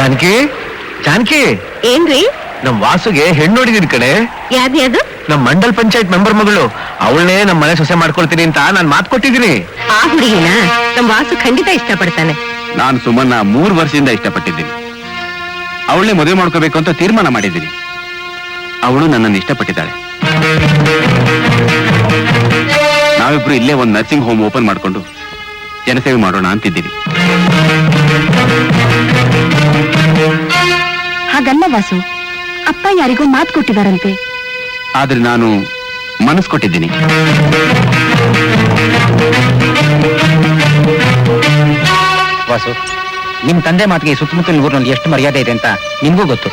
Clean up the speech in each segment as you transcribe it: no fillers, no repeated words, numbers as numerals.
ಜಾನಕಿ ಜಾನಕಿ ಏನ್ರಿ? ನಮ್ ವಾಸುಗೆ ಹೆಣ್ಣು ನೋಡಿದೀನಿ ಕಡೆ. ಯಾವ್ದು? ನಮ್ ಮಂಡಲ್ ಪಂಚಾಯತ್ ಮೆಂಬರ್ ಮಗಳು. ಅವಳನ್ನೇ ನಮ್ ಮನೆ ಸೊಸೆ ಮಾಡ್ಕೊಳ್ತೀನಿ ಅಂತ ನಾನ್ ಮಾತು ಕೊಟ್ಟಿದ್ದೀನಿ. ಆ ಹುಡುಗಿನ ನಮ್ ವಾಸು ಖಂಡಿತ ಇಷ್ಟಪಡ್ತಾನೆ. ನಾನು ಸುಮನ್ನ 3 ವರ್ಷದಿಂದ ಇಷ್ಟಪಟ್ಟಿದ್ದೀನಿ. ಅವಳನ್ನೇ ಮದುವೆ ಮಾಡ್ಕೋಬೇಕು ಅಂತ ತೀರ್ಮಾನ ಮಾಡಿದ್ದೀನಿ. ಅವಳು ನನ್ನನ್ನು ಇಷ್ಟಪಟ್ಟಿದ್ದಾಳೆ. ನಾವಿಬ್ರು ಇಲ್ಲೇ ಒಂದು ನರ್ಸಿಂಗ್ ಹೋಮ್ ಓಪನ್ ಮಾಡ್ಕೊಂಡು ಜನಸೇವೆ ಮಾಡೋಣ ಅಂತಿದ್ದೀವಿ. ಹಾಗಲ್ಲ ವಾಸು, ಅಪ್ಪ ಯಾರಿಗೂ ಮಾತು ಕೊಟ್ಟಿದಾರಂತೆ. ಆದ್ರೆ ನಾನು ಮನಸ್ಸು ಕೊಟ್ಟಿದ್ದೀನಿ. ವಾಸು, ನಿಮ್ ತಂದೆ ಮಾತಿಗೆ ಸುತ್ತಮುತ್ತಲಿನ ಊರಿನಲ್ಲಿ ಎಷ್ಟು ಮರ್ಯಾದೆ ಇದೆ ಅಂತ ನಿಮ್ಗೂ ಗೊತ್ತು.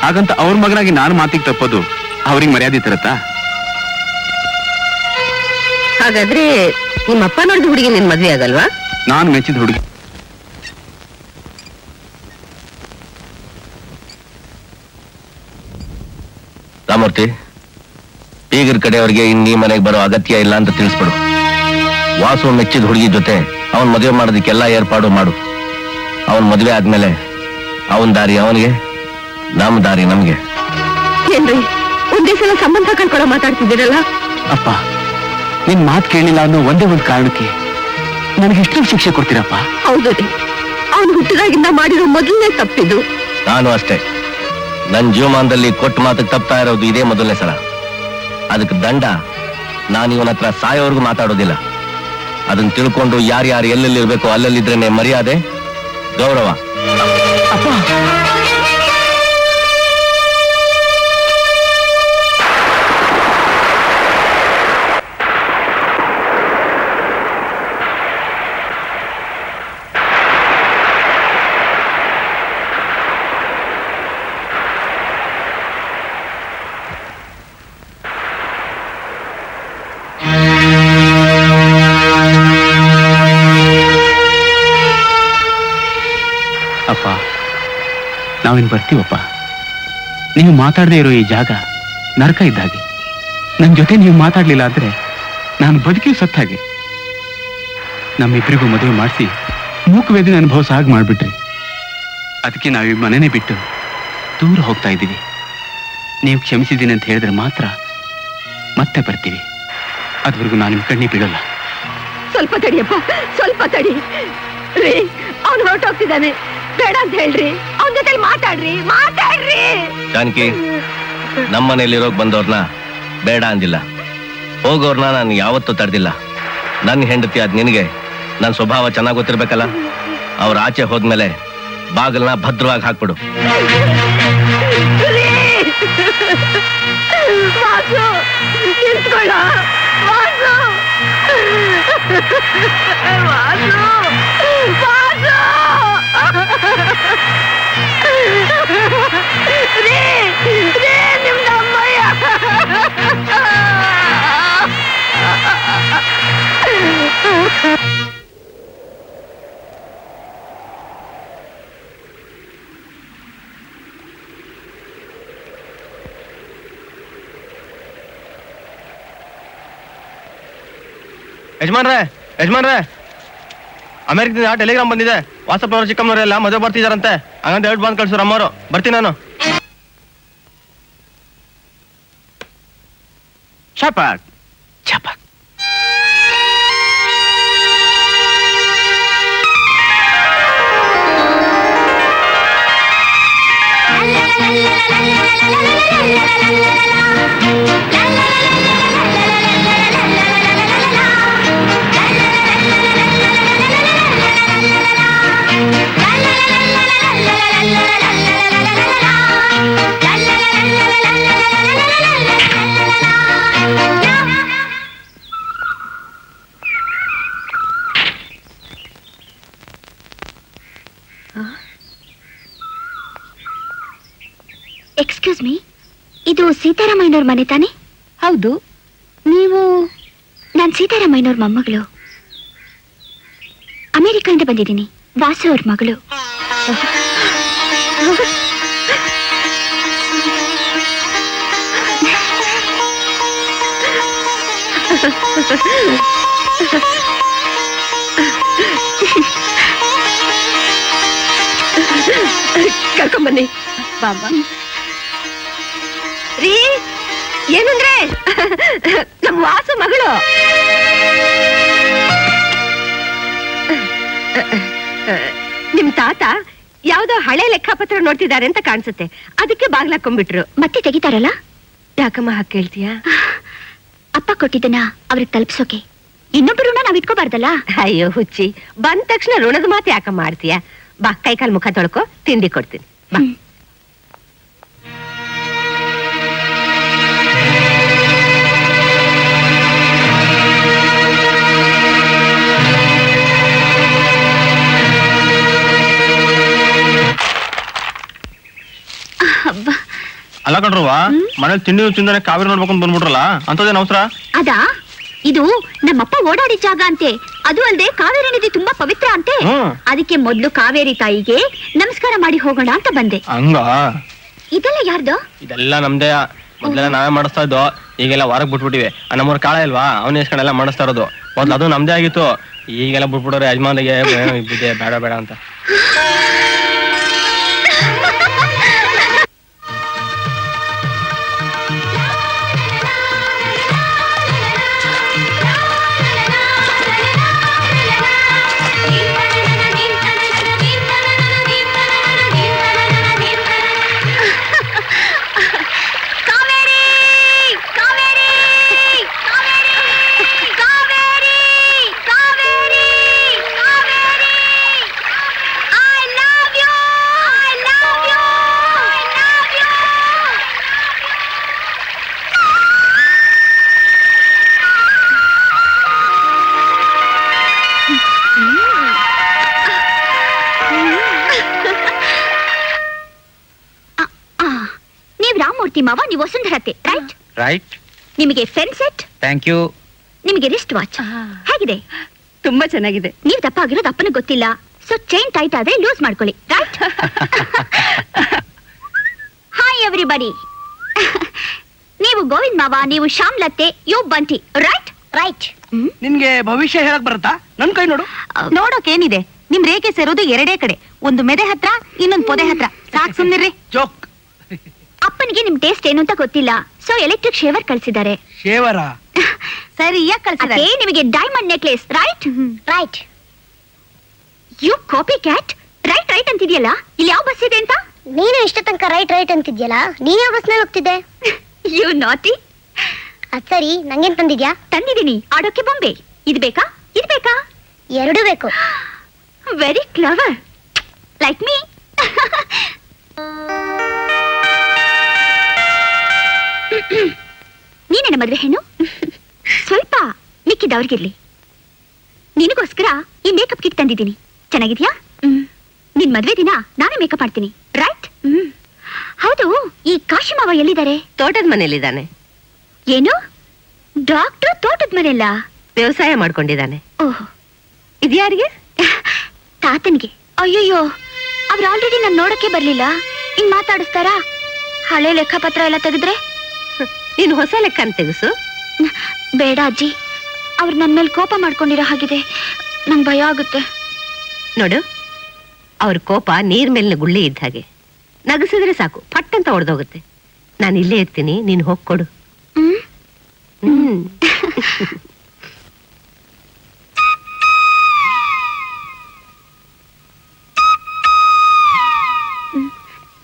ಹಾಗಂತ ಅವ್ರ ಮಗನಾಗಿ ನಾನು ಮಾತಿಗೆ ತಪ್ಪೋದು ಅವ್ರಿಗೆ ಮರ್ಯಾದೆ ತರತ್ತಾ? ಹಾಗಾದ್ರೆ ನಿಮ್ಮಪ್ಪ ನೋಡಿದ ಹುಡುಗಿ ನಿನ್ ಮದ್ವೆ ಆಗಲ್ವಾ? ನಾನು ಮೆಚ್ಚಿದ ಹುಡುಗಿ. ರಾಮೂರ್ತಿ, ಬೀಗರ ಕಡೆಯವ್ರಿಗೆ ಇನ್ನೀ ಮನೆಗೆ ಬರೋ ಅಗತ್ಯ ಇಲ್ಲ ಅಂತ ತಿಳಿಸ್ಬಿಡು. ವಾಸು ಮೆಚ್ಚಿದ ಹುಡುಗಿ ಜೊತೆ ಅವನ್ ಮದುವೆ ಮಾಡೋದಕ್ಕೆಲ್ಲ ಏರ್ಪಾಡು ಮಾಡು. ಅವನ್ ಮದುವೆ ಆದ್ಮೇಲೆ ಅವನ್ ದಾರಿ ಅವನಿಗೆ, ನಮ್ ದಾರಿ ನಮ್ಗೆ. ಏನ್ರಿ ಒಂದೇ ಸಲ ಸಂಬಂಧ ಕಳ್ಕೊಳ್ಳೋ ಮಾತಾಡ್ತಿದ್ದೀರಲ್ಲ? ಅಪ್ಪ, ನಿನ್ ಮಾತು ಕೇಳಿಲ್ಲ ಅನ್ನೋ ಒಂದೇ ಒಂದು ಕಾರಣಕ್ಕೆ ನನಗೆ ಎಷ್ಟು ಶಿಕ್ಷೆ ಕೊಡ್ತೀರಪ್ಪ? ಹೌದು ರೀ, ಅವನು ಹುಟ್ಟಿದಾಗಿಂದ ಮಾಡಿರೋ ಮೊದಲನೇ ತಪ್ಪಿದು. ನಾನು ಅಷ್ಟೇ. ನನ್ ಜೀವಮಾನದಲ್ಲಿ ಕೊಟ್ಟ ಮಾತಿಗೆ ತಪ್ತಾ ಇರೋದು ಇದೇ ಮೊದಲನೇ ಸಲ. ಅದಕ್ಕೆ ದಂಡ ನಾನು ಇವನ ಹತ್ರ ಸಾಯೋವರೆಗೂ ಮಾತಾಡೋದಿಲ್ಲ. ಅದನ್ನ ತಿಳ್ಕೊಂಡು ಯಾರ್ಯಾರು ಎಲ್ಲೆಲ್ಲಿರ್ಬೇಕು ಅಲ್ಲಲ್ಲಿದ್ರೇನೆ ಮರ್ಯಾದೆ, ಗೌರವ. ಅಪ್ಪ, ಅಪ್ಪ, ನಾವಿನ್ ಬರ್ತೀವಪ್ಪ. ನೀವು ಮಾತಾಡದೇ ಇರೋ ಈ ಜಾಗ ನರಕ ಇದ್ದ ಹಾಗೆ. ನನ್ನ ಜೊತೆ ನೀವು ಮಾತಾಡ್ಲಿಲ್ಲ ಅಂದ್ರೆ ನಾನು ಬದುಕಿ ಸತ್ತ ಹಾಗೆ. ನಮ್ಮಿಬ್ಬರಿಗೂ ಮದುವೆ ಮಾಡಿಸಿ ಮೂಕವೇದಿನ ಅನುಭವ ಸಾಗ್ ಮಾಡ್ಬಿಟ್ರಿ. ಅದಕ್ಕೆ ನಾವು ಈ ಮನೆನೇ ಬಿಟ್ಟು ದೂರ ಹೋಗ್ತಾ ಇದ್ದೀವಿ. ನೀವು ಕ್ಷಮಿಸಿದ್ದೀನಿ ಅಂತ ಹೇಳಿದ್ರೆ ಮಾತ್ರ ಮತ್ತೆ ಬರ್ತೀವಿ. ಅದುವರೆಗೂ ನಾನು ನಿಮ್ಮ ಕಣ್ಣಿ ಬಿಡೋಲ್ಲ. ಸ್ವಲ್ಪ ತಡಿಯಪ್ಪ, ಸ್ವಲ್ಪ ತಡಿ ರೀ. ಅವನು ಹೊರಟೋಗ್ತಿದ್ದಾನೆ, ಬೇಡ ಅಂತ ಹೇಳ್ರಿ. ಅವನ ಜೊತೆ ಮಾತಾಡ್ರಿ. ಜಾನಕಿ, ನಮ್ಮನೇಲಿರೋಗ್ ಬಂದವ್ರನ್ನ ಬೇಡ ಅಂದಿಲ್ಲ, ಹೋಗೋರ್ನ ನಾನು ಯಾವತ್ತೂ ತಡೆದಿಲ್ಲ. ನನ್ನ ಹೆಂಡತಿ ಅದ್ ನಿನಗೆ ನನ್ನ ಸ್ವಭಾವ ಚೆನ್ನಾಗಿ ಗೊತ್ತಿರ್ಬೇಕಲ್ಲ. ಅವ್ರ ಆಚೆ ಹೋದ್ಮೇಲೆ ಬಾಗಿಲನ್ನ ಭದ್ರವಾಗಿ ಹಾಕ್ಬಿಡು. ಯಜಮಾನ್ರೆ, ಅಮೆರಿಕದಿಂದ ಟೆಲಿಗ್ರಾಮ್ ಬಂದಿದೆ. ವಾಟ್ಸಪ್ನವರು ಚಿಕ್ಕಮ್ಮನವರೆಲ್ಲ ಮದುವೆ ಬರ್ತಿದಾರಂತೆ. ಹಂಗಂತ ಹೇಳ್ಬಿಟ್ಟು ಬಂದು ಕಳ್ಸೋರು ಅಮ್ಮವರು. ಬರ್ತೀನಿ ನಾನು. ಚಪಾಕ್ ಚಪಾಕ್. ಎಕ್ಸ್ಕ್ಯೂಸ್ ಮೀ, ಇದು ಸೀತಾರಾಮಯ್ಯನವ್ರ ಮನೆ ತಾನೆ? ಹೌದು. ನೀವು? ನಾನು ಸೀತಾರಾಮಯ್ಯನವ್ರ ಮೊಮ್ಮಗಳು. ಅಮೆರಿಕದಿಂದ ಬಂದಿದ್ದೀನಿ. ವಾಸು ಅವ್ರ ಮಗಳು. ಕರ್ಕೊಂಬನ್ನಿ. ಬಾಬಾ ರೀ, ಏನಂದ್ರೆ ನಮ್ಮ ವಾಸು ಮಗಳು. ನಿಮ್ ತಾತ ಯಾವ್ದೋ ಹಳೆ ಲೆಕ್ಕಪತ್ರ ನೋಡ್ತಿದ್ದಾರೆ ಅಂತ ಕಾಣಿಸುತ್ತೆ, ಅದಕ್ಕೆ ಬಾಗ್ಲಾಕೊಂಡ್ಬಿಟ್ರು. ಮತ್ತೆ ತೆಗಿತಾರಲ್ಲ? ಯಾಕಮ್ಮ ಹಾಗೆ ಕೇಳ್ತೀಯಾ? ಅಪ್ಪ ಕೊಟ್ಟಿದ್ದನ್ನ ಅವ್ರಿಗೆ ತಲುಪಿಸೋಕೆ ಇನ್ನೊಬ್ಬರು ನಾವ್ ಇಟ್ಕೋಬಾರ್ದಲ್ಲ? ಅಯ್ಯೋ ಹುಚ್ಚಿ, ಬಂದ ತಕ್ಷಣ ಋಣದ ಮಾತು ಯಾಕಮ್ಮ ಮಾಡ್ತೀಯಾ? ಬಾ, ಕೈ ಕಾಲು ಮುಖ ತೊಳ್ಕೊ, ತಿಂಡಿ ಕೊಡ್ತೀನಿ ಬಾ. ಅಲ್ಲ ಕಣ್ರವ್ವ, ಮನೇಲಿ ತಿಂಡಿ ತಿಂದಾನೆ ಕಾವೇರಿ ನೋಡ್ಬೇಕು ಬಂದ್ಬಿಟ್ರಲ್ಲ, ಅಂತದೇನ್ ಅವಸರ? ಅದಾ, ಇದು ನಮ್ಮಪ್ಪ ಓಡಾಡಿ ಜಾಗ ಅಂತೆ. ಅದು ಅಲ್ಲದೆ ಕಾವೇರಿ ನದಿ ತುಂಬಾ ಪವಿತ್ರ ಅಂತೆ. ಅದಕ್ಕೆ ಮೊದ್ಲು ಕಾವೇರಿ ತಾಯಿಗೆ ನಮಸ್ಕಾರ ಮಾಡಿ ಹೋಗೋಣ ಅಂತ ಬಂದೆ. ಹಂಗ? ಇದೆಲ್ಲ ಯಾರ್ದು? ಇದೆಲ್ಲ ನಮ್ದೇ. ಮೊದ್ಲೆಲ್ಲ ನಾವೇ ಮಾಡಿಸ್ತಾ ಇದ್ದೋ, ಈಗೆಲ್ಲ ಹೊರಗ್ ಬಿಟ್ಬಿಟ್ಟಿವಿ. ನಮ್ಮೂರ್ ಕಾಳ ಇಲ್ವಾ, ಅವನ ಇಸ್ಕೊಂಡೆಲ್ಲ ಮಾಡಿಸ್ತಾ ಇರೋದು. ಮೊದ್ಲು ಅದು ನಮ್ದೇ ಆಗಿತ್ತು, ಈಗೆಲ್ಲ ಬಿಟ್ಬಿಡೋರು ಯಜಮಾನಿಗೆ ಬೇಡ ಬೇಡ ಅಂತ. ಮಾವ, ನೀವು ವಸುಂಧರತೆ, ರೈಟ್? ರೈಟ್. ನಿಮಗೆ ಫೆನ್ ಸೆಟ್. Thank you. ನಿಮಗೆ ರಿಸ್ಟ್ ವಾಚ್ ಹೇಗಿದೆ? ತುಂಬಾ ಚೆನ್ನಾಗಿದೆ. ನೀವು ದಪ್ಪ ಆಗಿರೋದು ಅಪ್ಪನಿಗೆ ಗೊತ್ತಿಲ್ಲ, ಸೊ ಚೈನ್ ಟೈಟ್ ಆದ್ರೆ ಲೂಸ್ ಮಾಡ್ಕೊಳ್ಳಿ, ರೈಟ್? Hi everybody. ನೀವು ಗೋವಿಂದ್ ಮಾವ, ನೀವು ಶ್ಯಾಮ್ಲತ್ತೆ, ಯು ಬಂಟಿ, ರೈಟ್? ರೈಟ್. ನಿನ್ಗೆ ಭವಿಷ್ಯ ಹೇಳಕ್ ಬರುತ್ತಾ? ನನ್ ಕೈ ನೋಡು. ನೋಡೋಕೇನಿದೆ, ನಿಮ್ ರೇಖೆ ಸೇರೋದು ಎರಡೇ ಕಡೆ, ಒಂದು ಮೆದೆ ಹತ್ರ, ಇನ್ನೊಂದು ಪೊದೆ ಹತ್ರ. ಸಾಕ್ ಸುಮ್ನಿರ್ರಿ. ಜೋಕ್. ಅಪ್ಪನಿಗೆ ನಿಮ್ ಟೇಸ್ಟ್ ಏನು ಅಂತ ಗೊತ್ತಿಲ್ಲ, ಸೊ ಎಲೆಕ್ಟ್ರಿಕ್ ಶೇವರ್ ಕಳ್ಸಿದ್ದಾರೆ. ಶೇವರ? ಸರಿಯಾಗಿ ಕಳ್ಸಿದ್ದಾರೆ. ನಿಮಗೆ diamond necklace, right? Right. You copy cat. Right right ಅಂತಿದ್ಯಲ್ಲ, ಇಲ್ಲಿ ಯಾವ ಬಸ್ ಇದೆ ಅಂತ? ನೀನು ಇಷ್ಟ ತನಕ ರೈಟ್ ರೈಟ್ ಅಂತಿದ್ಯಲ್ಲ, ನೀನ್ ಯಾವ ಬಸ್ ನಲ್ಲಿ ಹೋಗ್ತಿದ್ದೆ? ಯು ನಾಟಿ. ಅದ್ ಸರಿ, ನಂಗೇನ್ ತಂದಿದ್ಯಾ? ತಂದಿದ್ದೀನಿ ಆಡೋಕೆ ಬೊಂಬೆ. ಇದು ಬೇಕಾ, ಇದು ಬೇಕಾ? ಎರಡು ಬೇಕು. Very clever, like me. ನೀನೇನ ಮದ್ವೆ ಹೆಣ್ಣು? ಸ್ವಲ್ಪ ಮಿಕ್ಕಿದವ್ರಿಗಿರ್ಲಿ. ನಿನಗೋಸ್ಕರ ಈ ಮೇಕಪ್ ಕಿಟ್ ತಂದಿದ್ದೀನಿ, ಚೆನ್ನಾಗಿದ್ಯಾ? ನಿನ್ ಮದ್ವೆ ದಿನ ನಾನೇ ಮೇಕಪ್ ಮಾಡ್ತೀನಿ, ರೈಟ್? ಹೌದು, ಈ ಕಾಶಿ ಮಾವ ಎಲ್ಲಿದ್ದಾರೆ? ತೋಟದ ಮನೆಯಲ್ಲಿದ್ದಾನೆ. ಏನು, ಡಾಕ್ಟರ್ ತೋಟದ ಮನೆಯಲ್ಲ? ವ್ಯವಸಾಯ ಮಾಡ್ಕೊಂಡಿದ್ದಾನೆ. ಓಹ್, ಇದ್ಯಾರಿಗೆ? ತಾತನ್ಗೆ. ಅಯ್ಯಯ್ಯೋ, ಅವ್ರು ಆಲ್ರೆಡಿ ನಾನು ನೋಡಕ್ಕೆ ಬರ್ಲಿಲ್ಲ, ಇನ್ ಮಾತಾಡಿಸ್ತಾರಾ? ಹಳೆ ಲೆಕ್ಕಪತ್ರ ಎಲ್ಲ ತೆಗೆದ್ರೆ? ನೀನು ಹೊಸ ಲೆಕ್ಕ ತೆಗೆಸು. ಬೇಡ ಅಜ್ಜಿ, ಅವ್ರು ನನ್ನ ಮೇಲೆ ಕೋಪ ಮಾಡ್ಕೊಂಡಿರೋ ಹಾಗಿದೆ, ನಂಗೆ ಭಯ ಆಗುತ್ತೆ. ನೋಡು, ಅವ್ರ ಕೋಪ ನೀರ್ ಮೇಲಿನ ಗುಳ್ಳಿ ಇದ್ದ ಹಾಗೆ, ನಗಸಿದ್ರೆ ಸಾಕು ಪಟ್ ಅಂತ ಹೊಡೆದೋಗುತ್ತೆ. ನಾನು ಇಲ್ಲೇ ಇರ್ತೀನಿ, ನೀನು ಹೋಗ್ಕೊಡು.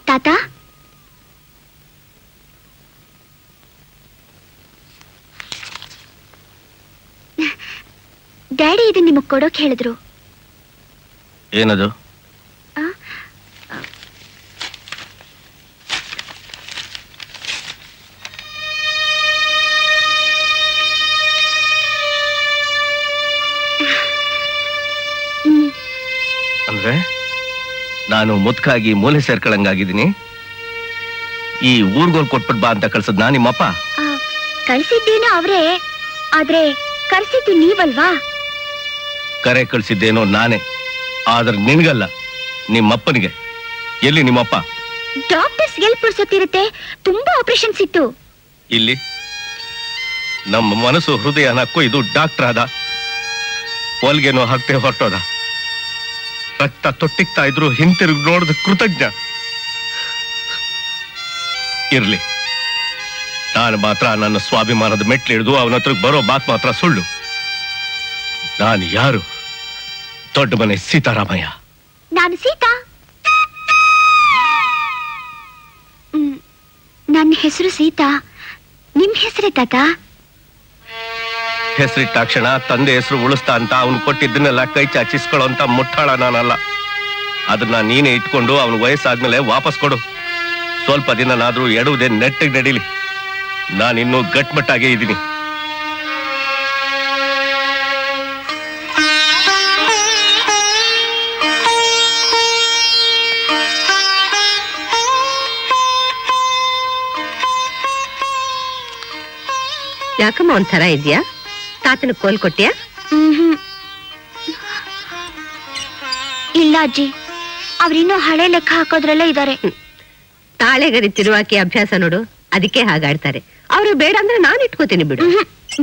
ತಾತ, ಡ್ಯಾಡಿ ಇದನ್ನ ನಿಮಗ್ ಕೊಡೋಕ್ ಹೇಳಿದ್ರು. ಏನದು? ಅಂದ್ರೆ ನಾನು ಮುತ್ಕಾಗಿ ಮೂಲೆ ಸೇರ್ಕೊಳಂಗಾಗಿದ್ದೀನಿ. ಈ ಊರ್ಗೋಲ್ ಕೊಟ್ಬಿಟ್ ಬಾ ಅಂತ ಕಳ್ಸದ್ ನಾ ನಿಮ್ಮಪ್ಪ? ಕಳ್ಸಿದ್ದೇನೋ ಅವ್ರೇ, ಆದ್ರೆ ಕಳ್ಸಿದ್ದು ನೀವಲ್ವಾ? ಕರೆ ಕಳ್ಸಿದ್ದೇನೋ ನಾನೇ, ಆದ್ರೆ ನಿನ್ಗಲ್ಲ, ನಿಮ್ಮಪ್ಪನಿಗೆ. ಎಲ್ಲಿ ನಿಮ್ಮಪ್ಪ? ಡಾಕ್ಟರ್ಸ್ ಎಲ್ ಪುರ್ಸೊತ್ತಿರುತ್ತೆ, ತುಂಬಾ ಆಪರೇಷನ್ಸ್ ಇತ್ತು. ಇಲ್ಲಿ ನಮ್ಮ ಮನಸ್ಸು ಹೃದಯನ ಕೊಯ್ದು ಡಾಕ್ಟರ್ ಆದ, ಹೊಲ್ಗೆನೋ ಹಾಕ್ತೆ ಹೊರಟೋದ. ರಕ್ತ ತೊಟ್ಟಿಗ್ತಾ ಇದ್ರು ಹಿಂತಿರುಗಿ ನೋಡಿದ ಕೃತಜ್ಞ. ಇರ್ಲಿ, ನಾನು ಮಾತ್ರ ನನ್ನ ಸ್ವಾಭಿಮಾನದ ಮೆಟ್ಲಿಡಿದು ಅವನ ಹತ್ರಕ್ಕೆ ಬರೋ ಮಾತು ಮಾತ್ರ ಸುಳ್ಳು. ನಾನು ಯಾರು? ದೊಡ್ಡ ಮನೆ ಸೀತಾರಾಮಯ್ಯ. ನಾನು ಸೀತಾ. ನನ್ನ ಹೆಸರು ಸೀತಾ. ನಿಮ್ ಹೆಸರೇ ತಾತ? ಹೆಸರಿಟ್ಟಾಕ್ಷಣ ತಂದೆ ಹೆಸರು ಉಳಿಸ್ತಾ ಅಂತ ಅವನು ಕೊಟ್ಟಿದ್ದನ್ನೆಲ್ಲ ಕೈ ಚಾಚಿಸ್ಕೊಳ್ಳೋ ಅಂತ ಮುಟ್ಟಾಳ ನಾನಲ್ಲ. ಅದನ್ನ ನೀನೇ ಇಟ್ಕೊಂಡು ಅವನ ವಯಸ್ಸಾದ್ಮೇಲೆ ವಾಪಸ್ ಕೊಡು. ಸ್ವಲ್ಪ ದಿನನಾದ್ರೂ ಎಡುವುದೇ ನೆಟ್ಟಿಗೆ ನಡೀಲಿ. ನಾನಿನ್ನೂ ಗಟ್ಮಟ್ಟಾಗೇ ಇದ್ದೀನಿ. ಯಾಕಮ್ಮ ಒಂಥರ ಇದೆಯಾ? ತಾತನ ಕೋಲ್ ಕೊಟ್ಟಿಯಾ? ಇಲ್ಲ ಅಜ್ಜಿ, ಅವ್ರಿನ್ನೂ ಹಳೆ ಲೆಕ್ಕ ಹಾಕೋದ್ರಲ್ಲೇ ಇದ್ದಾರೆ. ತಾಳೆಗರಿ ತಿರುವಾಕಿ ಅಭ್ಯಾಸ ನೋಡು, ಅದಕ್ಕೆ ಹಾಗಾಡ್ತಾರೆ. ಅವರು ಬೇಡ ಅಂದ್ರೆ ನಾನು ಇಟ್ಕೋತೀನಿ ಬಿಡು.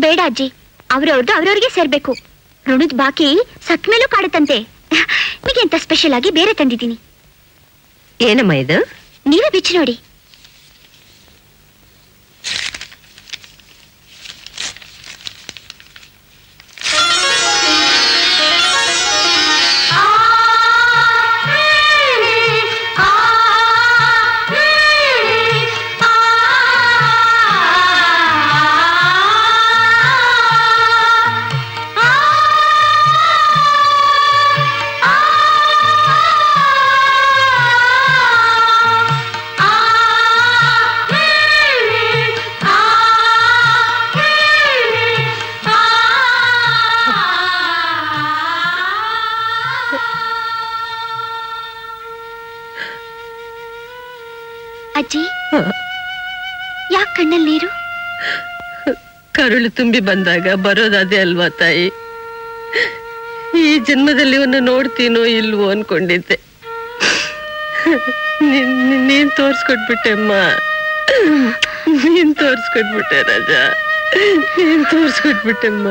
ಬೇಡ ಅಜ್ಜಿ, ಅವ್ರವ್ರದ್ದು ಅವ್ರವ್ರಿಗೆ ಸೇರ್ಬೇಕು. ಋಣದ ಬಾಕಿ ಸತ್ ಮೇಲೂ ಕಾಡುತ್ತಂತೆ. ನಿಮಗೆಂತ ಸ್ಪೆಷಲ್ ಆಗಿ ಬೇರೆ ತಂದಿದ್ದೀನಿ. ಏನಮ್ಮ ಇದು? ನೀವೇ ಬಿಚ್ಚಿ ನೋಡಿ. ಅಜ್ಜಿ, ಯಾಕೆ ಕಣ್ಣಲ್ಲಿ ನೀರು? ಕರುಳು ತುಂಬಿ ಬಂದಾಗ ಬರೋದೇ ಅಲ್ವಾ ತಾಯಿ. ಈ ಜನ್ಮದಲ್ಲಿ ಇವನ್ನ ನೋಡ್ತೀನೋ ಇಲ್ವೋ ಅನ್ಕೊಂಡಿದ್ದೆ. ನೀನ್ ತೋರ್ಸ್ಕೊಟ್ಬಿಟ್ಟೆ ಅಮ್ಮ, ನೀನ್ ತೋರ್ಸ್ಕೊಟ್ಬಿಟ್ಟೆ ರಾಜ, ನೀನ್ ತೋರ್ಸ್ಕೊಟ್ಬಿಟ್ಟೆಮ್ಮ.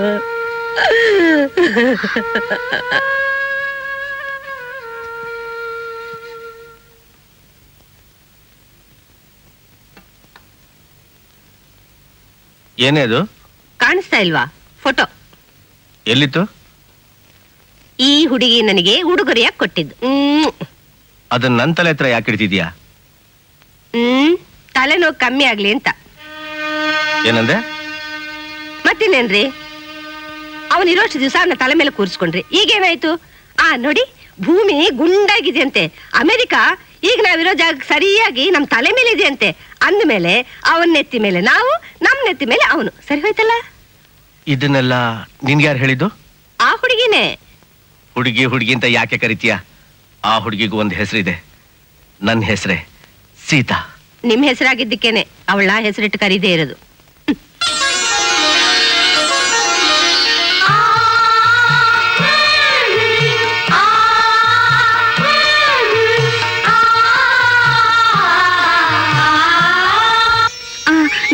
ಏನೇ ಅದು? ಕಾಣಿಸ್ತಾ ಇಲ್ವಾ ಫೋಟೋ? ಎಲ್ಲಿತ್ತು? ಈ ಹುಡುಗಿ ನನಗೆ ಉಡುಗೊರೆಯಾಗಿ ಕೊಟ್ಟಿದ್ದು. ಅದನ್ನ ನನ್ನ ತಲೆ ಹತ್ರ ಯಾಕೆ ಇಡ್ತಿದ್ಯಾ? ತಲೆನೋವು ಕಮ್ಮಿ ಆಗ್ಲಿ ಅಂತ. ಏನಂದೆ? ಮತ್ತಿನ್ನೇನ್ರಿ, ಅವನಿರೋಷ್ಟು ದಿವಸ ಅವನ ತಲೆ ಮೇಲೆ ಕೂರಿಸ್ಕೊಂಡ್ರಿ, ಈಗೇನಾಯ್ತು? ನೋಡಿ, ಭೂಮಿ ಗುಂಡಾಗಿದೆ ಅಂತೆ. ಅಮೆರಿಕ ಈಗ ನಾವಿರೋ ಜಾಗ ಸರಿಯಾಗಿ ನಮ್ ತಲೆ ಮೇಲೆ ಇದೆ ಅಂತೆ. ಅಂದ್ಮೇಲೆ ಅವನ ನೆತ್ತಿ ಮೇಲೆ ನಾವು, ನಮ್ ನೆತ್ತಿ ಮೇಲೆ ಅವನು. ಸರಿ ಹೋಯ್ತಲ್ಲ? ಇದನ್ನೆಲ್ಲ ನಿನ್ಗೆ ಯಾರು ಹೇಳಿದ್ದು? ಆ ಹುಡುಗಿನೇ. ಹುಡುಗಿ ಹುಡುಗಿ ಅಂತ ಯಾಕೆ ಕರಿತೀಯ? ಆ ಹುಡುಗಿಗೂ ಒಂದು ಹೆಸರಿದೆ. ನನ್ನ ಹೆಸರೇ ಸೀತಾ. ನಿಮ್ ಹೆಸರಾಗಿದ್ದಕ್ಕೇನೆ ಅವಳ ಹೆಸರಿಟ್ಟು ಕರೀದೇ ಇರೋದು.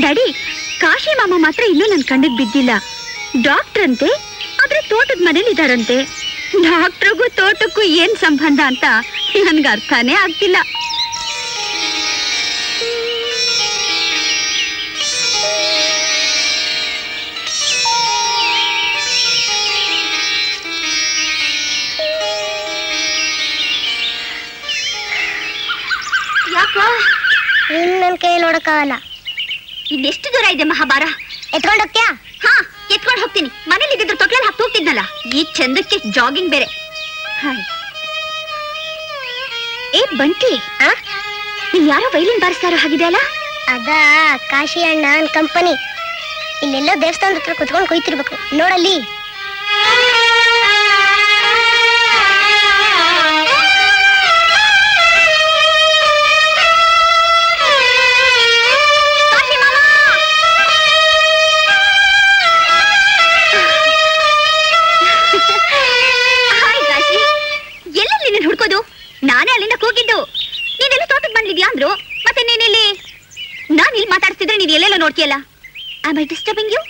ಡ್ಯಾಡಿ, ಕಾಶಿ ಮಾಮ ಮಾತ್ರ ಇನ್ನೂ ನನ್ ಕಣ್ಣಿಗೆ ಬಿದ್ದಿಲ್ಲ. ಡಾಕ್ಟರ್ ಅಂತೆ, ಆದ್ರೆ ತೋಟದ ಮನೇಲಿ ಇದಾರಂತೆ. ಡಾಕ್ಟ್ರಿಗೂ ತೋಟಕ್ಕೂ ಏನ್ ಸಂಬಂಧ ಅಂತ ನನ್ಗೆ ಅರ್ಥನೇ ಆಗ್ತಿಲ್ಲ. ಯಾಕೋ ನನ್ ಕೈ ನೋಡಕ್ಕಾಗಲ್ಲ. ಇನ್ನೆಷ್ಟು ದೂರ ಇದೆ ಮಹಾಭಾರ? ಎತ್ಕೊಂಡು ಹೋಗ್ತೀಯಾ? ಹಾ, ಎತ್ಕೊಂಡು ಹೋಗ್ತೀನಿ. ಮನೇಲಿ ಇದ್ದಿದ್ರು ತೊಟ್ಲಲ್ಲಿ ಹಾಕಿ ಹೋಗ್ತಿದ್ನಲ್ಲ. ಈ ಚಂದಕ್ಕೆ ಜಾಗಿಂಗ್ ಬೇರೆ. ಏ ಬಂಟಿ, ಇಲ್ಲಿ ಯಾರೋ ವೈಲಿನ್ ಬಾರಿಸ್ತಾರೋ ಹಾಗಿದೆ ಅಲ್ಲ? ಅದಾ ಕಾಶಿ ಅಣ್ಣ ಕಂಪನಿ. ಇಲ್ಲೆಲ್ಲೋ ದೇವಸ್ಥಾನದ ಹತ್ರ ಕುತ್ಕೊಂಡು ಕೊಯ್ತಿರ್ಬೇಕು ನೋಡಲ್ಲಿ. ಹುಡ್ಕೋದು ನಾನೇ ಅಲ್ಲಿಂದ ಕೂಗಿದ್ದು. ನೀನೆಲ್ಲ ತೋಟಕ್ಕೆ ಬಂದಿದ್ಯಾ ಅಂದ್ರು, ಮತ್ತೆ ನೀನಿಲ್ಲಿ ನಾನು ಇಲ್ಲಿ ಮಾತಾಡ್ತಿದ್ರೆ ನೀನು ಎಲ್ಲೆಲ್ಲ ನೋಡ್ತೀಯಲ್ಲ. Am I disturbing you?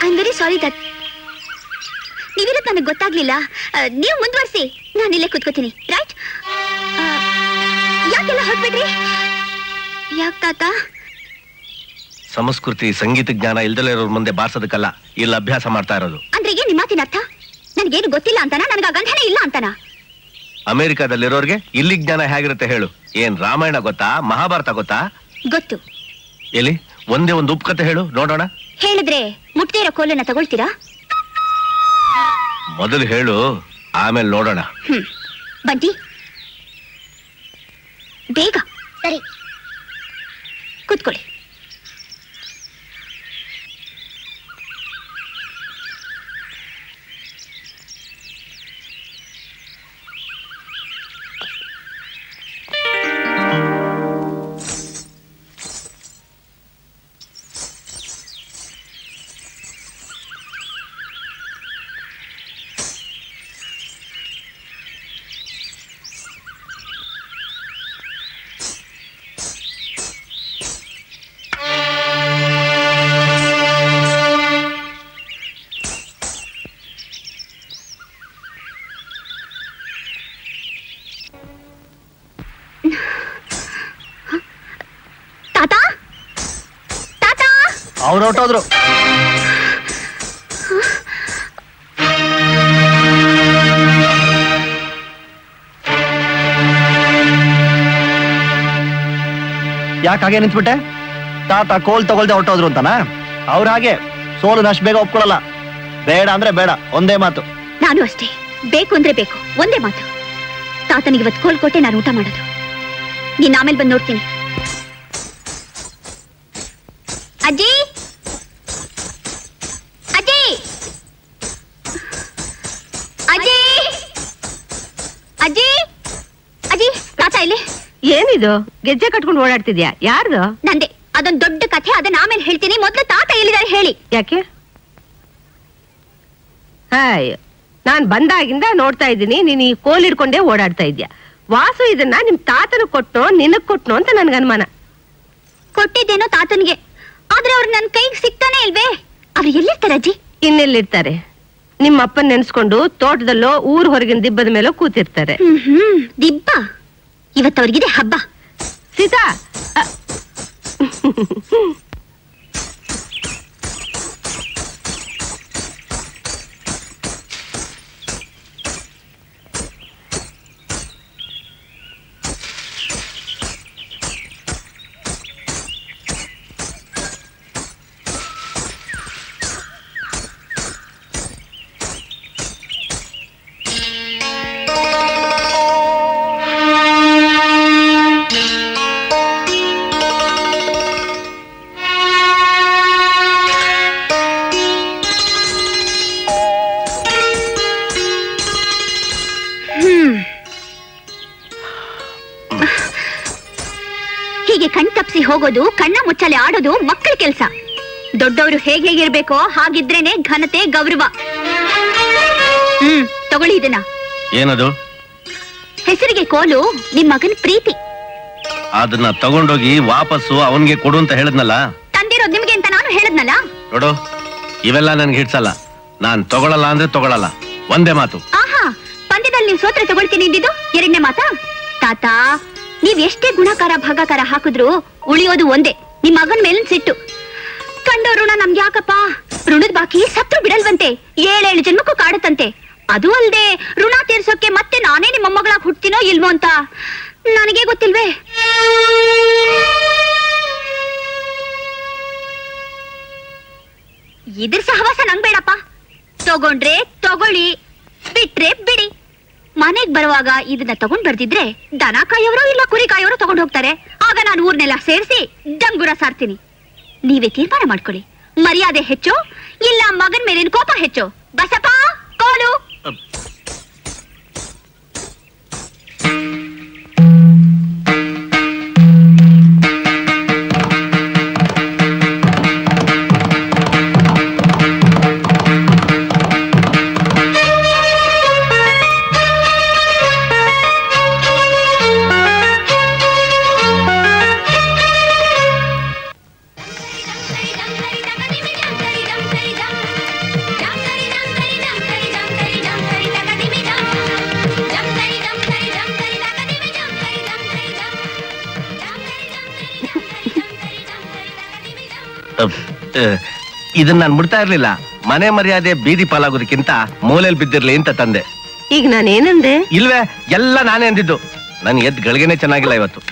I'm very sorry that ನೀವಿರೋದು ನನಗೆ ಗೊತ್ತಾಗ್ಲಿಲ್ಲ. ನೀವು ಮುಂದುವರಿಸಿ, ನಾನು ಇಲ್ಲೇ ಕೂತ್ಕೋತೀನಿ. ರೈಟ್? ಯಾಕೆಲ್ಲ ಹೊರಟ್ಬಿಟ್ರಿ? ಯಾಕೆ ತಾತ? ಸಂಸ್ಕೃತಿ ಸಂಗೀತ ಜ್ಞಾನ ಇಲ್ದಲೇ ಇರೋರ್ ಮುಂದೆ ಬಾರ್ಸೋದಕ್ಕಲ್ಲ ಇಲ್ಲಿ ಅಭ್ಯಾಸ ಮಾಡ್ತಾ ಇರೋದು. ಅಂದ್ರೆ ಏನು ನಿಮ್ಮ ಮಾತಿನ ಅರ್ಥ? ನನ್ಗೇನು ಗೊತ್ತಿಲ್ಲ ಅಂತಾನ? ನನ್ಗ ಗಂಧನೇ ಇಲ್ಲ ಅಂತಾನ? ಅಮೆರಿಕಾದಲ್ಲಿರೋರ್ಗೆ ಇಲ್ಲಿ ಜ್ಞಾನ ಹೇಗಿರುತ್ತೆ ಹೇಳು? ಏನ್ ರಾಮಾಯಣ ಗೊತ್ತಾ, ಮಹಾಭಾರತ ಗೊತ್ತಾ? ಗೊತ್ತು. ಎಲ್ಲಿ ಒಂದೇ ಒಂದು ಉಪಕಥೆ ಹೇಳು ನೋಡೋಣ. ಹೇಳಿದ್ರೆ ಮುಟ್ದೇ ಇರೋ ಕೋಲನ್ನ ತಗೊಳ್ತೀರಾ? ಮೊದಲು ಹೇಳು, ಆಮೇಲೆ ನೋಡೋಣ. ಬಂಟಿ ಬೇಗ. ಸರಿ. ಕೂತ್ಕೊಳ್ಳಿ. ಅವ್ರು ಹೊರಟೋದ್ರು. ಯಾಕಾಗೆ ನಿಂತ್ಬಿಟ್ಟೆ? ತಾತ ಕೋಲ್ ತಗೊಳ್ದೆ ಹೊರಟೋದ್ರು ಅಂತಾನ? ಅವ್ರ ಹಾಗೆ ಸೋಲು ಅಷ್ಟು ಬೇಗ ಒಪ್ಕೊಳ್ಳಲ್ಲ. ಬೇಡ ಅಂದ್ರೆ ಬೇಡ, ಒಂದೇ ಮಾತು. ನಾನು ಅಷ್ಟೇ, ಬೇಕು ಅಂದ್ರೆ ಬೇಕು, ಒಂದೇ ಮಾತು. ತಾತನಿಗೆ ಇವತ್ತು ಕೋಲ್ ಕೊಟ್ಟೆ ನಾನು ಊಟ ಮಾಡೋದು. ನೀನ್ ಆಮೇಲೆ ಬಂದು ನೋಡ್ತೀನಿ. ಅಜ್ಜಿ, ಅಜ್ಜಿ, ಅಜ್ಜಿ, ಅಜ್ಜಿ, ಅಜ್ಜಿ, ತಾತ ಇಲ್ಲಿ. ಏನಿದು ಗೆಜ್ಜೆ ಕಟ್ಕೊಂಡು ಓಡಾಡ್ತಿದ್ಯಾ? ಯಾರ್ದು? ನಂದೆ. ಅದೊಂದು ದೊಡ್ಡ ಕಥೆ, ಅದನ್ನ ಆಮೇಲೆ ಹೇಳ್ತೀನಿ. ಮೊದ್ಲು ತಾತ ಎಲ್ಲಿದ್ದಾರೆ ಹೇಳಿ. ಯಾಕೆ? ಹಾಯ್, ನಾನ್ ಬಂದಾಗಿಂದ ನೋಡ್ತಾ ಇದ್ದೀನಿ ನೀನ್ ಈ ಕೋಲ್ ಹಿಡ್ಕೊಂಡೇ ಓಡಾಡ್ತಾ ಇದ್ಯಾ. ವಾಸು ಇದನ್ನ ನಿಮ್ ತಾತನ ಕೊಟ್ನೋ ನಿನಗ್ ಕೊಟ್ನೋ ಅಂತ ನನ್ಗ ಅನುಮಾನ. ಕೊಟ್ಟಿದ್ದೇನೋ ತಾತನ್ಗೆ, ಆದ್ರೆ ಅವ್ರು ನನ್ ಕೈಗೆ ಸಿಗ್ತಾನೆ ಇಲ್ವೇ? ಅವ್ರು ಎಲ್ಲಿರ್ತಾರೆ ಅಜ್ಜಿ? ಇನ್ನೆಲ್ಲಿರ್ತಾರೆ? ನಿಮ್ಮ ಅಪ್ಪನ್ ನೆನ್ಸ್ಕೊಂಡು ತೋಟದಲ್ಲೋ ಊರ್ ಹೊರಗಿನ ದಿಬ್ಬದ ಮೇಲೋ ಕೂತಿರ್ತಾರೆ. ದಿಬ್ಬ? ಇವತ್ತವ್ರಿಗಿದೆ ಹಬ್ಬ. ಸೀತಾ, ಹೀಗೆ ಕಣ್ ತಪ್ಸಿ ಹೋಗೋದು, ಕಣ್ಣ ಮುಚ್ಚಾಲೆ ಆಡೋದು ಮಕ್ಕಳ ಕೆಲಸ. ದೊಡ್ಡವರು ಹೇಗಿರ್ಬೇಕೋ ಹಾಗಿದ್ರೇನೆ ಘನತೆ, ಗೌರವ. ತಗೊಳ್ಳಿ ಇದನ್ನ. ಏನದು? ಹೆಸರಿಗೆ ಕೋಲು, ನಿಮ್ ಮಗನ್ ಪ್ರೀತಿ. ಅದನ್ನ ತಗೊಂಡೋಗಿ ವಾಪಸ್ಸು ಅವನ್ಗೆ ಕೊಡು ಅಂತ ಹೇಳಿದ್ನಲ್ಲ. ತಂದಿರೋದ್ ನಿಮ್ಗೆ ಅಂತ ನಾನು ಹೇಳದ್ನಲ್ಲ. ನೋಡು, ಇವೆಲ್ಲ ನನ್ಗೆ ಹಿಡ್ಸಲ್ಲ. ನಾನ್ ತಗೊಳಲ್ಲ ಅಂದ್ರೆ ತಗೊಳಲ್ಲ, ಒಂದೇ ಮಾತು. ಆಹಾ, ಪಂದ್ಯದಲ್ಲಿ ನೀವು ಸೋತ್ರೆ ತಗೊಳ್ತೀನಿ ಅಂದಿದ್ದು ಎರಡನೇ ಮಾತಾ? ತಾತ, ನೀವ್ ಎಷ್ಟೇ ಗುಣಕಾರ ಭಾಗಾಕಾರ ಹಾಕಿದ್ರು ಉಳಿಯೋದು ಒಂದೇ, ನಿಮ್ ಮಗನ್ ಮೇಲಿನ ಸಿಟ್ಟು. ಕಂಡೋ ಋಣ ನಮ್ಗೆ ಯಾಕಪ್ಪ? ಋಣದ ಬಾಕಿ ಸತ್ತು ಬಿಡಲ್ವಂತೆ, 7 ಜನ್ಮಕ್ಕೂ ಕಾಡುತ್ತಂತೆ. ಅದು ಅಲ್ದೆ ಋಣ ತೀರ್ಸೋಕೆ ಮತ್ತೆ ನಾನೇ ನಿಮ್ಮ ಮೊಮ್ಮಗಳಾಗಿ ಹುಡ್ತೀನೋ ಇಲ್ವೋ ಅಂತ ನನಗೆ ಗೊತ್ತಿಲ್ವೇ? ಇದ್ರ ಸಹವಾಸ ನಂಗ್ ಬೇಡಪ್ಪ. ತಗೊಂಡ್ರೆ ತಗೊಳ್ಳಿ, ಬಿಟ್ರೆ ಬಿಡಿ. ಮನೆಗ್ ಬರುವಾಗ ಇದನ್ನ ತಗೊಂಡ್ ಬರ್ದಿದ್ರೆ ದನ ಕಾಯೋರು ಇಲ್ಲ ಕುರಿ ಕಾಯೋರು ತಗೊಂಡ್ ಹೋಗ್ತಾರೆ. ಆಗ ನಾನು ಊರ್ನೆಲ್ಲ ಸೇರಿಸಿ ಡಂಗುರ ಸಾರ್ತೀನಿ. ನೀವೇ ತೀರ್ಮಾನ ಮಾಡ್ಕೊಳ್ಳಿ, ಮರ್ಯಾದೆ ಹೆಚ್ಚು ಇಲ್ಲ ಮಗನ್ ಮೇಲಿನ ಕೋಪ ಹೆಚ್ಚು. ಬಸಪ್ಪ, ಕೋಲು. ಇದನ್ನ ನಾನು ಮುಡ್ತಾ ಇರ್ಲಿಲ್ಲ. ಮನೆ ಮರ್ಯಾದೆ ಬೀದಿ ಪಾಲಾಗೋದಕ್ಕಿಂತ ಮೂಲೆಯಲ್ಲಿ ಬಿದ್ದಿರ್ಲಿ ಅಂತ ತಂದೆ. ಈಗ ನಾನೇನಂದೆ? ಇಲ್ವೇ, ಎಲ್ಲ ನಾನೇ ಅಂದಿದ್ದು. ನನ್ ಎದ್ ಗಳಿಗೆನೆ ಚೆನ್ನಾಗಿಲ್ಲ ಇವತ್ತು.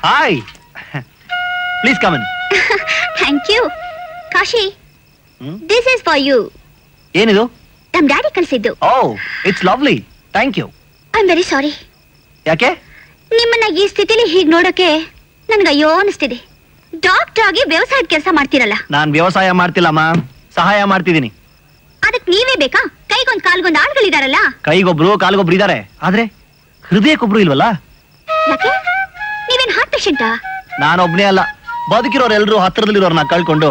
Hi. Please come in. Thank you. Kashi, this is for you. ಏನಿದು? ನಮ್ daddy ಕಳ್ಸಿದ್ದು. Oh, it's lovely. Thank you. I'm very sorry. ಯಾಕೆ? ನಿಮ್ಮನ್ನ ಈ ಸ್ಥಿತಿಲಿ ಹೀಗ್ ನೋಡಕ್ಕೆ ನನ್ಗೆ ಅಯ್ಯೋ ಅನಿಸ್ತಿದೆ. ಡಾಕ್ಟರ್ ಆಗಿ ವ್ಯವಸಾಯದ ಕೆಲಸ ಮಾಡ್ತಿರಲ್ಲ. ನಾನ್ ವ್ಯವಸಾಯ ಮಾಡ್ತಿಲ್ಲಮ್ಮ, ಸಹಾಯ ಮಾಡ್ತಿದ್ದೀನಿ. ಅದಕ್ಕೆ ನೀವೇ ಬೇಕಾ? ಕೈಗೊಂದ್ ಕಾಲ್ಗೊಂದ್ ಆಳ್ಗಳಿದಾರಲ್ಲ. ಕೈಗೊಬ್ರು ಕಾಲ್ಗೊಬ್ರು ಇದಾರೆ, ಆದ್ರೆ ಹೃದಯಕ್ಕೊಬ್ರು ಇಲ್ವಲ್ಲ. ಯಾಕೆ? ನೀವೇನ್ ಹಾರ್ಟ್ ಪೇಷಂಟಾ? ನಾನೊಬ್ನೇ ಅಲ್ಲ, ಬದುಕಿರೋರೆಲ್ಲರೂ ಹತ್ರದಲ್ಲಿರೋರ್ನ ಕಳ್ಕೊಂಡು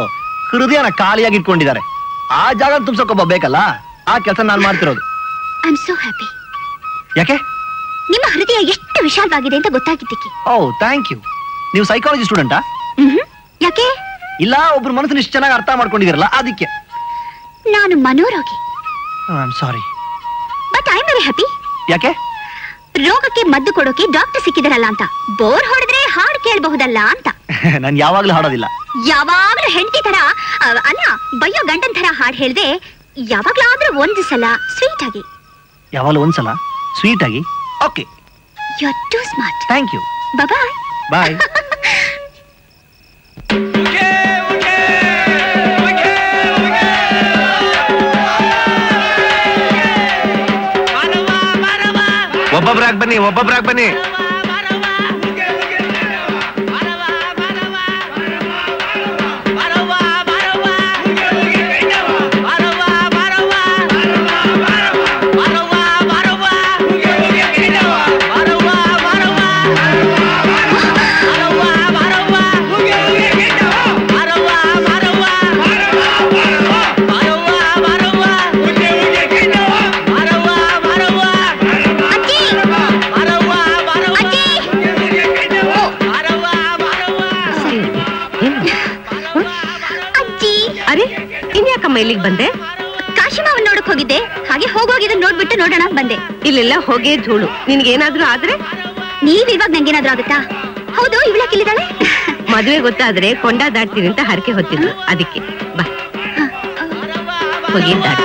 ಹೃದಯನ ಖಾಲಿಯಾಗಿ ಇಟ್ಕೊಂಡಿದ್ದಾರೆ. ಆ ಜಾಗ ತುಂಬಿಸೋಕೊಬ್ಬ ಬೇಕಲ್ಲ, ಆ ಕೆಲಸ ನಾನ್ ಮಾಡ್ತಿರೋದು. I am so happy. ಯಾಕೆ? ನಿಮ್ಮ ಹೃದಯ ಎಷ್ಟು ವಿಶಾಲವಾಗಿದೆ ಅಂತ ಗೊತ್ತಾಗಿದ್ದಕ್ಕೆ. ಓ, ಥ್ಯಾಂಕ್ ಯು. ನೀವು ಸೈಕಾಲಜಿ ಸ್ಟೂಡೆಂಟಾ? ಯಾಕೆ? ಇಲ್ಲ, ಒಬ್ರು ಮನಸ್ಸನ್ನ ಇಷ್ಟು ಚೆನ್ನಾಗಿ ಅರ್ಥ ಮಾಡ್ಕೊಂಡಿದಿರಲ್ಲ, ಅದಕ್ಕೆ. ನಾನು ಮನೋರೋಗಿ. I am sorry. But I am very happy. ಯಾಕೆ? ರೋಗಕ್ಕೆ ಮದ್ದು ಕೊಡೋಕೆ ಡಾಕ್ಟರ್ ಸಿಕ್ಕಿದಾರಲ್ಲ ಅಂತ. ಬೋರ್ ಹೊಡೆದ್ರೆ ಹಾಡು ಕೇಳಬಹುದಲ್ಲ ಅಂತ. ನಾನು ಯಾವಾಗ್ಲೂ ಹಾಡೋದಿಲ್ಲ. ಯಾವಾಗ್ಲೂ ಹೆಂಡತಿ ತರ ಅಲ್ಲ, ಬಯ್ಯೋ ಗಂಡನ್ ತರ ಹಾಡು ಹೇಳ್ದೆ. ಯಾವಾಗ್ಲಾದ್ರೂ ಒಂದು ಸಲ ಸ್ವೀಟ್ ಆಗಿ. ಯಾವಾಗಲೂ ಒಂದ್ಸಲ ಸ್ವೀಟ್ ಆಗಿ. Okay, you are too smart. Thank you. Bye bye. ಒಬ್ಬೊಬ್ರಾಗ್ ಬನ್ನಿ, ಒಬ್ಬೊಬ್ರಾಗ್ ಬನ್ನಿ. ಇಲ್ಲಿಗೆ ಬಂದೆ? ಕಾಶಿಮಾವನ್ ನೋಡಕ್ ಹೋಗಿದ್ದೆ, ಹಾಗೆ ಹೋಗೋಗಿದ್ದ ನೋಡ್ಬಿಟ್ಟು ನೋಡೋಣ ಬಂದೆ. ಇಲ್ಲೆಲ್ಲ ಹೋಗೇ ಧೂಳು. ನಿನ್ಗೇನಾದ್ರೂ ಆದ್ರೆ? ನೀವ್ ಇವಾಗ ನಂಗೇನಾದ್ರೂ ಆಗುತ್ತಾ? ಹೌದು, ಇವಳಕ್ಕಿಲ್ಲಿದ್ದಾಳೆ? ಮದುವೆ ಗೊತ್ತಾದ್ರೆ ಕೊಂಡ ದಾಟ್ತೀನಿ ಅಂತ ಹರಕೆ ಹೊತ್ತಿದ್ರು, ಅದಕ್ಕೆ ಬಾ ಹೋಗಿ ದಾಟ.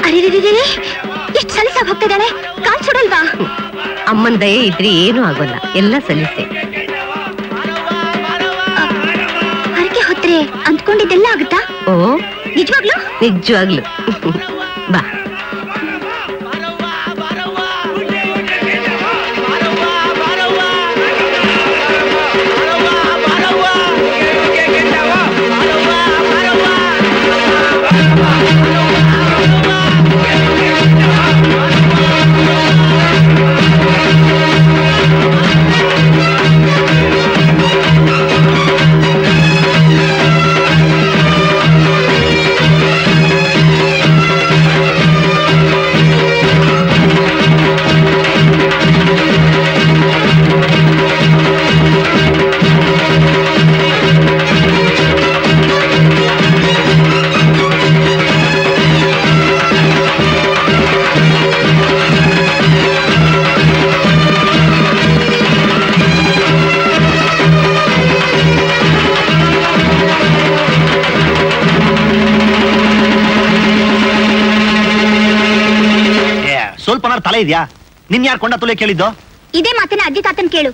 ಅರೆ, ಎಷ್ಟು ಸಲಸಾಗಿ ಹೋಗ್ತಿದ್ದಾಳೆ. ಕಾಲ್ ಸುಡಲ್ವಾ? ಅಮ್ಮನ್ ದಯೆ ಇದ್ರೆ ಏನೂ ಆಗೋಲ್ಲ, ಎಲ್ಲ ಸಲಿಸೆ. ಅಂದ್ಕೊಂಡಿದ್ದೆಲ್ಲ ಆಗುತ್ತಾ? ಓ, ನಿಜವಾಗ್ಲು? ನಿಜವಾಗ್ಲು. ಬಾ. ಸ್ವಲ್ಪನಾರು ತಲೆ ಇದೆಯಾ? ನಿನ್ ಯಾರು ಕೊಂಡ ತುಳಿಯ ಕೇಳಿದ್ದು? ಇದೇ ಮಾತನ್ನ ಅಜ್ಜಿ ತಾತನ್ ಕೇಳು.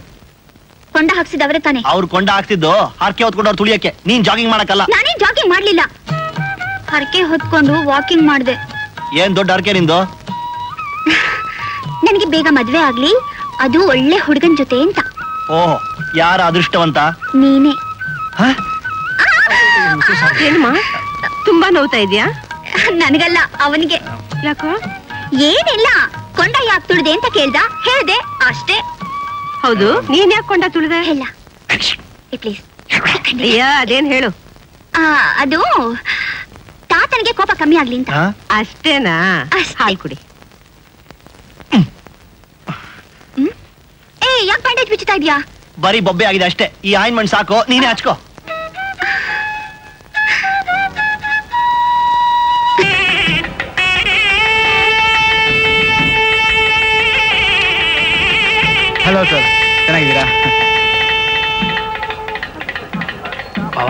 ಕೊಂಡ ಹಾಕ್ಸಿದವ್ರೆ ತಾನೆ. ಅವ್ರು ಕೊಂಡ ಹಾಕ್ಸಿದ್ದು ಹರಕೆ ಹೊತ್ಕೊಂಡು ಅವ್ರು ತುಳಿಯಕ್ಕೆ, ನೀನ್ ಜಾಗಿಂಗ್ ಮಾಡಕ್ಕಲ್ಲ. ನಾನೇನ್ ಜಾಗಿಂಗ್ ಮಾಡ್ಲಿಲ್ಲ, ಹರಕೆ ಹೊತ್ಕೊಂಡು ವಾಕಿಂಗ್ ಮಾಡ್ದೆ. ಏನ್ ದೊಡ್ಡ ಹರಕೆ ನಿಂದು? ನನಗೆ ಬೇಗ ಮದ್ವೆ ಆಗ್ಲಿ, ಅದು ಒಳ್ಳೆ ಹುಡುಗನ್ ಜೊತೆ ಅಂತ. ಓಹ್, ಯಾರ ಅದೃಷ್ಟವಂತ? ನೀನೇ. ಏನಮ್ಮ ತುಂಬಾ ನೋವ್ತಾ ಇದ್ಯಾ? ನನಗಲ್ಲ, ಅವನಿಗೆ. ಯಾಕೋ? ಏನಿಲ್ಲ, ಕೊಂಡ ಯಾಕೆ ತುಳಿದೆ ಅಂತ ಕೇಳ್ದ, ಹೇಳ್ದೆ ಅಷ್ಟೇ. ಹೌದು, ನೀನ್ ಯಾಕೆ ಕೊಂಡ ತುಳಿದೆ? ಇಲ್ಲ ಪ್ಲೀಸ್. ಅಯ್ಯ, ಅದೇನ್ ಹೇಳು. ಅದು ತಾತನಿಗೆ ಕೋಪ ಕಮ್ಮಿ ಆಗ್ಲಿ ಅಂತ. ಅಷ್ಟೇನಾ? ಅಷ್ಟೇ. ಹಾಲ್ ಕುಡಿ. ಯಾಕೆ ಬ್ಯಾಂಡೇಜ್ ಬಿಚ್ಚುತ್ತಾ ಇದ್ಯಾ? ಬರೀ ಬೊಬ್ಬೆ ಆಗಿದೆ ಅಷ್ಟೇ. ಈ ಆಯಿಂಟ್ಮೆಂಟ್ ಸಾಕು, ನೀನೇ ಹಚ್ಕೋ. ಹಲೋ ಸರ್, ಚೆನ್ನಾಗಿದ್ದೀರಾ? ಬಾವ,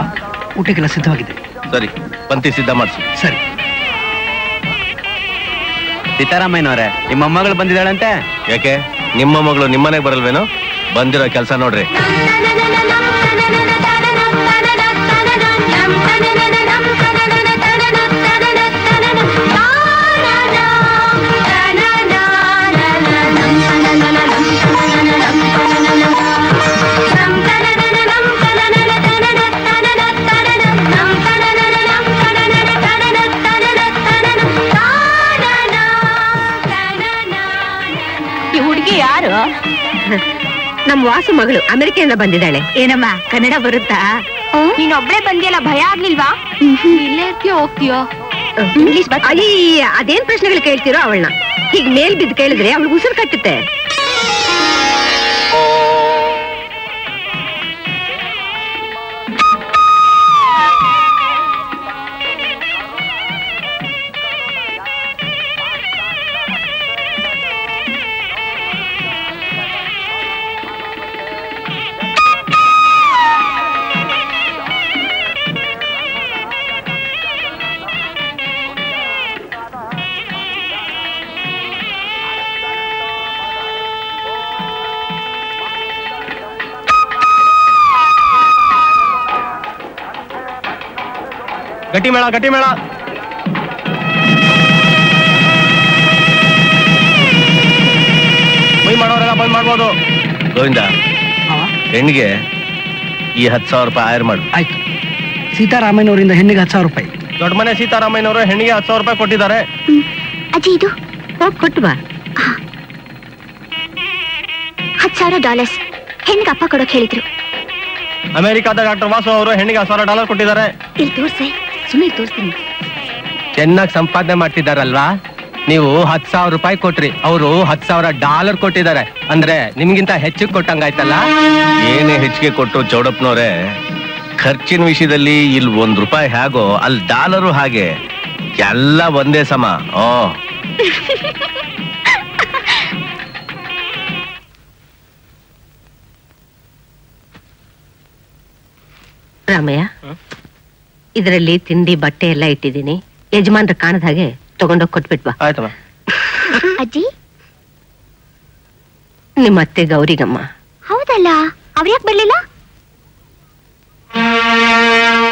ಊಟಕ್ಕೆಲ್ಲ ಸಿದ್ಧವಾಗಿದೆ. ಸರಿ, ಪಂಕ್ತಿ ಸಿದ್ಧ ಮಾಡಿಸು. ಸರಿ. ಸೀತಾರಾಮಯ್ಯನವರೇ, ನಿಮ್ಮ ಮೊಮ್ಮಗಳು ಬಂದಿದ್ದಾಳಂತೆ. ಯಾಕೆ ನಿಮ್ಮ ಮಗಳು ನಿಮ್ಮನೆಗೆ ಬರಲ್ವೇನೋ? ಬಂದಿರೋ ಕೆಲಸ ನೋಡ್ರಿ. ಈ ಹುಡುಗಿ ಯಾರು? ನಮ್ ವಾಸು ಮಗಳು, ಅಮೆರಿಕೆಯಿಂದ ಬಂದಿದ್ದಾಳೆ. ಏನಮ್ಮ, ಕನ್ನಡ ಬರುತ್ತಾ? ನೀನೊಬ್ಳೆ ಬಂದಿಯಲ್ಲ, ಭಯ ಆಗ್ಲಿಲ್ವಾ? ಇಲ್ಲೇ ಇರ್ತೀಯೋ ಹೋಗ್ತೀಯೋ? ಇಂಗ್ಲಿಷ್ ಅಯ್ಯ, ಅದೇನ್ ಪ್ರಶ್ನೆಗಳು ಕೇಳ್ತಿರೋ ಅವಳನ್ನ? ಹೀಗ್ ಮೇಲ್ ಬಿದ್ದು ಕೇಳಿದ್ರೆ ಅವಳು ಉಸಿರು ಕಟ್ಟುತ್ತೆ. ಗಟ್ಟಿ ಮೇಳ, ಗಟ್ಟಿ ಮೇಳ. ಬೈ ಮಾಡೋರೆಲ್ಲ ಬಂದ್ ಮಾಡ್ಬೋದು. ಗೋವಿಂದ, ಹೆಣ್ಣಿಗೆ ಈ 10,000 ರೂಪಾಯಿ ಆಯರ್ ಮಾಡು. ಆಯ್ತು. ಸೀತಾರಾಮಯ್ಯನವರಿಂದ ಹೆಣ್ಣಿಗೆ 10,000 ರೂಪಾಯಿ. ದೊಡ್ಡ ಮನೆ ಸೀತಾರಾಮಯ್ಯನವರು ಹೆಣ್ಣಿಗೆ 10,000 ರೂಪಾಯಿ ಕೊಟ್ಟಿದ್ದಾರೆ. ಅಜ್ಜಿ, ಇದು ಹೋಗ್ ಕೊಟ್ಟು ಬಾ. $10,000 ಹೆಣ್ಣಿಗೆ ಅಪ್ಪ ಕೊಡೋಕ್ ಹೇಳಿದ್ರು. ಅಮೆರಿಕಾದ ಡಾಕ್ಟರ್ ವಾಸು ಅವರು ಹೆಣ್ಣಿಗೆ $10,000 ಕೊಟ್ಟಿದ್ದಾರೆ. ಇಲ್ಲಿ ತೋರ್ಸೆ, ಸುಮ್ಮನೆ ತೋರಿಸ್ತೀನಿ. ಚೆನ್ನಾಗಿ ಸಂಪಾದನೆ ಮಾಡ್ತಿದ್ದಾರಲ್ವಾ? ನೀವು 10,000 ರೂಪಾಯಿ ಕೊಟ್ರಿ, ಅವರು $10,000 ಕೊಟ್ಟಿದ್ದಾರೆ. ಅಂದ್ರೆ ನಿಮ್ಗಿಂತ ಹೆಚ್ಚು ಕೊಟ್ಟಂಗಾಯ್ತಲ್ಲ. ಏನೇ ಹೆಚ್ಚಿಗೆ ಕೊಟ್ಟು ಚೌಡಪ್ಪನವ್ರೆ, ಖರ್ಚಿನ ವಿಷಯದಲ್ಲಿ ಇಲ್ಲಿ $1 ಹೇಗೋ ಅಲ್ಲಿ ಡಾಲರು ಹಾಗೆ, ಎಲ್ಲ ಒಂದೇ ಸಮ. ಓ, ರಾಮಯ್ಯ, ಇದರಲ್ಲಿ ತಿಂಡಿ ಬಟ್ಟೆ ಎಲ್ಲ ಇಟ್ಟಿದ್ದೀನಿ. ಯಜಮಾನ್ರ ಕಾಣದ ಹಾಗೆ ತಗೊಂಡೋಗಿ ಕೊಟ್ಬಿಟ್ವಾ. ಆಯ್ತಮ್ಮ. ಅಜ್ಜಿ, ನಿಮ್ಮ ಅತ್ತೆ ಗೌರಿಗಮ್ಮ. ಹೌದಲ್ಲ, ಅವ್ರ್ಯಾಕ್ ಬರ್ಲಿಲ್ಲ?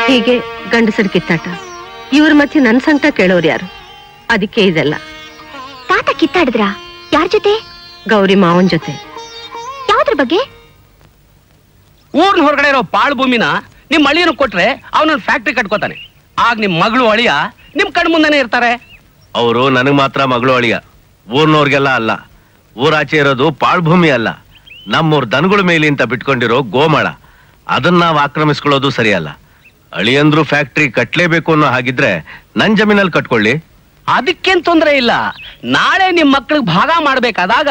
ಹೀಗೆ ಗಂಡಸರ ಕಿತ್ತಾಟ. ಇವ್ರ ಮಧ್ಯೆ ನನ್ ಸಂಕಟ ಕೇಳೋರು ಯಾರು? ಅದಕ್ಕೆ ಇದೆಲ್ಲ. ತಾತ ಕಿತ್ತಾಡಿದ್ರ? ಯಾರ ಜೊತೆ? ಗೌರಿ ಮಾವನ್ ಜೊತೆ. ಯಾವ್ದ್ರ ಬಗ್ಗೆ? ಊರ್ನ ಹೊರಗಡೆ ಇರೋ ಪಾಳು ಭೂಮಿನ ನಿಮ್ ಅಳಿಯನು ಕೊಟ್ರೆ ಅವನೊಂದು ಫ್ಯಾಕ್ಟ್ರಿ ಕಟ್ಕೋತಾನೆ. ಆಗ ನಿಮ್ ಮಗಳು ಅಳಿಯ ನಿಮ್ ಕಣ್ ಮುಂದೆನೆ ಇರ್ತಾರೆ. ಅವರು ನನಗ್ ಮಾತ್ರ ಮಗಳು ಅಳಿಯ, ಊರ್ನವ್ರಿಗೆಲ್ಲ ಅಲ್ಲ. ಊರಾಚೆ ಇರೋದು ಪಾಳ್ಭೂಮಿ ಅಲ್ಲ, ನಮ್ಮೂರ್ ದನಗಳ ಮೇಲೆ ಅಂತ ಬಿಟ್ಕೊಂಡಿರೋ ಗೋಮಾಳ. ಅದನ್ನ ನಾವು ಆಕ್ರಮಿಸ್ಕೊಳ್ಳೋದು ಸರಿಯಲ್ಲ. ಅಳಿಯಂದ್ರು ಫ್ಯಾಕ್ಟ್ರಿ ಕಟ್ಲೇಬೇಕು ಅನ್ನೋ ಹಾಗಿದ್ರೆ ನನ್ ಜಮೀನಲ್ಲಿ ಕಟ್ಕೊಳ್ಳಿ. ಅದಕ್ಕೇನ್ ತೊಂದ್ರೆ ಇಲ್ಲ. ನಾಳೆ ನಿಮ್ ಮಕ್ಳಿಗೆ ಭಾಗ ಮಾಡ್ಬೇಕಾದಾಗ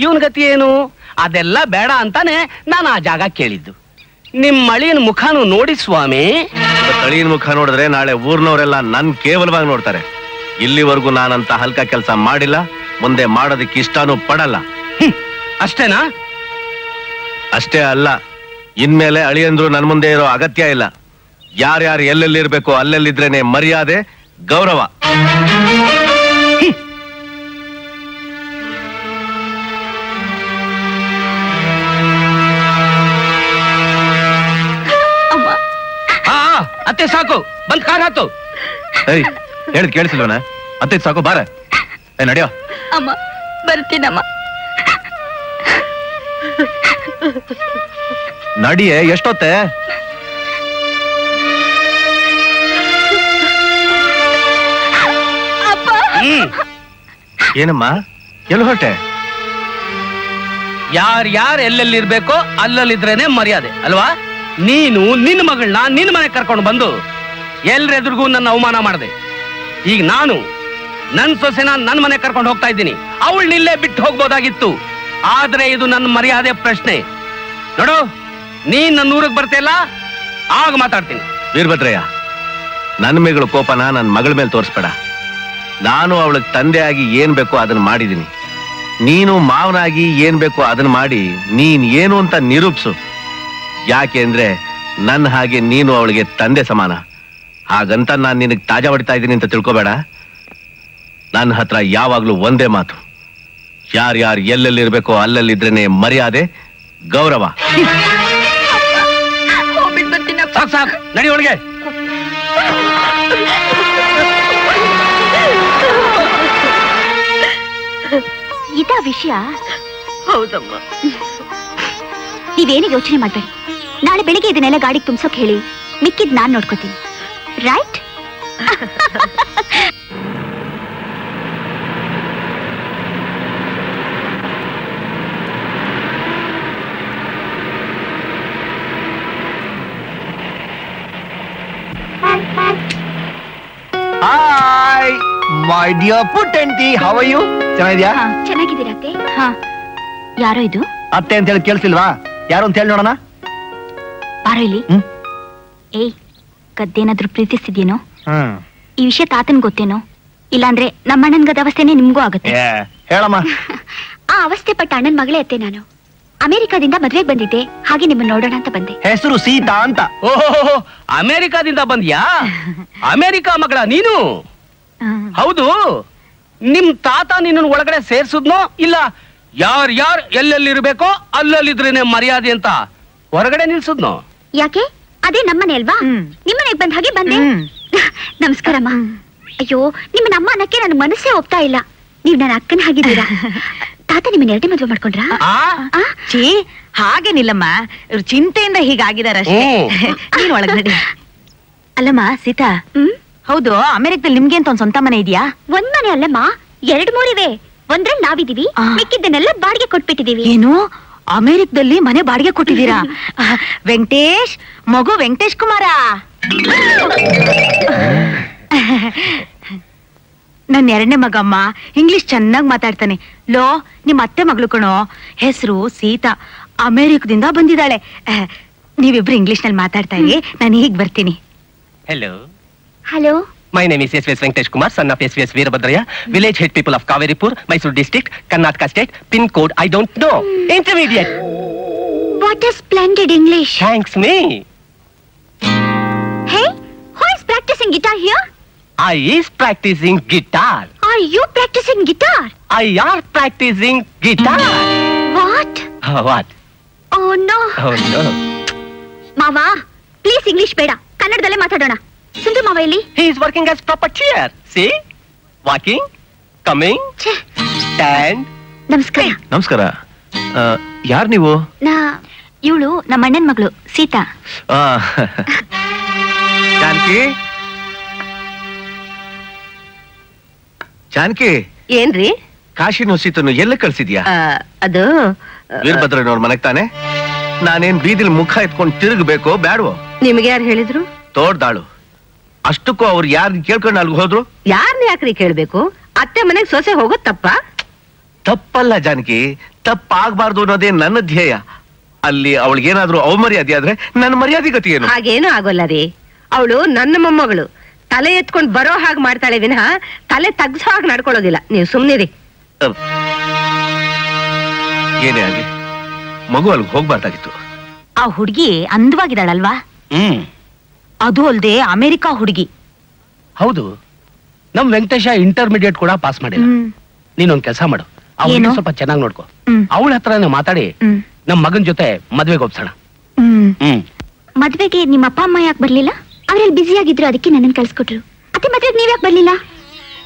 ಇವನ್ ಗತಿ ಏನು? ಅದೆಲ್ಲ ಬೇಡ ಅಂತಾನೆ ನಾನು ಆ ಜಾಗ ಕೇಳಿದ್ದು. ನಿಮ್ ಅಳಿಯನ್ ಮುಖಾನು ನೋಡಿ ಸ್ವಾಮಿ. ಅಳಿಯನ್ ಮುಖ ನೋಡಿದ್ರೆ ನಾಳೆ ಊರ್ನವರೆಲ್ಲ ನನ್ ಕೇವಲವಾಗಿ ನೋಡ್ತಾರೆ. ಇಲ್ಲಿವರೆಗೂ ನಾನಂತ ಹಲ್ಕ ಕೆಲಸ ಮಾಡಿಲ್ಲ, ಮುಂದೆ ಮಾಡೋದಕ್ಕೆ ಇಷ್ಟನೂ ಪಡಲ್ಲ. ಅಷ್ಟೇನಾ? ಅಷ್ಟೇ ಅಲ್ಲ, ಇನ್ಮೇಲೆ ಅಳಿಯಂದ್ರು ನನ್ ಮುಂದೆ ಇರೋ ಅಗತ್ಯ ಇಲ್ಲ. ಯಾರ್ಯಾರು ಎಲ್ಲೆಲ್ಲಿರ್ಬೇಕು ಅಲ್ಲೆಲ್ಲಿದ್ರೇನೆ ಮರ್ಯಾದೆ, ಗೌರವ. ಅತ್ತೆ ಸಾಕು, ಬಂದ್ ಕಾರ್ ಹತ್ತು. ಏಯ್ ಹೇಳಿದ್ ಕೇಳಿಸಿಲ್ವನ? ಅತ್ತೆ ಸಾಕು ಬಾರ. ನಡಿಯೋ. ಅಮ್ಮ ಬರ್ತೀನಮ್ಮ. ನಡಿಯೇ, ಎಷ್ಟೊತ್ತೆ? ಏನಮ್ಮ, ಎಲ್ಲಿ ಹೊರಟೆ? ಯಾರ್ ಎಲ್ಲೆಲ್ಲಿರ್ಬೇಕೋ ಅಲ್ಲಲ್ಲಿದ್ರೇನೆ ಮರ್ಯಾದೆ ಅಲ್ವಾ? ನೀನು ನಿನ್ನ ಮಗಳನ್ನ ನಿನ್ನ ಮನೆಗೆ ಕರ್ಕೊಂಡು ಬಂದು ಎಲ್ರೆದುರ್ಗೂ ನನ್ನ ಅವಮಾನ ಮಾಡಿದೆ. ಈಗ ನಾನು ನನ್ ಸೊಸೆನ ನನ್ನ ಮನೆ ಕರ್ಕೊಂಡು ಹೋಗ್ತಾ ಇದ್ದೀನಿ. ಅವಳನ್ನಿಲ್ಲೇ ಬಿಟ್ಟು ಹೋಗ್ಬೋದಾಗಿತ್ತು, ಆದ್ರೆ ಇದು ನನ್ನ ಮರ್ಯಾದೆ ಪ್ರಶ್ನೆ. ನೋಡು, ನೀನ್ ನನ್ನ ಊರಿಗೆ ಬರ್ತಿಲ್ಲ, ಆಗ ಮಾತಾಡ್ತೀನಿ. ವೀರಭದ್ರಯ್ಯ, ನನ್ನ ಮೇಗಳ ಕೋಪನ ನನ್ನ ಮಗಳ ಮೇಲೆ ತೋರಿಸ್ಬೇಡ. ನಾನು ಅವಳಿಗೆ ತಂದೆಯಾಗಿ ಏನ್ ಬೇಕೋ ಅದನ್ನ ಮಾಡಿದ್ದೀನಿ. ನೀನು ಮಾವನಾಗಿ ಏನ್ ಬೇಕೋ ಅದನ್ನ ಮಾಡಿ ನೀನ್ ಏನು ಅಂತ ನಿರೂಪಿಸು. ಯಾಕೆ ಅಂದ್ರೆ ನನ್ನ ಹಾಗೆ ನೀನು ಅವಳಿಗೆ ತಂದೆ ಸಮಾನ. ಹಾಗಂತ ನಾನು ನಿನಗೆ ತಾಜಾ ಹೊಡಿತಾ ಇದ್ದೀನಿ ಅಂತ ತಿಳ್ಕೊಬೇಡ. ನನ್ನ ಹತ್ರ ಯಾವಾಗ್ಲೂ ಒಂದೇ ಮಾತು, ಯಾರ್ಯಾರು ಎಲ್ಲೆಲ್ಲಿರ್ಬೇಕೋ ಅಲ್ಲಲ್ಲಿದ್ರೇನೆ ಮರ್ಯಾದೆ, ಗೌರವ. ಸಾಕು, ನಡಿ ಒಳಗೆ. ಇದಾ ವಿಷಯ? ಹೌದಮ್ಮ. ನೀವೇನು ಯೋಚನೆ ಮಾಡ್ಬೇಡಿ. ನಾಳೆ ಬೆಳಿಗ್ಗೆ ಇದನ್ನೆಲ್ಲ ಗಾಡಿಗೆ ತುಂಬಿಸೋಕ್ ಹೇಳಿ, ಮಿಕ್ಕಿದ್ ನಾನ್ ನೋಡ್ಕೋತೀನಿ. ರೈಟ್? ಹಾಯ್ ಮೈ ಡಿಯರ್ ಪುಟ್ಟಂಟಿ, ಹೌ ಆರ್ ಯು? ಚೆನ್ನಾಗಿದ್ಯಾ? ಚೆನ್ನಾಗಿದ್ದೀರಾ ಅತ್ತೆ? ಹಾ. ಯಾರೋ ಇದು? ಅತ್ತೆ ಅಂತ ಹೇಳಿ ಕೇಳಿಸಿಲ್ವಾ? ಯಾರು ಅಂತ ಹೇಳಿ ನೋಡೋಣ. ಬಾರೋ ಇಲ್ಲಿ. ಏಯ್, ಗದ್ದೇನಾದ್ರೂ ಪ್ರೀತಿಸ್ತಿದ್ಯೇನೋ? ಈ ವಿಷಯ ತಾತನ್ ಗೊತ್ತೇನೋ? ಇಲ್ಲಾಂದ್ರೆ ನಮ್ಮ ಅಣ್ಣನ್ಗದ ಅವಸ್ಥೆನೆ ನಿಮ್ಗೂ ಆಗುತ್ತೆ. ಹೇಳಮ್ಮ. ಆ ಅವಸ್ಥೆ ಪಟ್ಟ ಅಣ್ಣನ್ ಮಗಳೇ ಅತ್ತೆ ನಾನು. ಅಮೆರಿಕಾದಿಂದ ಮದ್ವೆಗೆ ಬಂದಿದ್ದೆ, ಹಾಗೆ ನಿಮ್ಮನ್ನ ನೋಡೋಣ ಅಂತ ಬಂದೆ. ಹೆಸರು ಸೀತಾ ಅಂತ. ಓಹೋ, ಅಮೆರಿಕಾದಿಂದ ಬಂದ್ಯಾ? ಅಮೆರಿಕಾ ಮಗಳ ನೀನು? ಹೌದು. ನಿಮ್ ತಾತ ನಿನ್ನ ಒಳಗಡೆ ಸೇರ್ಸುದ್ನೋ ಇಲ್ಲ ಯಾರ್ ಎಲ್ಲೆಲ್ಲಿರ್ಬೇಕೋ ಅಲ್ಲಲ್ಲಿದ್ರೇನೆ ಮರ್ಯಾದೆ ಅಂತ ಹೊರಗಡೆ ನಿಲ್ಸುದ್ನೋ? ಯಾಕೆ? ಅದೇ ನಮ್ಮನೆ ಅಲ್ವಾ? ನಿಮ್ಮನೆಗೆ ಬಂದ ಹಾಗೆ ಬಂದೆ. ನಮಸ್ಕಾರಮ್ಮ. ಅಯ್ಯೋ, ನಿಮ್ಮನ್ನ ಅಮ್ಮ ಅನ್ನಕ್ಕೆ ನನ್ನ ಮನಸ್ಸೇ ಒಪ್ತಾ ಇಲ್ಲ. ನೀವ್ ನನ್ನ ಅಕ್ಕನ ಹಾಗಿದ್ದೀರಾ. ತಾತ ನಿಮ್ಮನ್ನ ಎರಡೇ ಮದ್ವೆ ಮಾಡ್ಕೊಂಡ್ರಾ? ಹಾಗೇನಿಲ್ಲಮ್ಮ, ಇವ್ರು ಚಿಂತೆಯಿಂದ ಹೀಗಾಗಿದಾರಷ್ಟೇ. ನೀನ್ ಒಳಗ್ ನಡಿ. ಅಲ್ಲಮ್ಮ ಸೀತಾ, ಹೌದು, ಅಮೆರಿಕದಲ್ಲಿ ನಿಮ್ಗೆ ಅಂತ ಒಂದ್ ಸ್ವಂತ ಮನೆ ಇದೆಯಾ? ಒಂದ್ ಮನೆ ಅಲ್ಲಮ್ಮ, 2-3 ಇವೆ. ಒಂದ್ರಲ್ಲಿ ನಾವಿದೀವಿ, ಮಿಕ್ಕಿದ್ದನ್ನೆಲ್ಲ ಬಾಡಿಗೆ ಕೊಟ್ಬಿಟ್ಟಿದೀವಿ. ಏನು, ಅಮೆರಿಕದಲ್ಲಿ ಮನೆ ಬಾಡಿಗೆ ಕೊಟ್ಟಿದ್ದೀರಾ? ವೆಂಕಟೇಶ್, ಮಗು ವೆಂಕಟೇಶ್ ಕುಮಾರ. ನನ್ನ 2ನೇ ಮಗಮ್ಮ, ಇಂಗ್ಲಿಷ್ ಚೆನ್ನಾಗಿ ಮಾತಾಡ್ತಾನೆ. ಲೋ, ನಿಮ್ಮ ಅತ್ತೆ ಮಗಳು ಕಣೋ, ಹೆಸರು ಸೀತಾ, ಅಮೆರಿಕದಿಂದ ಬಂದಿದ್ದಾಳೆ. ನೀವಿಬ್ರು ಇಂಗ್ಲಿಷ್ ನಲ್ಲಿ ಮಾತಾಡ್ತಾ ಇರಿ, ನಾನು ಹೀಗ್ ಬರ್ತೀನಿ. Hello. Hello. My name is S.V.S. Venkatesh Kumar, son of S.V.S. Veerabhadraya, village head people of Kaveripur, Mysore district, Karnataka state, pin code I don't know. Intermediate. What a splendid English. Thanks me. Hey, who is practicing guitar here? I is practicing guitar. Are you practicing guitar? I are practicing guitar. What? What? Oh no. Oh no. ಮಾವಾ, please English ಬೇಡ, ಕನ್ನಡದಲ್ಲೇ ಮಾತಾಡೋಣ. ಸುಂದ್ರ ಮಾವ ಇಲ್ಲಿ? He is working as proper chair. See? Walking, coming, stand. ನಮಸ್ಕಾರ. ನಮಸ್ಕಾರ. ಯಾರು ನೀವು? ಇವಳು ನಮ್ಮ ಅಣ್ಣನ ಮಗಳು ಸೀತಾ. ಜಾನಕಿ, ಜಾನಕಿ. ಏನ್ರಿ? ಕಾಶಿನೂ ಸೀತನು ಎಲ್ಲ ಕಳ್ಸಿದ್ಯಾ? ಅದು ವೀರಭದ್ರನವ್ರ ಮನೆಗ್ ತಾನೆ? ನಾನೇನ್ ಬೀದಿಲ್ ಮುಖ ಎತ್ಕೊಂಡು ತಿರುಗಬೇಕೋ ಬ್ಯಾಡ್ವೋ? ನಿಮ್ಗೆ ಯಾರು ಹೇಳಿದ್ರು? ತೋಡ್ದಾಳು. ಅಷ್ಟಕ್ಕೂ ಅವ್ರು ಯಾರು ಕೇಳ್ಕೊಂಡು ಅಲ್ಗ ಹೋದ್ರು? ಯಾರನ್ನ ಯಾಕ್ರಿ ಕೇಳ್ಬೇಕು? ಅತ್ತೆ ಮನೆಗ್ ಸೊಸೆ ಹೋಗೋದ್ ತಪ್ಪ? ತಪ್ಪಲ್ಲ ಜಾನಕಿ, ತಪ್ಪಾಗಬಾರ್ದು ಅನ್ನೋದೇ ನನ್ನ ಧ್ಯೇಯ. ಅಲ್ಲಿ ಅವಳಿಗೇನಾದ್ರೂ ಅವಮರ್ಯಾದೆ ಆದ್ರೆ ನನ್ನ ಮರ್ಯಾದೆ ಗತಿ ಏನು? ಹಾಗೇನು ಆಗೋಲ್ಲ ರೀ. ಅವಳು ನನ್ನ ಮೊಮ್ಮಗಳು. ತಲೆ ಎತ್ಕೊಂಡ್ ಬರೋ ಹಾಗೆ ಮಾಡ್ತಾಳೆ ವಿನಃ ತಲೆ ತಗ್ಸೋ ಹಾಗೆ ನಡ್ಕೊಳ್ಳೋದಿಲ್ಲ. ನೀವು ಸುಮ್ನಿರಿ. ಏನೇ ಆಗ್ಲಿ, ಮಗು ಅಲ್ಗ ಹೋಗ್ಬಾರ್ದಾಗಿತ್ತು. ಆ ಹುಡುಗಿ ಅಂದವಾಗಿದ್ದಾಳಲ್ವಾ? ಅದು ಅಲ್ದೆ ಅಮೆರಿಕಾ ಹುಡುಗಿ. ಹೌದು, ನಮ್ ವೆಂಕಟೇಶ ಇಂಟರ್ಮೀಡಿಯೇಟ್ ಕೂಡ ಪಾಸ್ ಮಾಡಿಲ್ಲ. ನೀನೊಂದ್ ಕೆಲಸ ಮಾಡು, ಅವಳು ಸ್ವಲ್ಪ ಚೆನ್ನಾಗಿ ನೋಡ್ಕೊ. ಅವಳ ಹತ್ರನೇ ಮಾತಾಡಿ ನಮ್ ಮಗನ್ ಜೊತೆ ಮದ್ವೆಗೆ ಒಪ್ಸೋಣ. ಮದ್ವೆಗೆ ನಿಮ್ಮ ಅಪ್ಪ ಅಮ್ಮ ಯಾಕೆ ಬರ್ಲಿಲ್ಲ? ಅವರಲ್ಲಿ ಬ್ಯುಸಿ ಆಗಿದ್ರು, ಅದಕ್ಕೆ ನನ್ನನ್ನು ಕಳ್ಸಿಕೊಟ್ರು. ಅತ್ತೆ ಮದ್ವೆಗೆ ನೀವ್ಯಾಕೆ ಬರ್ಲಿಲ್ಲ?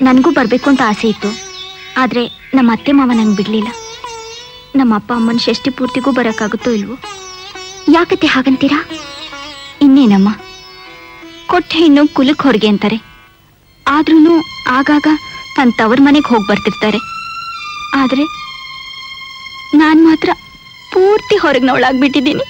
ನನಗೂ ಬರ್ಬೇಕು ಅಂತ ಆಸೆ ಇತ್ತು, ಆದ್ರೆ ನಮ್ಮ ಅತ್ತೆ ಮಾವ ನಂಗೆ ಬಿಡ್ಲಿಲ್ಲ. ನಮ್ಮ ಅಪ್ಪ ಅಮ್ಮನ ಷಷ್ಠಿ ಪೂರ್ತಿಗೂ ಬರಕ್ಕಾಗುತ್ತೋ ಇಲ್ವೋ? ಯಾಕತ್ತೆ ಹಾಗಂತೀರಾ? ಇನ್ನೇನಮ್ಮ, ಕೊಟ್ಟ ಹೆಣ್ಣು ಕುಲಕ್ ಹೊರಗೆ ಅಂತಾರೆ. ಆದ್ರೂ ಆಗಾಗ ತನ್ನ ತವ್ರ ಮನೆಗೆ ಹೋಗಿ ಬರ್ತಿರ್ತಾರೆ. ಆದ್ರೆ ನಾನ್ ಮಾತ್ರ ಪೂರ್ತಿ ಹೊರಗೆ ನೋಳಾಗ್ಬಿಟ್ಟಿದ್ದೀನಿ.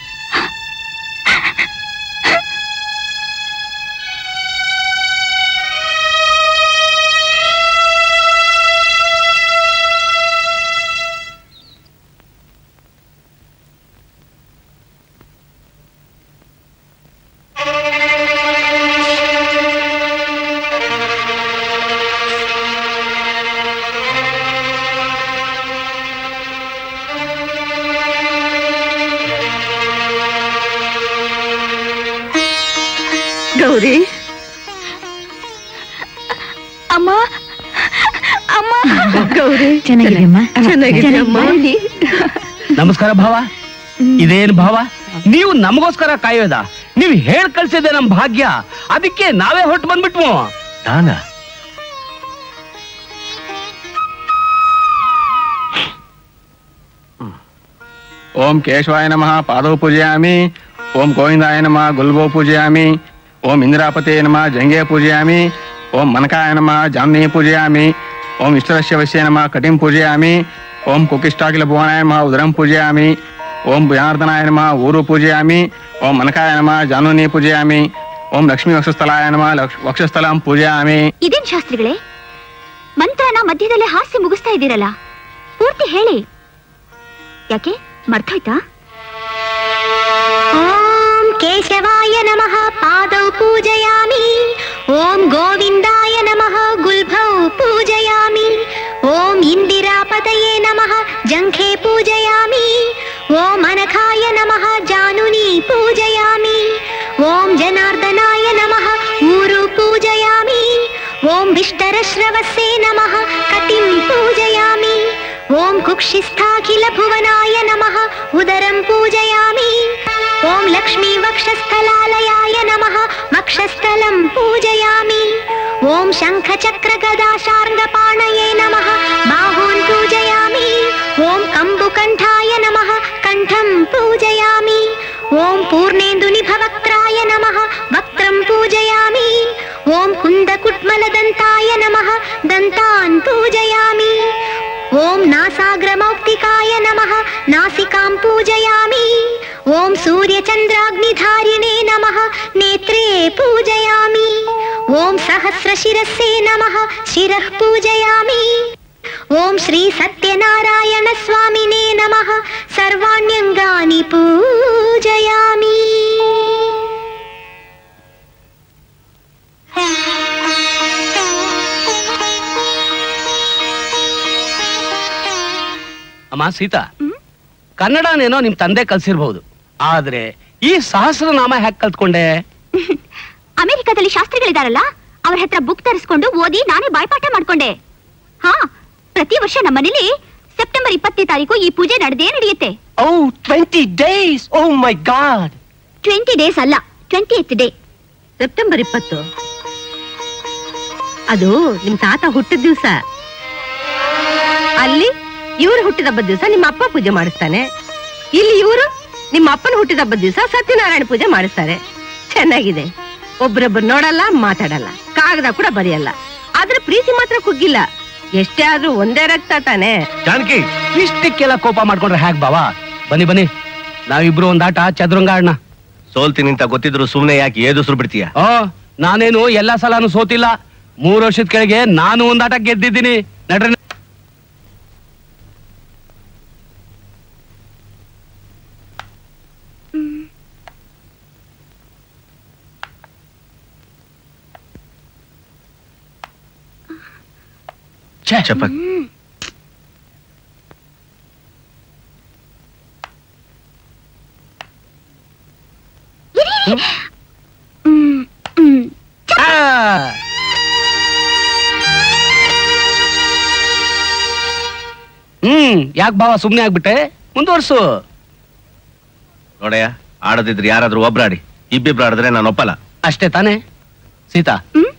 ಗೌರಿ, ಅಮ್ಮ ಅಮ್ಮ. ಗೌರಿ ಚೆನ್ನಾಗಿದೆಯಮ್ಮ? ಚೆನ್ನಾಗಿದೆಯಮ್ಮ. ನಮಸ್ಕಾರ ಭಾವ. ಇದೇನ್ ಭಾವ, ನೀವು ನಮಗೋಸ್ಕರ ಕಾಯೋದ? ನೀವು ಹೇಳ್ ಕಳ್ಸಿದೆ ನಮ್ ಭಾಗ್ಯ, ಅದಕ್ಕೆ ನಾವೇ ಹೊಟ್ಟು ಬಂದ್ಬಿಟ್ವು. ನಾನ ಓಂ ಕೇಶವಾಯ ನಮಃ ಪಾದೌ ಪೂಜಯಾಮಿ. ಓಂ ಗೋವಿಂದಾಯ ನಮಃ ಗುಲ್ಬೋ ಪೂಜಯಾಮಿ. ಓಂ ಇಂದ್ರಾಪತೆ ನಮಃ ಜಂಗೆ ಪೂಜಯಾಮಿ. ಓಂ ಮನಕಾಯ ನಮಃ ಜಾಮ್ನಿ ಪೂಜಯಾಮಿ. ಓಂ ಇಷ್ಟರಶ್ಯವಸ್ಯ ನಮಃ ಕಟಿಂ ಪೂಜಯಾಮಿ. ಓಂ ಕುಕಿಷ್ಟಾಖಿಲ ಭುವನಾಯ ನಮಃ ಉದರಂ ಪೂಜಯಾಮಿ. ಓಂ ಜನಾರ್ದನಾಯ ನಮಃ ಊರು ಪೂಜಯಾಮಿ. ಓಂ ಮನಕಾಯ ನಮಃ ಜಾನುನಿ ಪೂಜಯಾಮಿ. ಓಂ ಲಕ್ಷ್ಮೀ ವಕ್ಷಸ್ಥಲಾಯ ನಮಃ ವಕ್ಷಸ್ಥಲಂ ಪೂಜಯಾಮಿ. ಇದೇನ್ ಶಾಸ್ತ್ರಿಗಳೇ, ಮಂತ್ರನ ಮಧ್ಯದಲ್ಲೇ ಹಾಸ್ಯ ಮುಗಿಸ್ತಾ ಇದ್ದೀರಲ್ಲ, ಪೂರ್ತಿ ಹೇಳಿ. ಯಾಕೆ ಮರ್ತೋಯ್ತಾ? ಓಂ ಕೇಶವಾಯ ನಮಃ ಪಾದೌ ಪೂಜಯಾಮಿ. ಓಂ ಗೋವಿಂದಾಯ ನಮಃ ಗುಲ್ಭೌ ಪೂಜಯಾಮಿ. ಓಂ ಇಂದಿರಾಪತಯೇ ನಮಃ ಜಂಘೆ ಪೂಜಯಾಮಿ. ಓಂ ಅನಘಾಯ ನಮಃ ಜಾನುನಿ ಪೂಜಯಾಮಿ. ಓಂ ಜನಾರ್ದನಾಯ ನಮಃ ಊರು ಪೂಜಯಾಮಿ. ಓಂ ವಿಷ್ಟರಶ್ರವಸ್ಸೇ ನಮಃ ಕಟಿಂ ಪೂಜಯಾಮಿ. ಓಂ ಕುಕ್ಷಿಸ್ಥಾಖಿಲ ಭುವನಾಯ ನಮಃ ಉದರಂ ಪೂಜಯಾಮಿ. ಓಂ ಲಕ್ಷ್ಮೀ ವಕ್ಷಸ್ಥಲಾಲಯಾಯ ನಮಃ ವಕ್ಷಸ್ಥಲಂ ಪೂಜಯಾಮಿ. ಓಂ ಶಂಖ ಚಕ್ರ ಗದಾ ಶಾರ್ಂಗಪಾಣಯೇ ನಮಃ ಬಾಹೂನ್ ಪೂಜಯಾಮಿ. ಓಂ ಕಂಬುಕಂಠಾಯ ನಮಃ ಕಂಠಂ ಪೂಜಯಾಮಿ. ಓಂ ಪೂರ್ಣೇಂದು ನಿಭವಕ್ತ್ರಾಯ ನಮಃ ವಕ್ತ್ರಂ ಪೂಜಯಾಮಿ. ಓಂ ಕುಂದಕುಟ್ಮಲದಂತಾಯ ನಮಃ ದಂತಾನ್ ಪೂಜಯಾಮಿ. ಓಂ ನಾಸಾಗ್ರಮೌಕ್ತಿಕಾಯ ನಮಃ ನಾಸಿಕಾಂ ಪೂಜಯಾಮಿ. ಓಂ ಸೂರ್ಯಚಂದ್ರಾಗ್ನಿಧಾರಿಣೇ ನಮಃ ನೇತ್ರೇ ಪೂಜಯಾಮಿ. ಓಂ ಸಹಸ್ರಶಿರಸ್ಸೇ ನಮಃ ಶಿರಃ ಪೂಜಯಾಮಿ. ಓಂ ಶ್ರೀ ಸತ್ಯನಾರಾಯಣ ಸ್ವಾಮಿನೇ ನಮಃ ಸರ್ವಾಣ್ಯಂಗಾನಿ ಪೂಜಯಾಮಿ. ಅಮ್ಮ ಸೀತಾ, ಕನ್ನಡನೇನೋ ನಿಮ್ ತಂದೆ ಕಲ್ಸಿರ್ಬಹುದು, ಆದ್ರೆ ಈ ಸಹಸ್ರನಾಮ ಹ್ಯಾಕ್ ಕಲ್ತ್ಕೊಂಡೆ? ಅಮೆರಿಕದಲ್ಲಿ ಶಾಸ್ತ್ರಿಗಳಿದಾರಲ್ಲ, ಅವ್ರ ಹತ್ರ ಬುಕ್ ತರಿಸ್ಕೊಂಡು ಓದಿ ನಾನೇ ಬಾಯ್ಪಾಠ ಮಾಡ್ಕೊಂಡೆ. ಹಾ, ಪ್ರತಿ ವರ್ಷ ನಮ್ಮನೇಲಿ ಸೆಪ್ಟೆಂಬರ್ 20ನೇ ತಾರೀಕು ಈ ಪೂಜೆ ನಡೆಯುತ್ತೆ. ಓ 20 days. ಓ ಮೈ ಗಾಡ್. 20 days ಅಲ್ಲ, 20th ಡೇ. ಸೆಪ್ಟೆಂಬರ್ 20 ಅದು ನಿಮ್ ತಾತ ಹುಟ್ಟಿದ ದಿವಸ. ಅಲ್ಲಿ ಇವ್ರು ಹುಟ್ಟಿದ ಹಬ್ಬದ ದಿವಸ ನಿಮ್ಮ ಅಪ್ಪ ಪೂಜೆ ಮಾಡಿಸ್ತಾನೆ. ಇಲ್ಲಿ ಇವರು ನಿಮ್ಮ ಅಪ್ಪನ ಹುಟ್ಟಿದ ಹಬ್ಬದ ದಿವಸ ಸತ್ಯನಾರಾಯಣ ಪೂಜೆ ಮಾಡಿಸ್ತಾರೆ. ಚೆನ್ನಾಗಿದೆ. ಒಬ್ರೊಬ್ರು ನೋಡಲ್ಲ, ಮಾತಾಡಲ್ಲ, ಕಾಗದ ಕೂಡ ಬರೆಯಲ್ಲ, ಆದ್ರೆ ಪ್ರೀತಿ ಮಾತ್ರ ಕುಗ್ಗಿಲ್ಲ. ಎಷ್ಟೇ ಆದ್ರೂ ಒಂದೇ ರಕ್ತ ತಾನೆ. ಜಾನಕಿ, ಇಷ್ಟಕ್ಕೆಲ್ಲ ಕೋಪ ಮಾಡ್ಕೊಂಡ್ರೆ ಹ್ಯಾಕ್ ಬಾವಾ? ಬನ್ನಿ ಬನ್ನಿ, ನಾವಿಬ್ರು ಒಂದಾಟ ಚದುರಂಗ ಆಡೋಣ. ಸೋಲ್ತೀನಿ ಅಂತ ಗೊತ್ತಿದ್ರು ಸುಮ್ನೆ ಯಾಕೆ ಏದುಸ್ರು ಬಿಡ್ತೀಯ? ನಾನೇನು ಎಲ್ಲಾ ಸಲಾನು ಸೋತಿಲ್ಲ. 3 ವರ್ಷದ ಕೆಳಗೆ ನಾನು ಒಂದಾಟ ಗೆದ್ದಿದ್ದೀನಿ. ನಡ್ರಿ. ಚಪಕ್. ಯಾಕೆ ಭಾವ ಸುಮ್ನೆ ಆಗ್ಬಿಟ್ಟೆ? ಮುಂದುವರ್ಸು. ನೋಡಯ್ಯ, ಆಡದಿದ್ರೆ ಯಾರಾದ್ರೂ ಒಬ್ರಾಡಿ, ಇಬ್ಬಿಬ್ರು ಆಡಿದ್ರೆ ನಾನು ಒಪ್ಪಲ್ಲ. ಅಷ್ಟೇ ತಾನೇ? ಸೀತಾ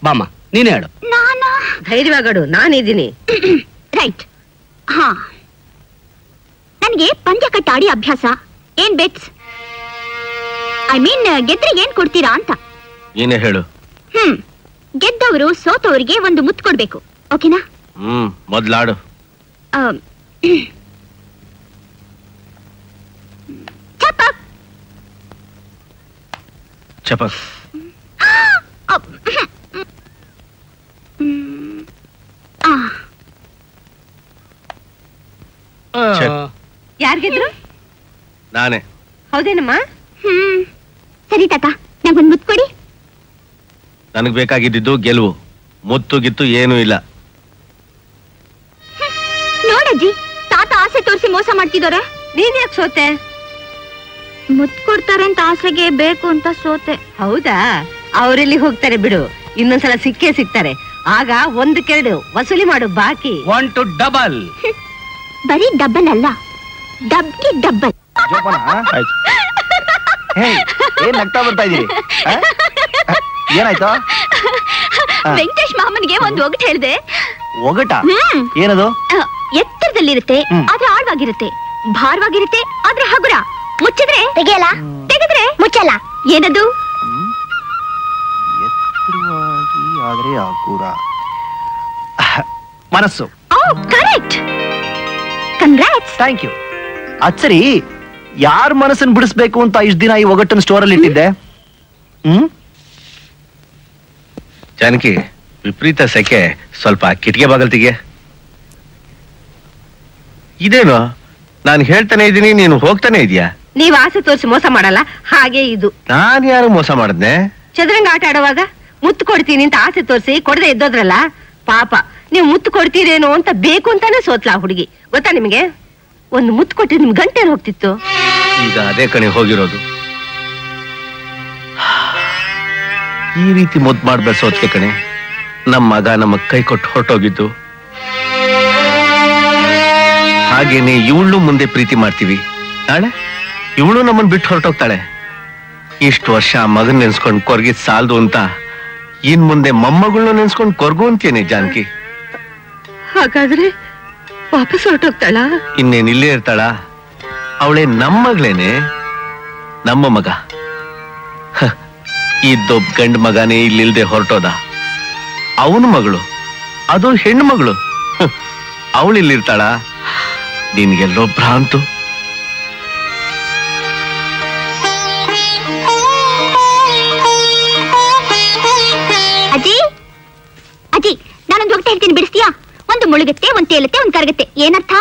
ಬಾಮ್ಮ ನೀನೇ ಹೇಳು. ನಾನಾ? ಧೈರ್ಯವಾಗಡು, ನಾನಿದ್ದೀನಿ. ರೈಟ್. ಹಾ, ನನಗೆ ಪಂದ್ಯ ಕಟ್ಟ ಆಡಿ ಅಭ್ಯಾಸ. ಏನ್ ಬೆಟ್ಸ್? ಐ ಮೀನ್ ಗೆದ್ರೆ ಏನ್ ಕೊಡ್ತೀರಾ ಅಂತ. ನೀನೇ ಹೇಳು. ಗೆದ್ದವರು ಸೋತವರಿಗೆ ಒಂದು ಮುತ್ತು ಕೊಡ್ಬೇಕು, ಓಕೆನಾ? ಮೊದ್ಲಾಡು. ಚಪಕ್ ಚಪಕ್. ಯಾರ್ ಗೆದ್ರು? ನಾನೇ. ಹೌದೇನಮ್ಮ? ಸರಿ ತಾತ, ನಂಗೊಂದು ಮುತ್ತು ಕೊಡಿ. ನನಗ್ ಬೇಕಾಗಿದ್ದು ಗೆಲುವು, ಮುತ್ತು ಗಿತ್ತು ಏನೂ ಇಲ್ಲ. ನೋಡಜ್ಜಿ, ತಾತ ಆಸೆ ತೋರಿಸಿ ಮೋಸ ಮಾಡ್ತಿದ್ದಾರೆ. ನೀನ್ ಯಾಕೆ ಸೋತೆ? ಮುತ್ತು ಕೊಡ್ತಾರೆ ಅಂತ ಆಸೆಗೆ ಬೇಕು ಅಂತ ಸೋತೆ. ಹೌದಾ? ಅವರೆಲ್ಲಿ ಹೋಗ್ತಾರೆ ಬಿಡು, ಇನ್ನೊಂದ್ಸಲ ಸಿಕ್ಕೇ ಸಿಗ್ತಾರೆ. ಆಗ 1-2 ವಸೂಲಿ ಮಾಡು ಬಾಕಿ. 1 to double. ಬರೀ ಡಬ್ಬಲ್ ಅಲ್ಲ, ಡಬ್ಗೆ ಡಬ್ಬಲ್. ಏನ್ ನಗ್ತಾ ಬರ್ತಾ ಇದೀರಿ? ಏನಾಯ್ತು? ವೆಂಕಟೇಶ್ ಮಾಮನ್ಗೆ ಒಂದು ಒಗಟು ಹೇಳ್ದೆ. ಒಗಟ? ಏನದು? ಎತ್ತರದಲ್ಲಿರುತ್ತೆ ಆದ್ರೆ ಆಳವಾಗಿರುತ್ತೆ, ಭಾರವಾಗಿರುತ್ತೆ ಆದ್ರೆ ಹಗುರ. ಮುಚ್ಚಿದ್ರೆ ತೆಗೆಯಲ್ಲ, ತೆಗೆದ್ರೆ ಮುಚ್ಚಲ್ಲ. ಏನದು? ಎತ್ತರವಾಗಿ ಆದ್ರೆ ಹಗುರ. ಮನಸ್ಸು. Correct, congrats. Thank you. ಅದ್ ಸರಿ, ಯಾರ ಮನಸ್ಸನ್ನು ಬಿಡಿಸ್ಬೇಕು ಅಂತ ಇಷ್ಟ ದಿನ ಈ ಒಗಟ್ಟನ್ನು ಸ್ಟೋರಲ್ಲಿ ಇಟ್ಟಿದ್ದೆ? ಜಾನಕಿ, ವಿಪರೀತ ಸೆಕೆ, ಸ್ವಲ್ಪ ಕಿಟಕಿ ಬಾಗಲ್ತಿಗೆ. ಇದೇನು ನಾನು ಹೇಳ್ತಾನೆ ಇದ್ದೀನಿ, ನೀನು ಹೋಗ್ತಾನೆ ಇದೀಯಾ? ನೀವ್ ಆಸೆ ತೋರಿಸಿ ಮೋಸ ಮಾಡಲ್ಲ, ಹಾಗೆ ಇದು. ನಾನ್ ಯಾರು ಮೋಸ ಮಾಡಿದ್ನೆ? ಚದುರಂಗ ಆಟ ಆಡುವಾಗ ಮುತ್ತು ಕೊಡ್ತೀನಿ ಅಂತ ಆಸೆ ತೋರಿಸಿ ಕೊಡದೆ ಇದ್ದೋದ್ರಲ್ಲ ಪಾಪ. ನೀವು ಮುತ್ತು ಕೊಡ್ತೀರೇನೋ ಅಂತ ಬೇಕು ಅಂತಾನೆ ಸೋತ್ಲಾ ಹುಡುಗಿ, ಗೊತ್ತಾ ನಿಮಗೆ? ಒಂದು ಮುತ್ತು ಕೊಟ್ಟಿದ್ ನಿಮ್ ಗಂಟೆ ಹೋಗ್ತಿತ್ತು. ಈಗ ಅದೇ ಕಣೆ ಹೋಗಿರೋದು. ಈ ರೀತಿ ಮುದ್ದು ಮಾಡ್ಬೇಡ ಸೋತ್ಕೆ ಕಣೆ. ನಮ್ಮ ಮಗ ನಮ್ಮ ಕೈ ಕೊಟ್ಟು ಹೊರಟೋಗಿದ್ದು. ಹಾಗೇನೆ ಇವಳು ಮುಂದೆ ಪ್ರೀತಿ ಮಾಡ್ತೀವಿ, ನಾಳೆ ಇವಳು ನಮ್ಮನ್ ಬಿಟ್ಟು ಹೊರಟೋಗ್ತಾಳೆ. ಇಷ್ಟು ವರ್ಷ ಮಗನ್ ನೆನ್ಸ್ಕೊಂಡ್ ಕೊರ್ಗಿದ್ ಸಾಲ್ದು ಅಂತ ಇನ್ ಮುಂದೆ ಮೊಮ್ಮಗಳನ್ನ ನೆನ್ಸ್ಕೊಂಡ್ ಕೊರ್ಗು ಅಂತೇನೆ ಜಾನಕಿ. ಹಾಗಾದ್ರೆ ವಾಪಸ್ ಹೊರಟೋಗ್ತಾಳ? ಇನ್ನೇನ್ ಇಲ್ಲೇ ಇರ್ತಾಳ? ಅವಳೇ ನಮ್ಮ ಮಗಳೇನೆ, ನಮ್ಮ ಮಗ. ಇದ್ದೊಬ್ಬ ಗಂಡ ಮಗನೇ ಇಲ್ಲಿಲ್ದೆ ಹೊರಟೋದ. ಅವನ ಮಗಳು, ಅದು ಹೆಣ್ಣು ಮಗಳು, ಅವಳು ಇಲ್ಲಿರ್ತಾಳ? ನಿನ್ಗೆಲ್ಲೋ ಭ್ರಾಂತು. ಅಜ್ಜಿ, ಅಜ್ಜಿ, ನಾನೊಂದು ಒಗಟು ಹೇಳ್ತೀನಿ, ಬಿಡಿಸ್ತೀಯಾ? ಒಂದು ಮುಳುಗತ್ತೆ, ಒಂದು ತೇಲತ್ತೆ, ಒಂದು ಕರಗತ್ತೆ. ಏನರ್ಥ?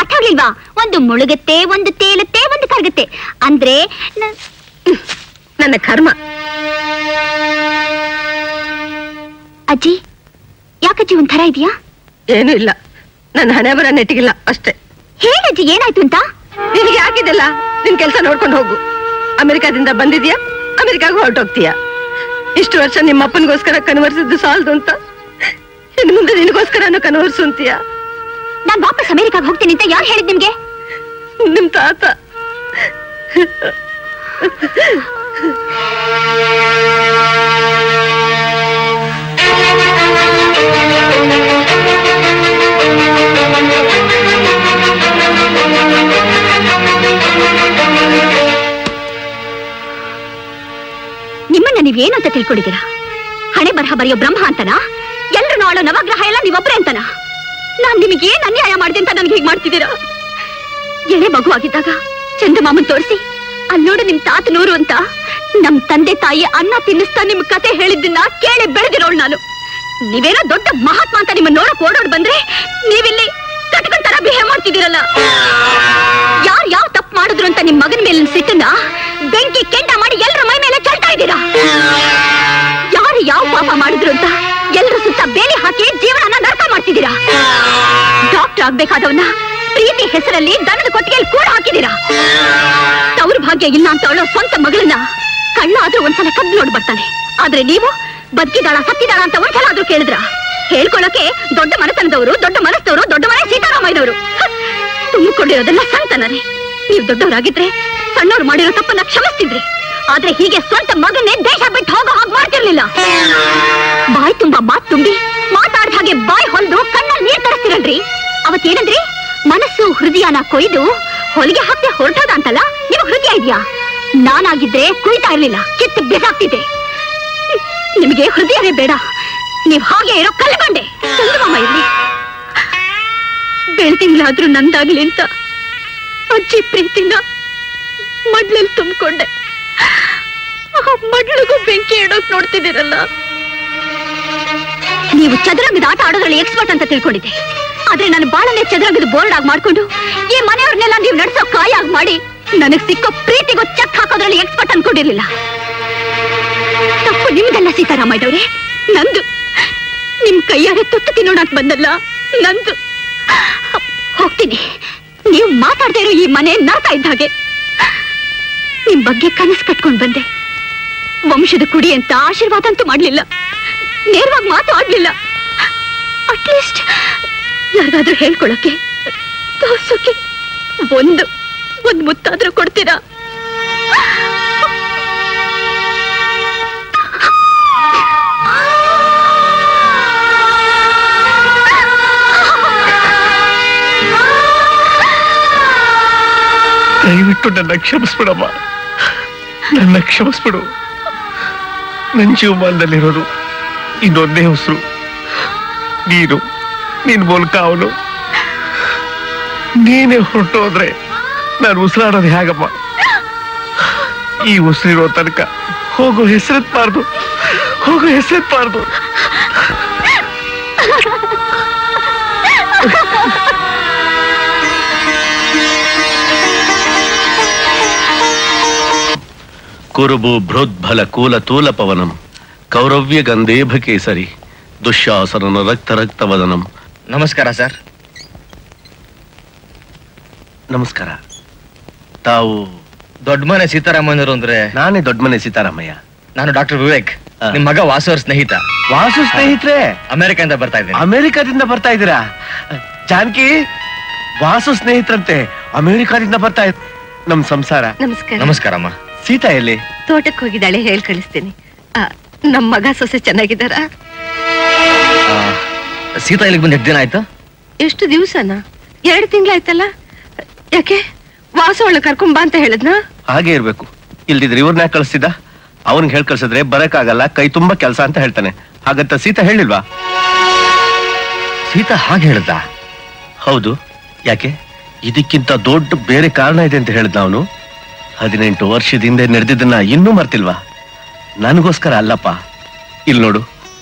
ಅರ್ಥ ಆಗ್ಲಿಲ್ವಾ? ಒಂದು ಮುಳುಗತ್ತೆ, ಒಂದು ತೇಲತ್ತೆ, ಒಂದು ಕರಗತ್ತೆ ಅಂದ್ರೆ ನನ್ನ ಕರ್ಮ. ಅಜ್ಜಿ, ಯಾಕಜ್ಜಿ ಒಂಥರ ಇದೆಯಾ? ಏನೂ ಇಲ್ಲ, ನನ್ನ ಹಣೆ ಬರ ನೆಟ್ಟಿಗಿಲ್ಲ ಅಷ್ಟೇ. ಹೇಳಜ್ಜಿ, ಏನಾಯ್ತು ಅಂತ? ನಿನಗೆ ಯಾಕಿದೆಲ್ಲ? ನಿನ್ ಕೆಲಸ ನೋಡ್ಕೊಂಡು ಹೋಗು. ಅಮೆರಿಕಾದಿಂದ ಬಂದಿದ್ಯಾ, ಅಮೆರಿಕಾಗೂ ಹೊರಟೋಗ್ತೀಯಾ? ಇಷ್ಟು ವರ್ಷ ನಿಮ್ಮ ಅಪ್ಪನಿಗೋಸ್ಕರ ಕನ್ವರ್ಸಿದ್ದು ಸಾಲದು ಅಂತ ಇನ್ನು ಮುಂದೆ ನಿನಗೋಸ್ಕರ ಕನ್ವರ್ಸು ಅಂತೀಯಾ? ನಾನ್ ವಾಪಸ್ ಅಮೆರಿಕಾಗ ಹೋಗ್ತೀನಿ ಅಂತ ಯಾರು ಹೇಳಿದ್ ನಿಮ್ಗೆ? ನಿಮ್ ತಾತ. ನಿಮ್ಮನ್ನ ನೀವೇನು ಅಂತ ತಿಳ್ಕೊಂಡಿದ್ದೀರಾ? ಹಣೆ ಬರಹ ಬರೆಯೋ ಬ್ರಹ್ಮ ಅಂತನಾ? ಎಲ್ರು ನಾಳೋ ನವಗ್ರಹ ಎಲ್ಲ ನೀವೊಬ್ರೆ ಅಂತನಾ? ನಾನ್ ನಿಮಗೆ ಏನ್ ಅನ್ಯಾಯ ಮಾಡಿದೆ ಅಂತ ನನ್ಗೆ ಹೀಗೆ ಮಾಡ್ತಿದ್ದೀರಾ? ಎಳೆ ಮಗುವಾಗಿದ್ದಾಗ ಚಂದಮಾಮನ್ ತೋರಿಸಿ ಅಲ್ಲೋಡು ನಿಮ್ ತಾತ ನೂರು ಅಂತ ನಮ್ ತಂದೆ ತಾಯಿ ಅನ್ನ ತಿನ್ನಿಸ್ತಾ ನಿಮ್ ಕತೆ ಹೇಳಿದ್ದನ್ನ ಕೇಳಿ ಬೆಳೆದಿರೋಳು ನಾನು. ನೀವೇನೋ ದೊಡ್ಡ ಮಹಾತ್ಮ ಅಂತ ನಿಮ್ಮ ನೋಡಕ್ ಓಡೋಡ್ ಬಂದ್ರೆ ನೀವಿಲ್ಲಿ ಕಟ್ಕೊಂಡ್ ತರ ಬಿಹೇವ್ ಮಾಡ್ತಿದ್ದೀರಲ್ಲ. ಯಾರು ಯಾವ ತಪ್ಪು ಮಾಡಿದ್ರು ಅಂತ ನಿಮ್ ಮಗನ ಮೇಲಿನ ಸಿಟ್ಟನ್ನ ಬೆಂಕಿ ಕೆಂಡ ಮಾಡಿ ಎಲ್ಲರ ಮೈ ಮೇಲೆ ಚೆಲ್ತಾ ಇದ್ದೀರಾ. ಯಾರು ಯಾವ ಪಾಪ ಮಾಡಿದ್ರು ಅಂತ ಎಲ್ಲರ ಸುತ್ತ ಬೇಲಿ ಹಾಕಿ ಜೀವನನ ನರಕ ಮಾಡ್ತಿದ್ದೀರಾ. ಡಾಕ್ಟರ್ ಆಗ್ಬೇಕಾದವನ್ನ ಪ್ರೀತಿ ಹೆಸರಲ್ಲಿ ದನದ ಕೊಟ್ಟಿಗೆಯಲ್ಲಿ ಕೂಡ ಹಾಕಿದ್ದೀರಾ. ತವ್ರ ಭಾಗ್ಯ ಇಲ್ಲ ಅಂತ ಅವಳು ಸ್ವಂತ ಮಗಳನ್ನ ಕಳ್ಳ ಆದ್ರೂ ಒಂದ್ಸಲ ಕದ್ದು ನೋಡಿ ಬರ್ತಾನೆ. ಆದ್ರೆ ನೀವು ಬದುಕಿದಾಳ ಸತ್ತಿದಾಳ ಅಂತ ಒಂದ್ಸಲ ಆದ್ರೂ ಕೇಳಿದ್ರ? ಹೇಳ್ಕೊಳಕ್ಕೆ ದೊಡ್ಡ ಮನತನದವರು, ದೊಡ್ಡ ಮನಸ್ಸದವರು, ದೊಡ್ಡ ಮನೆ ಸೀತಾರಾಮಯ್ಯನವರು ತುಂಬಿಕೊಂಡಿರೋದೆಲ್ಲ ಸಣ್ಣತನರೇ. ನೀವು ದೊಡ್ಡವರಾಗಿದ್ರೆ ಸಣ್ಣವ್ರು ಮಾಡಿರೋ ತಪ್ಪನ್ನ ಕ್ಷಮಿಸ್ತಿದ್ರಿ. ಆದ್ರೆ ಹೀಗೆ ಸ್ವಂತ ಮಗನ್ನೇ ದೇಶ ಬಿಟ್ಟು ಹೋಗೋ ಹಾಗೆ ಮಾಡ್ತಿರ್ಲಿಲ್ಲ. ಬಾಯಿ ತುಂಬಾ ಮಾತು ತುಂಬಿ ಮಾತಾಡ್ದ ಹಾಗೆ ಬಾಯಿ ಹೊಲ್ದು ಕಣ್ಣಲ್ಲಿ ನೀರ್ ತರಿಸ್ತಿರಲ್ರಿ. ಅವತ್ತೇನಂದ್ರಿ, ಮನಸ್ಸು ಹೃದಯನ ಕೊಯ್ದು ಹೊಲಿಗೆ ಹಾಕ್ತೆ ಹೊರಟೋದ ಅಂತಲ್ಲ. ನಿಮ್ಗೆ ಹೃದಯ ಇದೆಯಾ? ನಾನಾಗಿದ್ರೆ ಕುಯ್ತಾ ಇರ್ಲಿಲ್ಲ, ಕಿತ್ತು ಬೆಸಾಗ್ತಿದ್ದೆ. ನಿಮಗೆ ಹೃದಯವೇ ಬೇಡ, ನೀವ್ ಹಾಗೆ ಇರೋ ಕಲ್ಲಬಂಡೆ. ಚಂದ್ರಮಾಮ ಇರ್ಲಿ, ಬೆಳ್ತಿಂಗ್ಲಾದ್ರೂ ನಂದಾಗ್ಲಿ ಅಂತ ಅಜ್ಜಿ ಪ್ರೀತಿನ ಮಡ್ಲಲ್ಲಿ ತುಂಬಿಕೊಂಡೆ. ಮಡ್ಲಿಗೂ ಬೆಂಕಿ ಇಡೋಕ್ ನೋಡ್ತಿದ್ದೀರಲ್ಲ. ನೀವು ಚದುರಂಗದ ಆಟ ಆಡೋದ್ರಲ್ಲಿ ಎಕ್ಸ್ಪರ್ಟ್ ಅಂತ ತಿಳ್ಕೊಂಡಿದ್ದೆ. ಆದ್ರೆ ನಾನು ಬಾಳನ್ನೇ ಚದುರಂಗದ ಬೋರ್ಡ್ ಆಗಿ ಮಾಡ್ಕೊಂಡು ಈ ಮನೆಯವ್ರನ್ನೆಲ್ಲ ನೀವು ನಡೆಸೋ ಕಾಯಾಗಿ ಮಾಡಿ ನನಗ್ ಸಿಕ್ಕೋ ಪ್ರೀತಿಗೂ ಚೆಕ್ ಹಾಕೋದ್ರಲ್ಲಿ ಎಕ್ಸ್ಪರ್ಟ್ ಅನ್ಕೊಂಡಿರ್ಲಿಲ್ಲ. ತಪ್ಪು ನಿಮ್ದಲ್ಲ ಸೀತಾರಾಮಯ್ಯವ್ರೆ, ನಂದು. ನಿಮ್ ಕೈಯಾರೆ ತುತ್ತು ತಿನ್ನೋಣಕ್ ಬಂದಲ್ಲ ನಂದು. ಹೋಗ್ತೀನಿ. ನೀವು ಮಾತಾಡ್ತಾ ಇರೋ ಈ ಮನೆ ನರಕ ಇದ್ದ ಹಾಗೆ. ನಿಮ್ ಬಗ್ಗೆ ಕನಸು ಕಟ್ಕೊಂಡ್ ಬಂದೆ. ವಂಶದ ಕುಡಿ ಅಂತ ಆಶೀರ್ವಾದ ಅಂತೂ ಮಾಡ್ಲಿಲ್ಲ, ನೇರವಾಗಿ ಮಾತು ಆಡ್ಲಿಲ್ಲ. ಅಟ್ಲೀಸ್ಟ್ ಯಾರಿಗಾದ್ರೂ ಹೇಳ್ಕೊಳಕ್ಕೆ ತೋರ್ಸೋಕೆ ಒಂದು ಮುತ್ತಾದ್ರೂ ಕೊಡ್ತೀರಾ? ದಯವಿಟ್ಟು ನನ್ನ ಕ್ಷಮಿಸ್ಬಿಡಮ್ಮ, ನನ್ನ ಕ್ಷಮಿಸ್ಬಿಡು. ನನ್ನ ಜೀವಮಾನದಲ್ಲಿರೋದು ಇನ್ನೊಂದೇ ಉಸಿರು ನೀನು. ನಿನ್ ಮೂಲಕ ಅವನು. ನೀನೇ ಹೊರಟೋದ್ರೆ ನಾನು ಉಸಿರಾಡೋದು ಹೇಗಮ್ಮ? ಈ ಉಸಿರಿರೋ ತನಕ ಹೋಗೋ ಹೆಸರೆತ್ಬಾರ್ದು, ಹೋಗೋ ಹೆಸರೆತ್ಬಾರ್ದು. ಕುರುಬು ಬೃಹದ್ಬಲ ಕೂಲ ತೂಲ ಪವನಂ ಕೌರವ್ಯ ಗಂಧೇಭ ಕೇಸರಿ ದುಶ್ಯಾಸನನ ರಕ್ತ ರಕ್ತವದನಂ. ನಮಸ್ಕಾರ ಸರ್. ನಮಸ್ಕಾರ. ತಾವು ದೊಡ್ಡ ಮನೆ ಸೀತಾರಾಮಯ್ಯರು ಅಂದ್ರೆ? ನಾನೇ ದೊಡ್ಡ ಮನೆ ಸೀತಾರಾಮಯ್ಯ. ನಾನು ಡಾಕ್ಟರ್ ವಿವೇಕ್, ನಿಮ್ ಮಗ ವಾಸು ಅವ್ರ ಸ್ನೇಹಿತ. ವಾಸು ಸ್ನೇಹಿತರೆ? ಅಮೆರಿಕದಿಂದ ಬರ್ತಾ ಇದ್ದೀನಿ. ಅಮೆರಿಕಾದಿಂದ ಬರ್ತಾ ಇದ್ದೀರಾ? ಜಾನಕಿ, ವಾಸು ಸ್ನೇಹಿತರಂತೆ ಅಮೆರಿಕಾದಿಂದ ಬರ್ತಾ ಇದ್. ನಮ್ ಸಂಸಾರ. ನಮಸ್ಕಾರ. ನಮಸ್ಕಾರಮ್ಮ. ಸೀತಾ ಎಲ್ಲಿ? ತೋಟಕ್ಕೆ ಹೋಗಿದ್ದಾಳೆ, ಹೇಳ್ ಕಳಿಸ್ತೀನಿ. ನಮ್ ಮಗ ಸೊಸೆ ಚೆನ್ನಾಗಿದ್ದಾರ? ಸೀತಾ ಇಲ್ಲಿಗೆ ಬಂದು ಎಷ್ಟು ದಿನ ಆಯ್ತು? ಎಷ್ಟು ದಿವಸನ? 2 ತಿಂಗಳಾಯ್ತಲ್ಲ. ಯಾಕೆ ವಾಸು ಅವಳ ಕರ್ಕೊಂಬ ಅಂತ ಹೇಳದ್ನ? ಹಾಗೆ ಇರ್ಬೇಕು, ಇಲ್ದಿದ್ರೆ ಇವ್ರನ್ನ ಕಳಿಸ್ತಿದ್ದ. ಅವನ್ಗೆ ಹೇಳ್ ಕಳ್ಸಿದ್ರೆ ಬರಕ್ಕಾಗಲ್ಲ, ಕೈ ತುಂಬಾ ಕೆಲಸ ಅಂತ ಹೇಳ್ತಾನೆ. ಹಾಗಂತ ಸೀತಾ ಹೇಳಿಲ್ವಾ? ಸೀತಾ ಹಾಗೆ ಹೇಳ್ದ? ಹೌದು. ಯಾಕೆ? ಇದಕ್ಕಿಂತ ದೊಡ್ಡ ಬೇರೆ ಕಾರಣ ಇದೆ ಅಂತ ಹೇಳ್ದ ಅವನು. 18 ವರ್ಷದಿಂದ ನಡೆದಿದ್ದನ್ನ ಇನ್ನೂ ಮರ್ತಿಲ್ವಾ? ನನಗೋಸ್ಕರ ಅಲ್ಲಪ್ಪ. ಇಲ್ಲಿ ನೋಡು,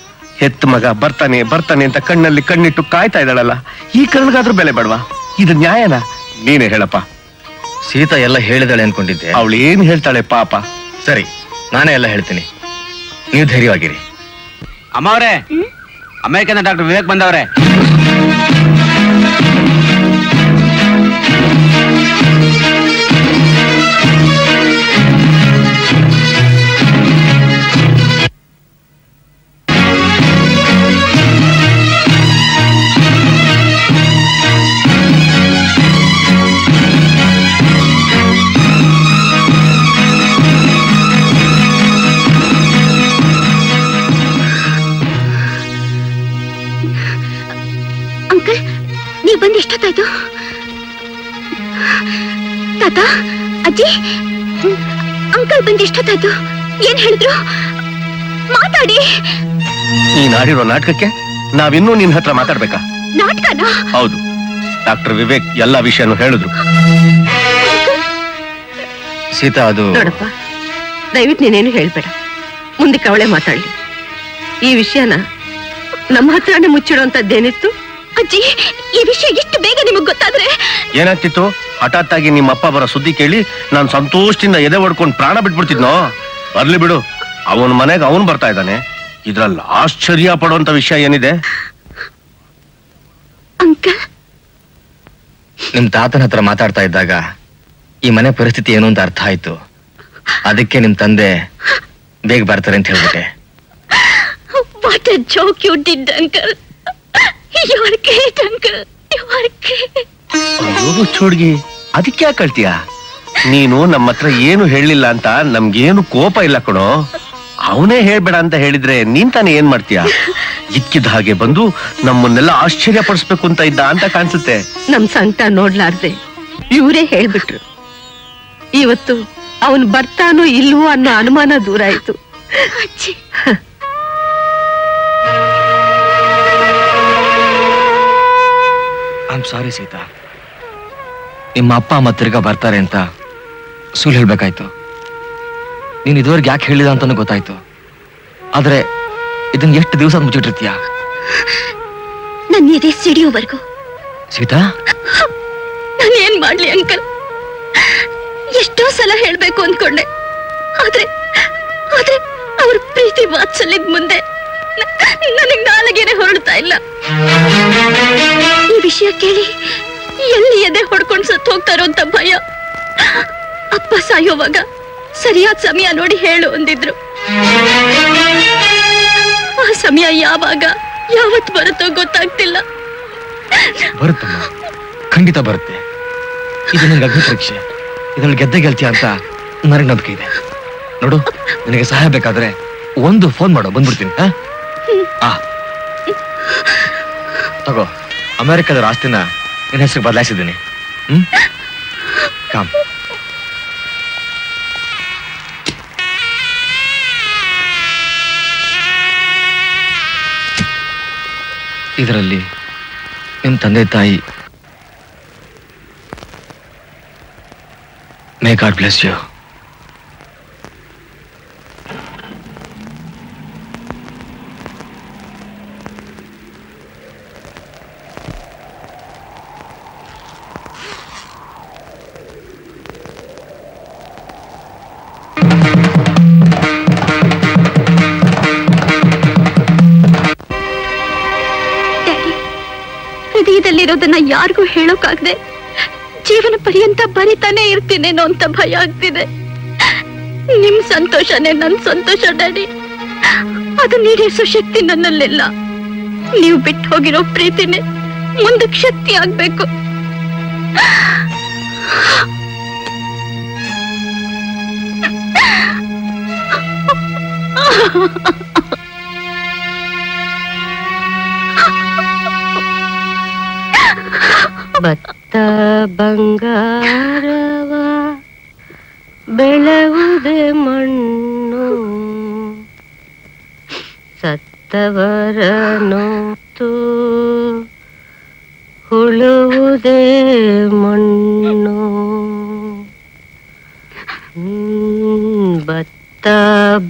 ಹೆತ್ತ ಮಗ ಬರ್ತಾನೆ ಬರ್ತಾನೆ ಅಂತ ಕಣ್ಣಲ್ಲಿ ಕಣ್ಣಿಟ್ಟು ಕಾಯ್ತಾ ಇದ್ದಾಳಲ್ಲ, ಈ ಕರ್ಳಿಗಾದ್ರೂ ಬೆಲೆ ಬೇಡವಾ? ಇದು ನ್ಯಾಯನ? ನೀನೇ ಹೇಳಪ್ಪ. ಸೀತಾ ಎಲ್ಲ ಹೇಳಿದಾಳೆ ಅನ್ಕೊಂಡಿದ್ದೆ. ಅವಳು ಏನ್ ಹೇಳ್ತಾಳೆ ಪಾಪ. ಸರಿ, ನಾನೇ ಎಲ್ಲ ಹೇಳ್ತೀನಿ, ನೀವು ಧೈರ್ಯವಾಗಿರಿ. ಅಮ್ಮ ಅವರೇ, ಅಮೆರಿಕದ ಡಾಕ್ಟರ್ ವಿವೇಕ್ ಬಂದವ್ರೆ. ನೀವು ಬಂದು ಎಷ್ಟೊತ್ತಾಯ್ತು? ತಾತ, ಅಜ್ಜಿ, ಅಂಕಲ್ ಬಂದು ಎಷ್ಟೊತ್ತಾಯ್ತು? ಏನ್ ಹೇಳಿದ್ರು? ಮಾತಾಡಿ. ನೀನ್ ಆಡಿರೋ ನಾಟಕಕ್ಕೆ ನಾವಿನ್ನೂ ನಿನ್ ಹತ್ರ ಮಾತಾಡ್ಬೇಕಾ? ನಾಟಕನ? ಹೌದು. ಡಾಕ್ಟರ್ ವಿವೇಕ್ ಎಲ್ಲಾ ವಿಷಯನೂ ಹೇಳಿದ್ರು. ಸೀತಾ, ಅದು ನೋಡಪ್ಪ, ದಯವಿಟ್ಟು ನೀನೇನು ಹೇಳ್ಬೇಡ. ಮುಂದಕ್ಕೆ ಅವಳೇ ಮಾತಾಡ್ಲಿ. ಈ ವಿಷಯನ ನಮ್ಮ ಹತ್ರನೇ ಮುಚ್ಚಿಡುವಂತದ್ದೇನಿತ್ತು? ಅಜ್ಜಿ, ಈ ವಿಷಯ ಎಷ್ಟು ಬೇಗ ನಿಮಗ್ ಗೊತ್ತಾದ್ರೆ? ಏನಾಗ್ತಿತ್ತು? ಹಠಾತ್ ಆಗಿ ನಿಮ್ಮ ಅಪ್ಪ ಬರೋ ಸುದ್ದಿ ಕೇಳಿ ನಾನು ಸಂತೋಷದಿಂದ ಎದೆ ಹೊಡ್ಕೊಂಡು ಪ್ರಾಣ ಬಿಟ್ಬಿಡ್ತಿದ್ನೋ? ಬರ್ಲಿ ಬಿಡು, ಅವನ ಮನೆಗೆ ಅವನು ಬರ್ತಾ ಇದ್ದಾನೆ. ಇದ್ರಲ್ಲಿ ಆಶ್ಚರ್ಯ ಪಡುವಂತ ವಿಷಯ ಏನಿದೆ? ಅಂಕಲ್, ನಿಮ್ ತಾತನ ಹತ್ರ ಮಾತಾಡ್ತಾ ಇದ್ದಾಗ ಈ ಮನೆ ಪರಿಸ್ಥಿತಿ ಏನು ಅಂತ ಅರ್ಥ ಆಯ್ತು. ಅದಕ್ಕೆ ನಿಮ್ ತಂದೆ ಬೇಗ ಬರ್ತಾರೆ ಅಂತ ಹೇಳ್ಬಿಟ್ಟೆ. What a joke you did, uncle. You are great, uncle. You are great. ಅಯ್ಯೋ ಚೋಡ್ಗಿ, ಅದಕ್ಕೆ ಯಾಕೆ ಕಳ್ತೀಯ? ನೀನು ನಮ್ಮ ಹತ್ರ ಏನು ಹೇಳಿಲ್ಲ ಅಂತ ನಮ್ಗೇನು ಕೋಪ ಇಲ್ಲ ಕಣೋ. ಅವನೇ ಹೇಳ್ಬೇಡ ಅಂತ ಹೇಳಿದ್ರೆ ನೀನ್ ತಾನೇ ಏನ್ ಮಾಡ್ತೀಯ? ಇಕ್ಕಿದ ಹಾಗೆ ಬಂದು ನಮ್ಮನ್ನೆಲ್ಲ ಆಶ್ಚರ್ಯ ಪಡಿಸ್ಬೇಕು ಅಂತ ಇದ್ದ ಅಂತ ಕಾಣಿಸುತ್ತೆ. ನಮ್ ಸಂಕಟ ನೋಡ್ಲಾರ್ದೆ ಇವರೇ ಹೇಳ್ಬಿಟ್ರು. ಇವತ್ತು ಅವನ್ ಬರ್ತಾನೋ ಇಲ್ವೋ ಅನ್ನೋ ಅನುಮಾನ ದೂರ ಆಯ್ತು. ಐ ಸಾರಿ ಸೀತಾ, ನಿಮ್ಮ ಅಪ್ಪ ಅಮ್ಮ ತಿರ್ಗಾ ಬರ್ತಾರೆ ಅಂತ ಸುಳ್ಳು ಹೇಳ್ಬೇಕಾಯ್ತು. ನೀನ್ ಇದುವರೆಗೆ ಯಾಕೆ ಹೇಳಿದ ಅಂತಾನು ಗೊತ್ತಾಯ್ತು. ಆದ್ರೆ ಇದನ್ನ ಎಷ್ಟು ದಿವಸ ಮುಚ್ಚಿಟ್ಟಿರ್ತೀಯ? ನನ್ನ ಎದೆ ಸಿಡಿಯೋವರೆಗೂ. ಸೀತಾ, ನಾನು ಏನ್ ಮಾಡ್ಲಿ ಅಂಕಲ್? ಎಷ್ಟೋ ಸಲ ಹೇಳ್ಬೇಕು ಅನ್ಕೊಂಡೆ, ಆದ್ರೆ ಆದ್ರೆ ಅವ್ರ ಪ್ರೀತಿ ವಾತ್ಸಲ್ಯದ ಮುಂದೆ ನನಗ್ ನಾಲಗೆನೆ ಹೊರಡ್ತಾ ಇಲ್ಲ. ಈ ವಿಷಯ ಕೇಳಿ ಎಲ್ಲಿ ಎದೆ ಹೊಡ್ಕೊಂಡ್ ಸತ್ತು ಹೋಗ್ತಾರೋ ಅಂತ ಭಯ. ಅಪ್ಪ ಸಾಯೋವಾಗ ಸರಿಯಾದ ಸಮಯ ನೋಡಿ ಹೇಳು ಅಂದಿದ್ರು. ಆ ಸಮಯ ಯಾವಾಗ ಯಾವತ್ ಬರುತ್ತೋ ಗೊತ್ತಾಗ್ತಿಲ್ಲ. ಬರುತ್ತಮ್ಮ, ಖಂಡಿತ ಬರುತ್ತೆ. ಇದು ನಿನ್ಗೆ ಅಗ್ನಿ ಪರೀಕ್ಷೆ. ಇದ್ರಲ್ಲಿ ಗೆದ್ದೆ ಗೆಲ್ತೀಯ ಅಂತ ನನಗೆ ನಂಬಿಕೆ ಇದೆ. ನೋಡು, ನಿನಗೆ ಸಹಾಯ ಬೇಕಾದ್ರೆ ಒಂದು ಫೋನ್ ಮಾಡೋ, ಬಂದ್ಬಿಡ್ತೀನಿ. ತಗೋ, ಅಮೆರಿಕದ ಆಸ್ತಿನ ನಿನ್ನ ಹೆಸರು ಬದಲಾಯಿಸಿದ್ದೀನಿ. ಕಾಮ್. ಇದರಲ್ಲಿ ನಿಮ್ ತಂದೆ ತಾಯಿ. May God bless you. ಹೃದಯದಲ್ಲಿರೋದನ್ನ ಯಾರಿಗೂ ಹೇಳೋಕಾಗದೆ ಜೀವನ ಪರ್ಯಂತ ಬರಿತಾನೆ ಇರ್ತೀನೇನೋ ಅಂತ ಭಯ ಆಗ್ತಿದೆ. ನಿಮ್ ಸಂತೋಷನೇ ನನ್ ಸಂತೋಷ ಡ್ಯಾಡಿ. ಅದು ನೀಡಿಸೋ ಶಕ್ತಿ ನನ್ನಲ್ಲಿಲ್ಲ. ನೀವು ಬಿಟ್ಟು ಹೋಗಿರೋ ಪ್ರೀತಿನೇ ಮುಂದಕ್ಕೆ ಶಕ್ತಿ ಆಗ್ಬೇಕು. ಭತ್ತ ಬಂಗಾರವ ಬೆಳೆವುದೇ ಮಣ್ಣು, ಸತ್ತವರನೊತ್ತು ಹುಳುವುದೇ ಮಣ್ಣು. ಭತ್ತ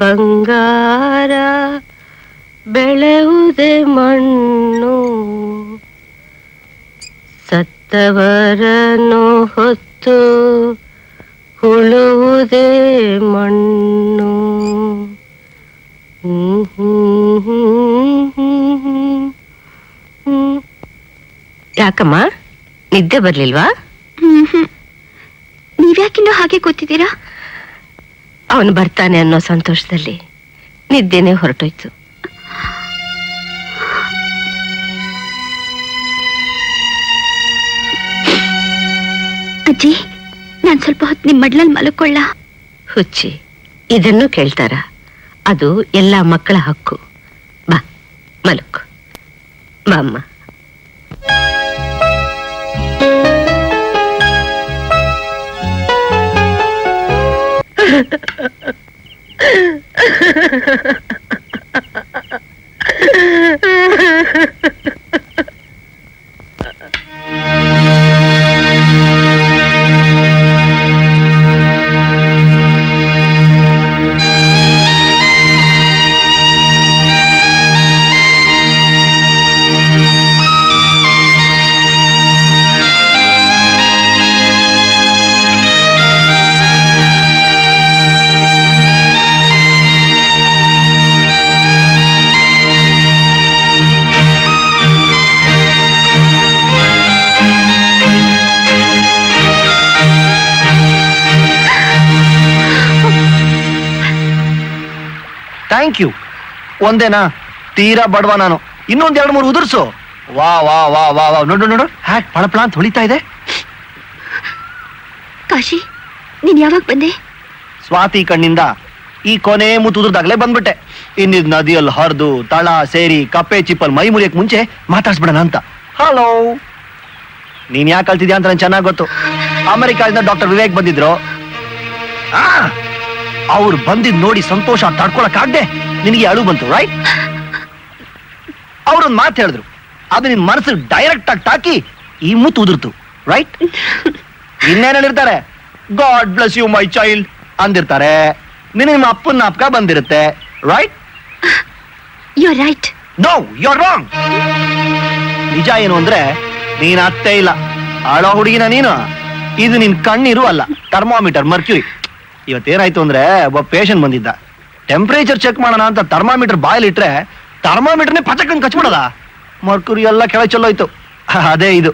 ಬಂಗಾರ ಬೆಳೆವುದೇ ಮಣ್ಣು, ಸತ್ತವರನ್ನು ಹೊತ್ತು ಹುಳುವುದೇ ಮಣ್ಣು. ಯಾಕಮ್ಮ, ನಿದ್ದೆ ಬರ್ಲಿಲ್ವಾ? ನೀವ್ಯಾಕಿನ್ನೂ ಹಾಗೆ ಕೂತಿದ್ದೀರಾ? ಅವನು ಬರ್ತಾನೆ ಅನ್ನೋ ಸಂತೋಷದಲ್ಲಿ ನಿದ್ದೆನೆ ಹೊರಟೋಯ್ತು. ಅಜ್ಜಿ, ನಾನ್ ಸ್ವಲ್ಪ ಹೊತ್ತು ನಿಮ್ ಮಡ್ಲಲ್ಲಿ ಮಲ್ಕೊಳ್ಳ? ಹುಚ್ಚಿ, ಇದನ್ನು ಕೇಳ್ತಾರ? ಅದು ಎಲ್ಲ ಮಕ್ಕಳ ಹಕ್ಕು. ಬಾ ಮಲಕು, ಬಾಮ್ಮ. Thank you. ಒಂದೇನಾ? ತೀರಾ ಬಡವ ನಾನು. ಇನ್ನೊಂದ್ 2-3 ಉದುರ್ಸು. ವಾ ವಾ ವಾ ವಾ ವಾ, ನೋಡು ನೋಡು, ಹ್ಯಾಕ್ ಪಳಪಳ ಅಂತ ಹೊಳಿತಾ ಇದೆ. ಕಾಶಿ, ನೀನ್ ಯಾವಾಗ ಬಂದೆ? ಸ್ವಾತಿ ಕಣ್ಣಿಂದ ಈ ಕೊನೆ ಮುತ್ತುದ್ರದಾಗ್ಲೇ ಬಂದ್ಬಿಟ್ಟೆ. ಇನ್ನಿದ್ ನದಿಯಲ್ಲಿ ಹರಿದು ತಳ ಸೇರಿ ಕಪ್ಪೆ ಚಿಪ್ಪಲ್ ಮೈ ಮುರಿಯಕ್ ಮುಂಚೆ ಮಾತಾಡ್ಸ್ಬಿಡೋಣ ಅಂತ. ಹಲೋ, ನೀನ್ ಯಾಕೆ ಕಳ್ತಿದ್ಯಾ ಅಂತ ನನ್ ಚೆನ್ನಾಗ್ ಗೊತ್ತು. ಅಮೆರಿಕಾದಿಂದ ಡಾಕ್ಟರ್ ವಿವೇಕ್ ಬಂದಿದ್ರು. ಅವ್ರು ಬಂದಿದ್ ನೋಡಿ ಸಂತೋಷ ತಡ್ಕೊಳಕ್ಕಾಗ್ದೆ ನಿನಗೆ ಅಳು ಬಂತು, ರೈಟ್? ಅವ್ರೊಂದ್ ಮಾತು ಹೇಳಿದ್ರು, ಅದು ನಿನ್ ಮನಸ್ಸಿಗೆ ಡೈರೆಕ್ಟ್ ಆಗಿ ತಾಕಿ ಈ ಮುತ್ತು ಉದುರ್ತು, ರೈಟ್? ಇನ್ನೇನ್ ಹೇಳಿರ್ತಾರೆ, God bless you my child ಅಂದಿರ್ತಾರೆ. ನಿಮ್ಮ ಅಪ್ಪನ ನಾಪಕ ಬಂದಿರುತ್ತೆ, right? You right. No, you wrong. ನಿಜ ಏನು ಅಂದ್ರೆ ನೀನ್ ಅತ್ತೆ ಇಲ್ಲ, ಆಳೋ ಹುಡುಗಿನ ನೀನು. ಇದು ನಿನ್ ಕಣ್ಣೀರು ಅಲ್ಲ, ಥರ್ಮಾಮೀಟರ್ ಮರ್ಕ್ಯೂರಿ. ಇವತ್ತೇನಾಯ್ತು ಅಂದ್ರೆ ಒಬ್ಬ ಪೇಷಂಟ್ ಬಂದಿದ್ದ. ಟೆಂಪರೇಚರ್ ಚೆಕ್ ಮಾಡೋಣ ಅಂತ ಥರ್ಮಾಮೀಟರ್ ಬಾಯಲ್ಲಿಟ್ರೆ ಥರ್ಮಾಮೀಟರ್ನೇ ಪಚಕಂಡ್ ಕಚ್ಬಿಡದ. ಮರ್ಕ್ಯೂರಿ ಎಲ್ಲ ಕೆಳಗೆ ಚೆಲ್ಲೋಯ್ತು. ಅದೇ ಇದು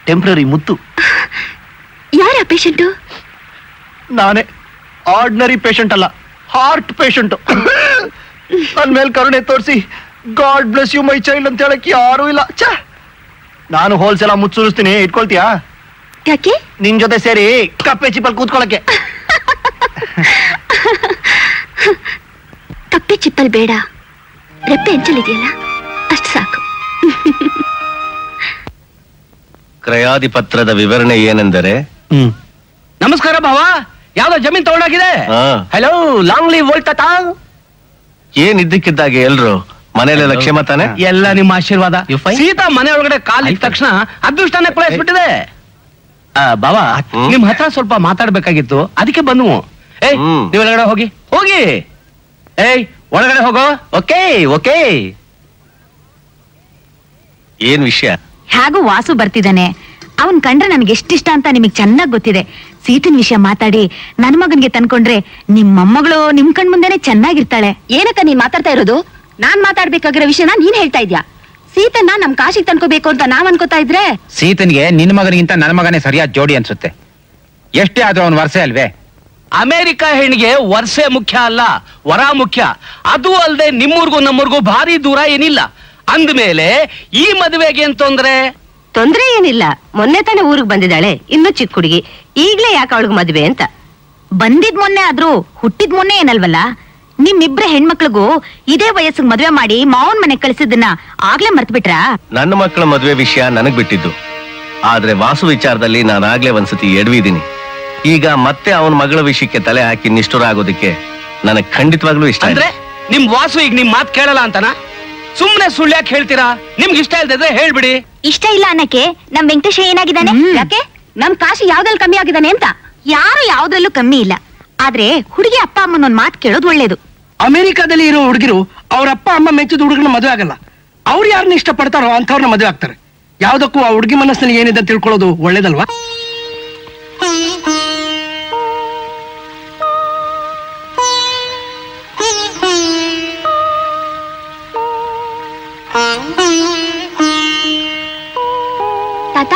ಟೆಂಪ್ರರಿ ಮುತ್ತು. ಯಾರ ಪೇಷಂಟು? ನಾನೇ. ಆರ್ಡಿನರಿ ಪೇಷಂಟ್ ಅಲ್ಲ, ಹಾರ್ಟ್ ಪೇಷಂಟ್. ನನ್ ಮೇಲೆ ಕರುಣೆ ತೋರಿಸಿ God bless you my child ಅಂತ ಹೇಳಕ್ ಯಾರು ಇಲ್ಲ. ಛ, ನಾನು ಹೋಲ್ಸೇಲ್ ಮುತ್ತು ಸುರಿಸ್ತೀನಿ, ಇಟ್ಕೊಳ್ತೀಯಾ? ಯಾಕೆ? ನಿನ್ ಜೊತೆ ಸೇರಿ ಕಪ್ಪೆ ಚಿಪ್ಪಲ್ ಕೂತ್ಕೊಳಕ್ಕೆ. ಕಪ್ಪೆ ಚಿಪ್ಪಲ್ ಬೇಡ, ರೆಪ್ಪೆ ಎಂಚಲಿದೆಯಲ್ಲ ಅಷ್ಟು ಸಾಕು. ಕ್ರಯಾಧಿಪತ್ರದ ವಿವರಣೆ ಏನೆಂದರೆ, ನಮಸ್ಕಾರ ಭಾವ, ಯಾವ್ದೋ ಜಮೀನ್ ತಗೊಂಡೋಗಿದೆ. ಹಲೋ, ಲಾಂಗ್ ಲೀವ್ ಓಲ್ತಾ. ಏನ್ ಇದ್ದಕ್ಕಿದ್ದಾಗೆ ಎಲ್ರು ಮನೇಲೆಲ್ಲ ಕ್ಷೇಮ ತಾನೆ? ಎಲ್ಲ ನಿಮ್ಮ ಆಶೀರ್ವಾದ. ಸೀತಾ ಮನೆ ಒಳಗಡೆ ಕಾಲಿಟ್ಟ ತಕ್ಷಣ ಅದೃಷ್ಟನೇ ಕುಳಿಸ್ಬಿಟ್ಟಿದೆ. ಬಾವ, ನಿಮ್ ಹತ್ರ ಸ್ವಲ್ಪ ಮಾತಾಡ್ಬೇಕಾಗಿತ್ತು, ಅದಕ್ಕೆ ಬಂದ್ವು. ಏಯ್, ನೀವ್ ಒಳಗಡೆ ಹೋಗಿ ಹೋಗಿ. ಏಯ್, ಒಳಗಡೆ ಹೋಗೋ. Okay okay. ಏನ್ ವಿಷಯ? ಹೇಗೂ ವಾಸು ಬರ್ತಿದ್ದಾನೆ. ಅವನ್ ಕಂಡ್ರೆ ನನ್ಗೆ ಎಷ್ಟಿಷ್ಟ ಅಂತ ನಿಮಗ್ ಚೆನ್ನಾಗ್ ಗೊತ್ತಿದೆ. ಸೀತನ್ ವಿಷಯ ಮಾತಾಡಿ ನನ್ ಮಗನ್ಗೆ ತಂದ್ಕೊಂಡ್ರೆ ನಿಮ್ ಮೊಮ್ಮಗಳು ನಿಮ್ ಕಣ್ ಮುಂದೆನೆ ಚೆನ್ನಾಗಿರ್ತಾಳೆ. ಏನಕ್ಕ ನೀನ್ ಮಾತಾಡ್ತಾ ಇರೋದು? ನಾನ್ ಮಾತಾಡ್ಬೇಕಾಗಿರೋ ವಿಷಯನ ನೀನ್ ಹೇಳ್ತಾ ಇದ್ಯಾ? ಸೀತನ್ನ ನಮ್ ಕಾಶಿಗೆ ತಂದ್ಕೋಬೇಕು ಅಂತ ನಾವ್ ಅನ್ಕೋತಾ ಇದ್ರೆ, ಸೀತನ್ಗೆ ನಿನ್ ಮಗನಿಗಿಂತ ನನ್ನ ಮಗನೇ ಸರಿಯಾದ ಜೋಡಿ ಅನ್ಸುತ್ತೆ. ಎಷ್ಟೇ ಆದ್ರೂ ಅವನ್ ವರ್ಷೆ ಅಲ್ವೇ? ಅಮೆರಿಕ ಹೆಣ್ಣಿಗೆ ವರ್ಷೆ ಮುಖ್ಯ ಅಲ್ಲ, ವರ ಮುಖ್ಯ. ಅದು ಅಲ್ಲದೆ ನಿಮ್ಮೂರ್ಗೂ ನಮ್ಮೂರ್ಗೂ ಭಾರಿ ದೂರ ಏನಿಲ್ಲ. ಅಂದ್ಮೇಲೆ ಈ ಮದುವೆಗೆ ಏನ್ ತೊಂದ್ರೆ ಏನಿಲ್ಲ. ಮೊನ್ನೆ ತಾನೇ ಊರಿಗೆ ಬಂದಿದ್ದಾಳೆ, ಇನ್ನು ಚಿಕ್ಕ ಹುಡುಗಿ. ಈಗ್ಲೇ ಯಾಕೆ ಅವಳಿಗೆ ಮದುವೆ ಅಂತ? ಬಂದಿದ್ ಮೊನ್ನೆ ಆದ್ರೂ ಹುಟ್ಟಿದ್ ಮೊನ್ನೆ ಏನಲ್ವಲ್ಲ. ನಿಮ್ಮಿಬ್ರ ಹೆಣ್ಮಕ್ಳಿಗೂ ಇದೇ ವಯಸ್ಸಿಗೆ ಮದ್ವೆ ಮಾಡಿ ಮಾವನ್ ಮನೆ ಕಳಿಸಿದ್ದನ್ನ ಆಗ್ಲೇ ಮರ್ತ್ ಬಿಟ್ರಾ? ನನ್ನ ಮಕ್ಕಳ ಮದುವೆ ವಿಷಯ ನನಗ್ ಬಿಟ್ಟಿದ್ದು. ಆದ್ರೆ ವಾಸು ವಿಚಾರದಲ್ಲಿ ನಾನಾಗ್ಲೇ ಒಂದ್ಸತಿ ಎಡವಿದ್ದೀನಿ. ಈಗ ಮತ್ತೆ ಅವನ ಮಗಳ ವಿಷಯಕ್ಕೆ ತಲೆ ಹಾಕಿ ನಿಷ್ಠುರ ಆಗೋದಕ್ಕೆ ನನಗ್ ಖಂಡಿತವಾಗ್ಲೂ ಇಷ್ಟ. ಅಂದ್ರೆ ನಿಮ್ ವಾಸು ಈಗ ನಿಮ್ ಮಾತ್ ಕೇಳಲ್ಲ ಅಂತನಾ? ಸುಮ್ನೆ ಸುಳ್ಳ್ಯಾಕ್ ಹೇಳ್ತೀರಾ? ನಿಮ್ಗೆ ಇಷ್ಟ ಇಲ್ದಿದ್ರೆ ಹೇಳ್ಬಿಡಿ. ಇಷ್ಟ ಇಲ್ಲ ಅನ್ನಕ್ಕೆ ನಮ್ ವೆಂಕಟೇಶ ಏನಾಗಿದ್ದಾನೆ? ಯಾಕೆ? ನಮ್ ಕಾಶಿ ಯಾವ್ದ್ರಲ್ಲಿ ಕಮ್ಮಿ ಆಗಿದ್ದಾನೆ ಅಂತ? ಯಾರು ಯಾವ್ದ್ರಲ್ಲೂ ಕಮ್ಮಿ ಇಲ್ಲ. ಆದ್ರೆ ಹುಡುಗಿ ಅಪ್ಪ ಅಮ್ಮನ ಒಂದ್ ಮಾತು ಕೇಳೋದು ಒಳ್ಳೇದು. ಅಮೆರಿಕಾದಲ್ಲಿ ಇರೋ ಹುಡುಗಿರು ಅವ್ರ ಅಪ್ಪ ಅಮ್ಮ ಮೆಚ್ಚಿದ ಹುಡುಗನ ಮದುವೆ ಆಗಲ್ಲ. ಅವ್ರು ಯಾರನ್ನ ಇಷ್ಟಪಡ್ತಾರೋ ಅಂಥವ್ರನ್ನ ಮದುವೆ ಆಗ್ತಾರೆ. ಯಾವ್ದಕ್ಕೂ ಆ ಹುಡುಗಿ ಮನಸ್ಸಿನಲ್ಲಿ ಏನಿದೆ ತಿಳ್ಕೊಳ್ಳೋದು ಒಳ್ಳೇದಲ್ವಾ? ತಾತ,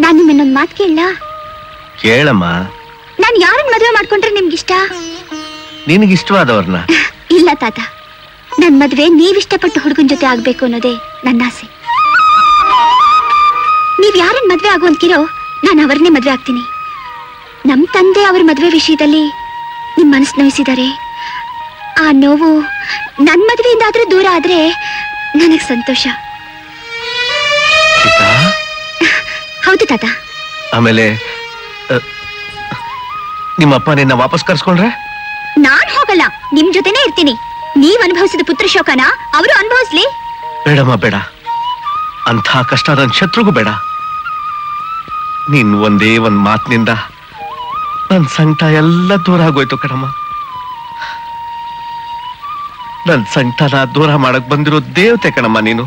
ನಾನ್ ನಿಮ್ಮನ್ನೊಂದ್ ಮಾತು ಕೇಳ? ಕೇಳಮ್ಮ. ನಾನ್ ಯಾರನ್ನ ಮದುವೆ ಮಾಡ್ಕೊಂಡ್ರೆ ನಿಮ್ಗಿಷ್ಟ? ನಿನಗಿಷ್ಟವಾದವ್ರನ್ನ? ಇಲ್ಲ ತಾತ, ನನ್ ಮದ್ವೆ ನೀವಿಷ್ಟಪಟ್ಟು ಹುಡುಗನ್ ಜೊತೆ ಆಗ್ಬೇಕು ಅನ್ನೋದೇ ನನ್ನ ಆಸೆ. ನೀವ್ ಯಾರನ್ನ ಮದ್ವೆ ಆಗು ಅಂತೀರೋ ನಾನು ಅವ್ರನ್ನೇ ಮದ್ವೆ ಆಗ್ತೀನಿ. ನಮ್ ತಂದೆ ಅವ್ರ ಮದ್ವೆ ವಿಷಯದಲ್ಲಿ ನಿಮ್ ಮನಸ್ಸು ನೋಯಿಸಿದ್ದಾರೆ. ಆ ನೋವು ನನ್ ಮದ್ವೆಯಿಂದ ಆದ್ರೂ ದೂರ ಆದ್ರೆ ನನಗ್ ಸಂತೋಷ. ಹೌದು ತಾತ. ಆಮೇಲೆ ನಿಮ್ಮಪ್ಪ ನಿನ್ನ ವಾಪಸ್ ಕರ್ಸ್ಕೊಂಡ್ರೆ? ನಾನ್ ಹೋಗಲ್ಲ, ನಿಮ್ ಜೊತೆನೇ ಇರ್ತೀನಿ. ನೀವ್ ಅನುಭವಿಸಿದ ಪುತ್ರ ಶೋಕನ ಅವರು ಅನುಭವಿಸ್ಲಿ. ಬೇಡಮ್ಮ, ಬೇಡ. ಅಂಥ ಕಷ್ಟ ನನ್ ಶತ್ರುಗೂ ಬೇಡ. ನೀನ್ ಒಂದೇ ಒಂದ್ ಮಾತಿನಿಂದ ನನ್ ಸಂಕಟ ಎಲ್ಲ ದೂರ ಆಗೋಯ್ತು ಕಣಮ್ಮ. ನನ್ ಸಂಕಟನ ದೂರ ಮಾಡಕ್ ಬಂದಿರೋ ದೇವತೆ ಕಣಮ್ಮ ನೀನು.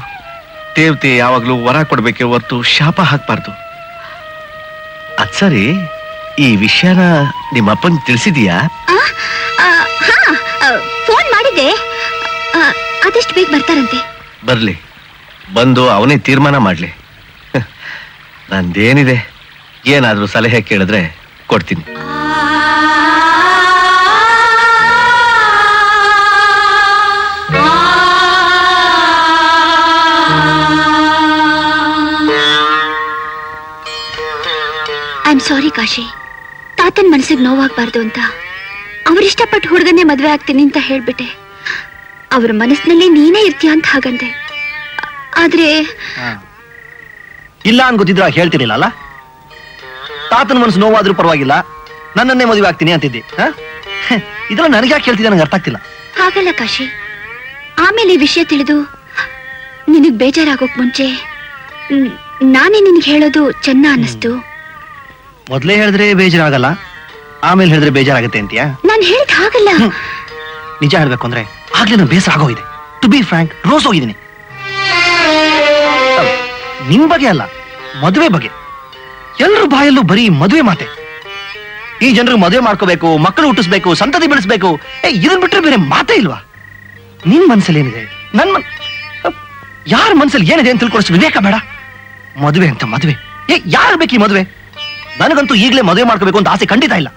ದೇವತೆ ಯಾವಾಗ್ಲೂ ವರ ಕೊಡ್ಬೇಕೆ ಹೊರ್ತು ಶಾಪ ಹಾಕ್ಬಾರ್ದು. ಅದ್ ಸರಿ, ಈ ವಿಷಯನ ನಿಮ್ಮಪ್ಪನ್ ತಿಳಿಸಿದೀಯಾ? ಫೋನ್ ಮಾಡಿದ್ದೆ, ಆದಷ್ಟು ಬೇಗ ಬರ್ತಾರಂತೆ. ಬರ್ಲಿ, ಬಂದು ಅವನೇ ತೀರ್ಮಾನ ಮಾಡ್ಲಿ. ನಂದೇನಿದೆ, ಏನಾದ್ರೂ ಸಲಹೆ ಕೇಳಿದ್ರೆ ಕೊಡ್ತೀನಿ. ಐ ಆಮ್ ಸಾರಿ ಕಾಶಿ. ತಾತನ್ ಮನಸ್ಸಿಗೆ ನೋವಾಗಬಾರ್ದು ಅಂತ ಅವರಿಷ್ಟಪಟ್ಟು ಹುಡುಗನ್ನೇ ಮದ್ವೆ ಆಗ್ತೀನಿ ಅಂತ ಹೇಳ್ಬಿಟ್ಟೆ. ಅವ್ರ ಮನಸ್ಸಿನಲ್ಲಿ ನೀನೇ ಇರ್ತೀಯ ಅಂತ ಹಾಗಂದೆ. ಆದ್ರೆ ಇಲ್ಲ ಅನ್ ಗೊತ್ತಿದ್ರ ಹೇಳ್ತಿರ್ಲಿಲ್ಲ ಅಲ್ಲ. ತಾತನ ಮನಸ್ಸು ನೋವಾದ್ರೂ ಪರವಾಗಿಲ್ಲ, ನನ್ನನ್ನೇ ಮದುವೆ ಆಗ್ತೀನಿ ಅಂತಿದ್ದೆ. ಇದ್ರಲ್ಲಿ ನನಗೆ ಯಾಕೆ ಹೇಳ್ತಿದ್ದೆ ನನಗೆ ಅರ್ಥ ಆಗ್ತಿಲ್ಲ. ಹಾಗಲ್ಲ ಕಾಶಿ, ಆಮೇಲೆ ಈ ವಿಷಯ ತಿಳಿದು ನಿನಗ್ ಬೇಜಾರಾಗೋಕ್ ಮುಂಚೆ ನಾನೇ ನಿನಗೆ ಹೇಳೋದು ಚೆನ್ನ ಅನ್ನಿಸ್ತು. ಮೊದ್ಲೇ ಹೇಳಿದ್ರೆ ಬೇಜಾರಾಗಲ್ಲ, ಆಮೇಲೆ ಹೇಳಿದ್ರೆ ಬೇಜಾರಾಗತ್ತೆ ಅಂತೀಯಾ? ನಾನು ಹೇಳಿದ ಹಾಗಲ್ಲ. ನಿಜ ಹೇಳ್ಬೇಕು ಅಂದ್ರೆ ಆಗ್ಲೇ ನಾನು ಬೇಸರ ಆಗೋಗಿದೆ. ಟು ಬಿ ಫ್ರಾಂಕ್, ರೋಸ್ ಹೋಗಿದ್ದೀನಿ. ನಿಮ್ ಬಗ್ಗೆ ಅಲ್ಲ, ಮದುವೆ ಬಗ್ಗೆ. ಎಲ್ರ ಬಾಯಲ್ಲೂ ಬರೀ ಮದುವೆ ಮಾತೆ. ಈ ಜನರಿಗೆ ಮದುವೆ ಮಾಡ್ಕೋಬೇಕು, ಮಕ್ಕಳು ಹುಟ್ಟಿಸ್ಬೇಕು, ಸಂತತಿ ಬೆಳೆಸ್ಬೇಕು, ಇದನ್ ಬಿಟ್ರೆ ಬೇರೆ ಮಾತೇ ಇಲ್ವಾ? ನಿನ್ ಮನ್ಸಲ್ಲಿ ಏನಿದೆ, ಯಾರ ಮನ್ಸಲ್ಲಿ ಏನಿದೆ ಅಂತ ತಿಳ್ಕೊಳಷ್ಟು ವಿವೇಕ ಬೇಡ? ಮದುವೆ ಅಂತ ಮದುವೆ, ಯಾರು ಬೇಕು ಈ ಮದುವೆ? ನನಗಂತೂ ಈಗಲೇ ಮದುವೆ ಮಾಡ್ಕೋಬೇಕು ಅಂತ ಆಸೆ ಖಂಡಿತ ಇಲ್ಲ.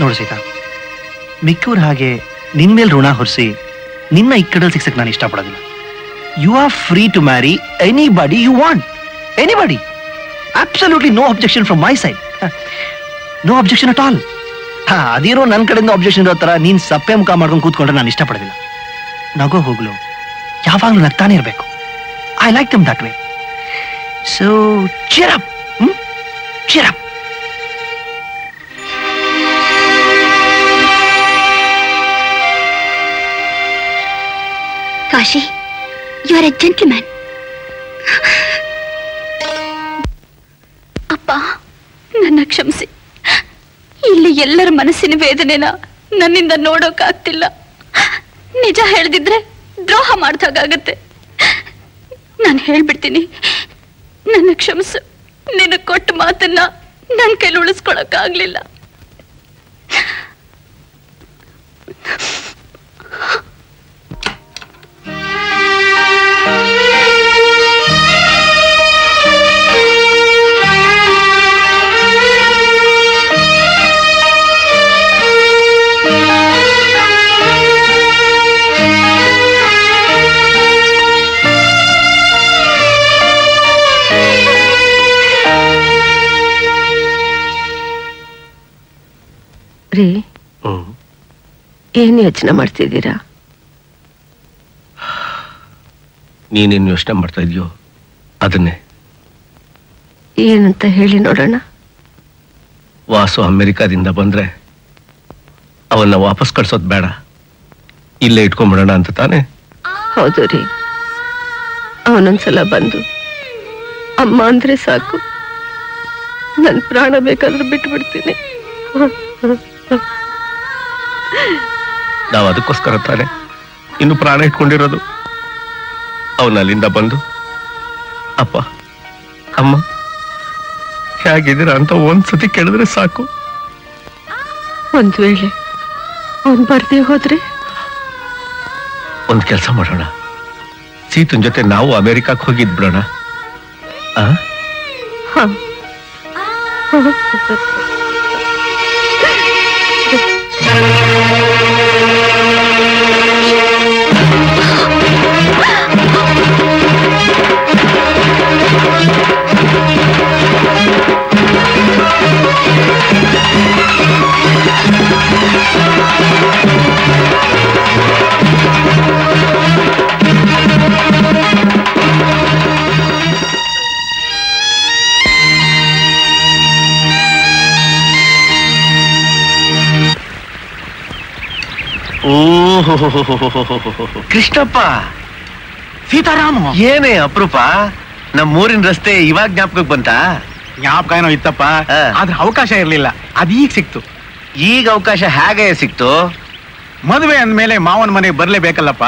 ನೋಡು ಸೀತಾ, ಮಿಕ್ಕವ್ರ ಹಾಗೆ ನಿನ್ ಮೇಲೆ ಋಣ ಹೊರಿಸಿ ನಿನ್ನ ಇಕ್ಕಡಲ್ಲಿ ಸಿಕ್ಸಕ್ ನಾನು ಇಷ್ಟಪಡೋದಿಲ್ಲ. You are free to marry anybody you want, anybody. Absolutely no objection from my side, no objection at all. ಅದಿರೋ ನನ್ನ ಕಡೆಯಿಂದ ಅಬ್ಜೆಕ್ಷನ್ ಇರೋ ತರ ನೀನ್ ಸಪ್ಪೆ ಮುಖ ಮಾಡ್ಕೊಂಡು ಕೂತ್ಕೊಂಡ್ರೆ ನಾನು ಇಷ್ಟಪಡೋದಿಲ್ಲ. ನಗೋ ಹೋಗ್ಲು ಯಾವಾಗ್ಲೂ ನಗ್ತಾನೆ ಇರಬೇಕು. I like them that way. So cheer up, cheer up. Kashi, you are a gentleman. ಅಪ್ಪ, ನನ್ನ ಕ್ಷಮಿಸಿ. ಇಲ್ಲಿ ಎಲ್ಲರ ಮನಸ್ಸಿನ ವೇದನೆನ ನನ್ನಿಂದ ನೋಡೋಕ್ಕಾಗ್ತಿಲ್ಲ. ನಿಜ ಹೇಳ್ದಿದ್ರೆ ದ್ರೋಹ ಮಾಡ್ದಾಗತ್ತೆ. ನಾನು ಹೇಳ್ಬಿಡ್ತೀನಿ, ನನ್ನ ಕ್ಷಮಿಸು. ನಿನ್ನ ಕೊಟ್ಟ ಮಾತನ್ನ ನನ್ನ ಕೈಲಿ ಉಳಿಸ್ಕೊಳಕ್ಕಾಗ್ಲಿಲ್ಲ. ರೀ, ಏನ್ ಯೋಚನೆ ಮಾಡ್ತಿದ್ದೀರಾ? ನೀನೇನು ಯೋಚನೆ ಮಾಡ್ತಾ ಇದೆಯೋ ಅದನ್ನೇ. ಏನಂತ ಹೇಳಿ ನೋಡೋಣ. ವಾಸು ಅಮೆರಿಕಾದಿಂದ ಬಂದ್ರೆ ಅವನ್ನ ವಾಪಸ್ ಕಳ್ಸೋದ್ ಬೇಡ, ಇಲ್ಲೇ ಇಟ್ಕೊಂಡ್ಬಿಡೋಣ ಅಂತ ತಾನೆ? ಹೌದು ರೀ, ಅವನೊಂದ್ಸಲ ಬಂದು ಅಮ್ಮ ಅಂದ್ರೆ ಸಾಕು, ನನ್ ಪ್ರಾಣ ಬೇಕಾದ್ರೂ ಬಿಟ್ಟು ಬಿಡ್ತೀನಿ. ನಾವು ಅದಕ್ಕೋಸ್ಕರ ತಾನೆ ಇನ್ನು ಪ್ರಾಣ ಇಟ್ಕೊಂಡಿರೋದು. ಅವನ ಅಲ್ಲಿಂದ ಬಂದು ಅಪ್ಪ ಅಮ್ಮ ಹೇಗಿದ್ದೀರಾ ಅಂತ ಒಂದ್ಸತಿ ಕೇಳಿದ್ರೆ ಸಾಕು. ಒಂದ್ ವೇಳೆ ಅವನ್ ಬರ್ದೇ ಹೋದ್ರೆ? ಒಂದ್ ಕೆಲಸ ಮಾಡೋಣ, ಸೀತನ್ ಜೊತೆ ನಾವು ಅಮೆರಿಕಕ್ಕೆ ಹೋಗಿದ್ ಬಿಡೋಣ. ಕೃಷ್ಣಪ್ಪ, ಸೀತಾರಾಮ, ಏನೇ ಅಪರೂಪ? ನಮ್ಮೂರಿನ ರಸ್ತೆ ಇವಾಗ ಜ್ಞಾಪಕಕ್ಕೆ ಬಂತ? ಜ್ಞಾಪಕ ಏನೋ ಇತ್ತಪ್ಪ, ಆದ್ರೆ ಅವಕಾಶ ಇರ್ಲಿಲ್ಲ, ಅದೀಗ ಸಿಕ್ತು. ಈಗ ಅವಕಾಶ ಹೇಗೆ ಸಿಕ್ತು? ಮದುವೆ ಅಂದ್ಮೇಲೆ ಮಾವನ ಮನೆಗೆ ಬರ್ಲೇಬೇಕಲ್ಲಪ್ಪ.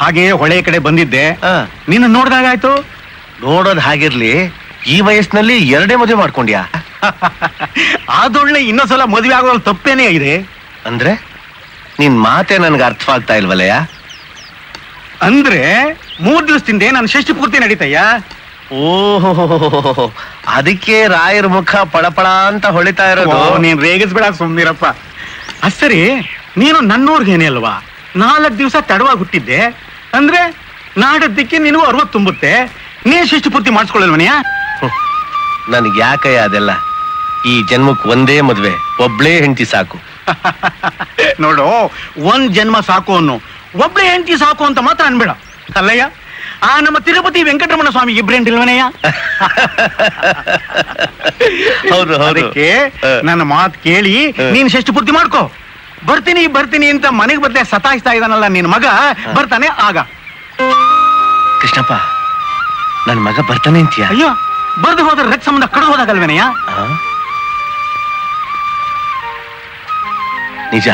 ಹಾಗೆ ಹೊಳೆ ಕಡೆ ಬಂದಿದ್ದೆ, ನಿನ್ನ ನೋಡ್ದಾಗಾಯ್ತು. ನೋಡೋದ್ ಹಾಗಿರ್ಲಿ, ಈ ವಯಸ್ಸಿನಲ್ಲಿ ಎರಡೇ ಮದುವೆ ಮಾಡ್ಕೊಂಡ್ಯಾ? ಅದೊಳ್ಳೆ ಇನ್ನೊಂದ್ಸಲ ಮದುವೆ ಆಗೋದ್ರಲ್ಲಿ ತಪ್ಪೇನೇ ಇದೆ. ಅಂದ್ರೆ ನಿನ್ ಮಾತೆ ನನ್ಗೆ ಅರ್ಥವಾಗ್ತಾ ಇಲ್ವಲ್ಲಯ್ಯ. ಅಂದ್ರೆ 3 ದಿವಸದಿಂದ ನನ್ನ ಷಷ್ಠಿ ಪೂರ್ತಿ ನಡೀತಯ್ಯ. ಓಹೋ, ಅದಕ್ಕೆ ರಾಯರ ಮುಖ ಪಳಪಳ ಅಂತ ಹೊಳಿತಾ ಇರೋದು. ನೀನ್ ರೇಗಿಸ್ಬೇಡ, ಸುಮ್ನಿರಪ್ಪ. ಅಸರಿ, ನೀನು ನನ್ನೂರ್ಗೇನೆ ಅಲ್ವಾ? 4 ದಿವಸ ತಡವಾಗಿ ಹುಟ್ಟಿದ್ದೆ ಅಂದ್ರೆ ನಾಡದ್ದಕ್ಕೆ ನಿನಗೂ 60 ತುಂಬುತ್ತೆ. ನೀ ಶಿಷ್ಟು ಪೂರ್ತಿ ಮಾಡಿಸ್ಕೊಳ್ಳಲ್ವನಿಯ? ನನಗೆ ಯಾಕಯ್ಯ ಅದೆಲ್ಲ? ಈ ಜನ್ಮಕ್ಕೆ ಒಂದೇ ಮದ್ವೆ, ಒಬ್ಳೇ ಹೆಂಡತಿ ಸಾಕು. ನೋಡು, ಒಂದ್ ಜನ್ಮ ಸಾಕು ಅನ್ನು, ಒಬ್ಳೆ ಹೆಂಡತಿ ಸಾಕು ಅಂತ ಮಾತ್ರ ಅನ್ಬೇಡ. ಅಲ್ಲಯ್ಯ, ಆ ನಮ್ಮ ತಿರುಪತಿ ವೆಂಕಟರಮಣ ಸ್ವಾಮಿ ಇಬ್ರು ಹೆಂಡತಿಲ್ವನಯ್ಯ? ಹೌದು. ಅದಕ್ಕೆ ನನ್ನ ಮಾತು ಕೇಳಿ ನೀನ್ ಶಿಷ್ಟು ಪೂರ್ತಿ ಮಾಡ್ಕೋ. ಬರ್ತೀನಿ ಬರ್ತೀನಿ ಅಂತ ಮನೆಗೆ ಬದಲೇ ಸತಾಯಿಸ್ತಾ ಇದ್ದಾನಲ್ಲ ನಿನ್ ಮಗ, ಬರ್ತಾನೆ ಆಗ. ಕೃಷ್ಣಪ್ಪ, ನನ್ ಮಗ ಬರ್ತಾನೆ ಅಂತೀಯ? ಅಯ್ಯೋ, ಬರ್ದು ಹೋದ್ರೆ ರಕ್ತ ಸಂಬಂಧ ಕಳೆದು ಹೋದಾಗಲ್ವೇನಯ್ಯ? ನಿಜ